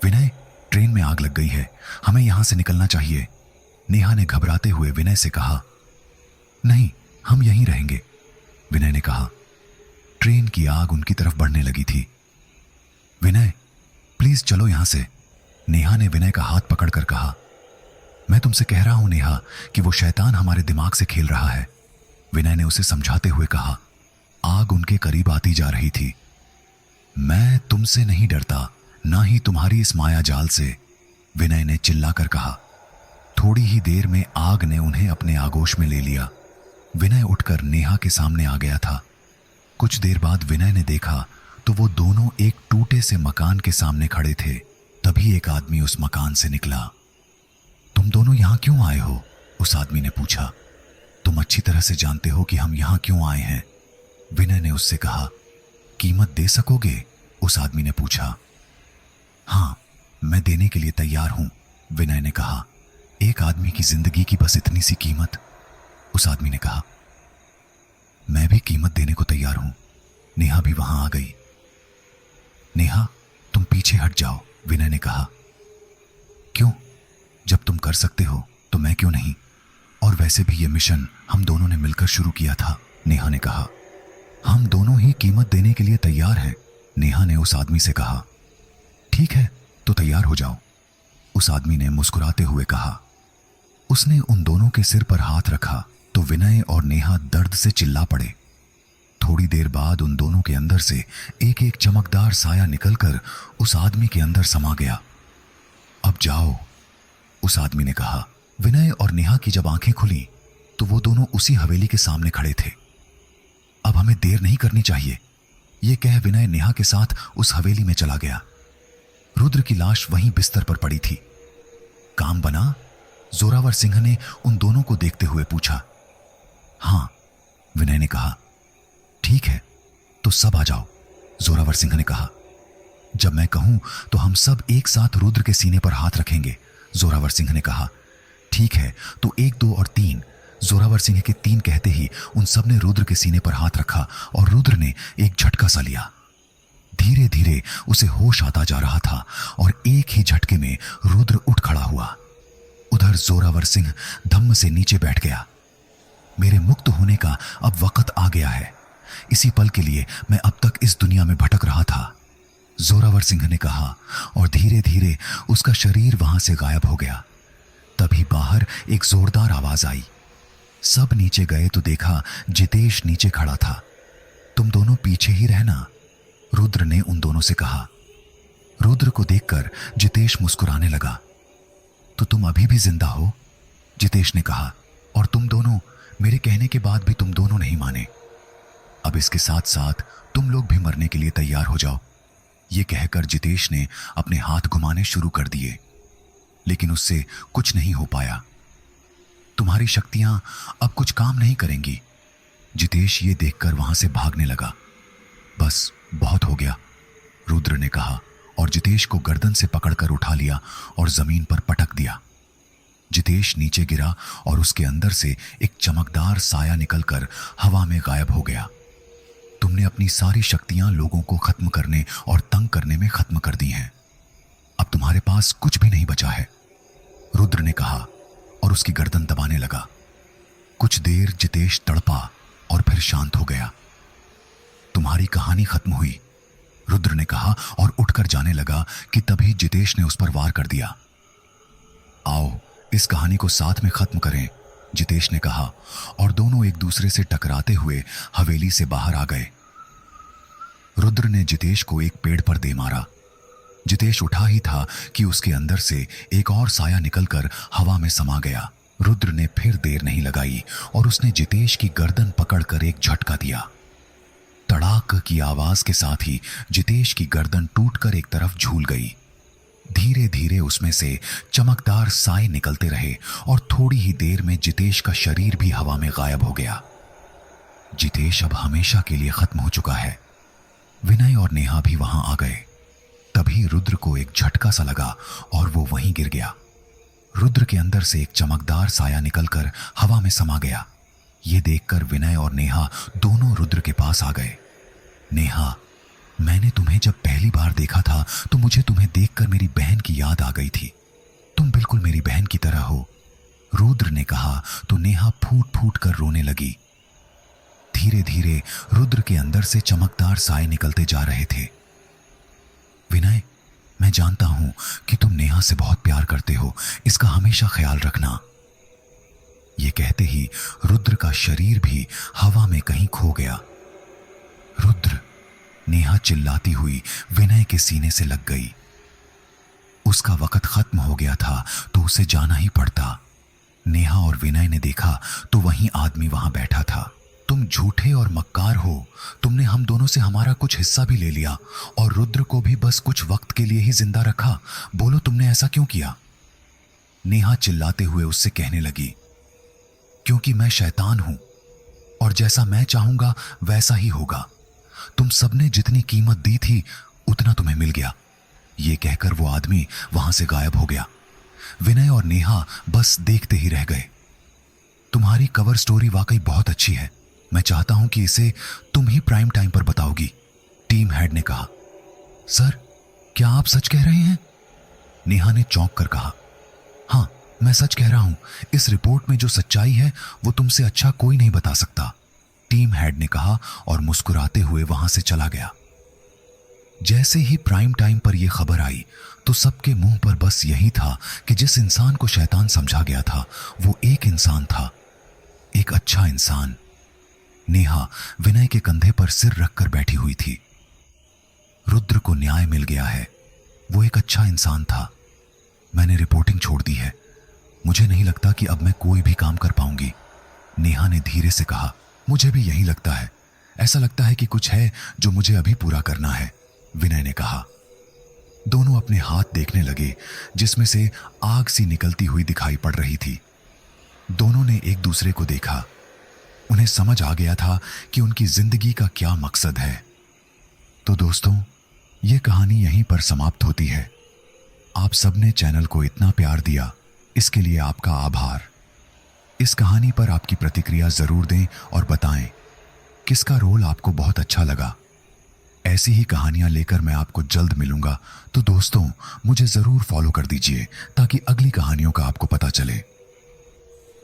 A: विनय, ट्रेन में आग लग गई है, हमें यहां से निकलना चाहिए, नेहा ने घबराते हुए विनय से कहा। नहीं, हम यहीं रहेंगे, विनय ने कहा। ट्रेन की आग उनकी तरफ बढ़ने लगी थी। विनय, प्लीज चलो यहां से, नेहा ने विनय का हाथ पकड़कर कहा। मैं तुमसे कह रहा हूं नेहा कि वो शैतान हमारे दिमाग से खेल रहा है, विनय ने उसे समझाते हुए कहा। आग उनके करीब आती जा रही थी। मैं तुमसे नहीं डरता, ना ही तुम्हारी इस माया जाल से, विनय ने चिल्लाकर कहा। थोड़ी ही देर में आग ने उन्हें अपने आगोश में ले लिया। विनय उठकर नेहा के सामने आ गया था। कुछ देर बाद विनय ने देखा तो वो दोनों एक टूटे से मकान के सामने खड़े थे। तभी एक आदमी उस मकान से निकला। तुम दोनों यहां क्यों आए हो? उस आदमी ने पूछा। तुम अच्छी तरह से जानते हो कि हम यहां क्यों आए हैं, विनय ने उससे कहा। कीमत दे सकोगे? उस आदमी ने पूछा। हां, मैं देने के लिए तैयार हूं, विनय ने कहा। एक आदमी की जिंदगी की बस इतनी सी कीमत, उस आदमी ने कहा। मैं भी कीमत देने को तैयार हूं। नेहा भी वहां आ गई। नेहा, तुम पीछे हट जाओ, विनय ने कहा। क्यों? जब तुम कर सकते हो तो मैं क्यों नहीं? और वैसे भी ये मिशन हम दोनों ने मिलकर शुरू किया था, नेहा ने कहा। हम दोनों ही कीमत देने के लिए तैयार हैं, नेहा ने उस आदमी से कहा। ठीक है, तो तैयार हो जाओ, उस आदमी ने मुस्कुराते हुए कहा। उसने उन दोनों के सिर पर हाथ रखा तो विनय और नेहा दर्द से चिल्ला पड़े। थोड़ी देर बाद उन दोनों के अंदर से एक एक चमकदार साया निकलकर उस आदमी के अंदर समा गया। अब जाओ, उस आदमी ने कहा। विनय और नेहा की जब आंखें खुली तो वो दोनों उसी हवेली के सामने खड़े थे। अब हमें देर नहीं करनी चाहिए, ये कह विनय नेहा के साथ उस हवेली में चला गया। रुद्र की लाश वहीं बिस्तर पर पड़ी थी। काम बना? जोरावर सिंह ने उन दोनों को देखते हुए पूछा। हां, विनय ने कहा। ठीक है, तो सब आ जाओ, जोरावर सिंह ने कहा। जब मैं कहूं तो हम सब एक साथ रुद्र के सीने पर हाथ रखेंगे, जोरावर सिंह ने कहा। ठीक है, तो 1, 2 और 3, जोरावर सिंह के 3 कहते ही उन सब ने रुद्र के सीने पर हाथ रखा और रुद्र ने एक झटका सा लिया। धीरे धीरे उसे होश आता जा रहा था और एक ही झटके में रुद्र उठ खड़ा हुआ। उधर जोरावर सिंह धम्म से नीचे बैठ गया। मेरे मुक्त होने का अब वक्त आ गया है। इसी पल के लिए मैं अब तक इस दुनिया में भटक रहा था, जोरावर सिंह ने कहा, और धीरे धीरे उसका शरीर वहां से गायब हो गया। तभी बाहर एक जोरदार आवाज आई। सब नीचे गए तो देखा जितेश नीचे खड़ा था। तुम दोनों पीछे ही रहना, रुद्र ने उन दोनों से कहा। रुद्र को देखकर जितेश मुस्कुराने लगा। तो तुम अभी भी जिंदा हो? जितेश ने कहा। और तुम दोनों, मेरे कहने के बाद भी तुम दोनों नहीं माने। अब इसके साथ साथ तुम लोग भी मरने के लिए तैयार हो जाओ। ये कहकर जितेश ने अपने हाथ घुमाने शुरू कर दिए, लेकिन उससे कुछ नहीं हो पाया। तुम्हारी शक्तियां अब कुछ काम नहीं करेंगी। जितेश ये देखकर वहां से भागने लगा। बस बहुत हो गया, रुद्र ने कहा, और जितेश को गर्दन से पकड़कर उठा लिया और जमीन पर पटक दिया। जितेश नीचे गिरा और उसके अंदर से एक चमकदार साया निकलकर हवा में गायब हो गया। तुमने अपनी सारी शक्तियां लोगों को खत्म करने और तंग करने में खत्म कर दी हैं। अब तुम्हारे पास कुछ भी नहीं बचा है, रुद्र ने कहा और उसकी गर्दन दबाने लगा। कुछ देर जितेश तड़पा और फिर शांत हो गया। तुम्हारी कहानी खत्म हुई, रुद्र ने कहा और उठकर जाने लगा कि तभी जितेश ने उस पर वार कर दिया। आओ इस कहानी को साथ में खत्म करें, जितेश ने कहा, और दोनों एक दूसरे से टकराते हुए हवेली से बाहर आ गए। रुद्र ने जितेश को एक पेड़ पर दे मारा। जितेश उठा ही था कि उसके अंदर से एक और साया निकलकर हवा में समा गया। रुद्र ने फिर देर नहीं लगाई और उसने जितेश की गर्दन पकड़कर एक झटका दिया। तड़ाक की आवाज के साथ ही जितेश की गर्दन टूटकर एक तरफ झूल गई। धीरे धीरे उसमें से चमकदार साए निकलते रहे और थोड़ी ही देर में जितेश का शरीर भी हवा में गायब हो गया। जितेश अब हमेशा के लिए खत्म हो चुका है। विनय और नेहा भी वहां आ गए। तभी रुद्र को एक झटका सा लगा और वो वहीं गिर गया। रुद्र के अंदर से एक चमकदार साया निकलकर हवा में समा गया। ये देखकर विनय और नेहा दोनों रुद्र के पास आ गए। नेहा, मैंने तुम्हें जब पहली बार देखा था तो मुझे तुम्हें देखकर मेरी बहन की याद आ गई थी। तुम बिल्कुल मेरी बहन की तरह हो, रुद्र ने कहा तो नेहा फूट फूट कर रोने लगी। धीरे धीरे रुद्र के अंदर से चमकदार साए निकलते जा रहे थे। विनय, मैं जानता हूं कि तुम नेहा से बहुत प्यार करते हो, इसका हमेशा ख्याल रखना। ये कहते ही रुद्र का शरीर भी हवा में कहीं खो गया। रुद्र, नेहा चिल्लाती हुई विनय के सीने से लग गई। उसका वक्त खत्म हो गया था तो उसे जाना ही पड़ता। नेहा और विनय ने देखा तो वहीं आदमी वहां बैठा था। तुम झूठे और मक्कार हो, तुमने हम दोनों से हमारा कुछ हिस्सा भी ले लिया और रुद्र को भी बस कुछ वक्त के लिए ही जिंदा रखा। बोलो तुमने ऐसा क्यों किया? नेहा चिल्लाते हुए उससे कहने लगी, क्योंकि मैं शैतान हूं और जैसा मैं चाहूंगा वैसा ही होगा। तुम सबने जितनी कीमत दी थी उतना तुम्हें मिल गया। ये कहकर वो आदमी वहां से गायब हो गया। विनय और नेहा बस देखते ही रह गए। तुम्हारी कवर स्टोरी वाकई बहुत अच्छी है। मैं चाहता हूं कि इसे तुम ही प्राइम टाइम पर बताओगी, टीम हेड ने कहा। सर, क्या आप सच कह रहे हैं? नेहा ने चौंक कर कहा। हाँ, मैं सच कह रहा हूं। इस रिपोर्ट में जो सच्चाई है वो तुमसे अच्छा कोई नहीं बता सकता, टीम हेड ने कहा और मुस्कुराते हुए वहां से चला गया। जैसे ही प्राइम टाइम पर यह खबर आई तो सबके मुंह पर बस यही था कि जिस इंसान को शैतान समझा गया था वो एक इंसान था, एक अच्छा इंसान। नेहा विनय के कंधे पर सिर रखकर बैठी हुई थी। रुद्र को न्याय मिल गया है, वो एक अच्छा इंसान था। मैंने रिपोर्टिंग छोड़ दी है। मुझे नहीं लगता कि अब मैं कोई भी काम कर पाऊंगी, नेहा ने धीरे से कहा। मुझे भी यही लगता है। ऐसा लगता है कि कुछ है जो मुझे अभी पूरा करना है, विनय ने कहा। दोनों अपने हाथ देखने लगे जिसमें से आग सी निकलती हुई दिखाई पड़ रही थी। दोनों ने एक दूसरे को देखा। उन्हें समझ आ गया था कि उनकी जिंदगी का क्या मकसद है। तो दोस्तों, यह कहानी यहीं पर समाप्त होती है। आप सबने चैनल को इतना प्यार दिया, इसके लिए आपका आभार। इस कहानी पर आपकी प्रतिक्रिया जरूर दें और बताएं किसका रोल आपको बहुत अच्छा लगा। ऐसी ही कहानियां लेकर मैं आपको जल्द मिलूंगा। तो दोस्तों, मुझे जरूर फॉलो कर दीजिए ताकि अगली कहानियों का आपको पता चले।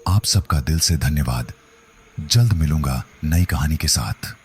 A: आप सबका दिल से धन्यवाद। जल्द मिलूंगा नई कहानी के साथ।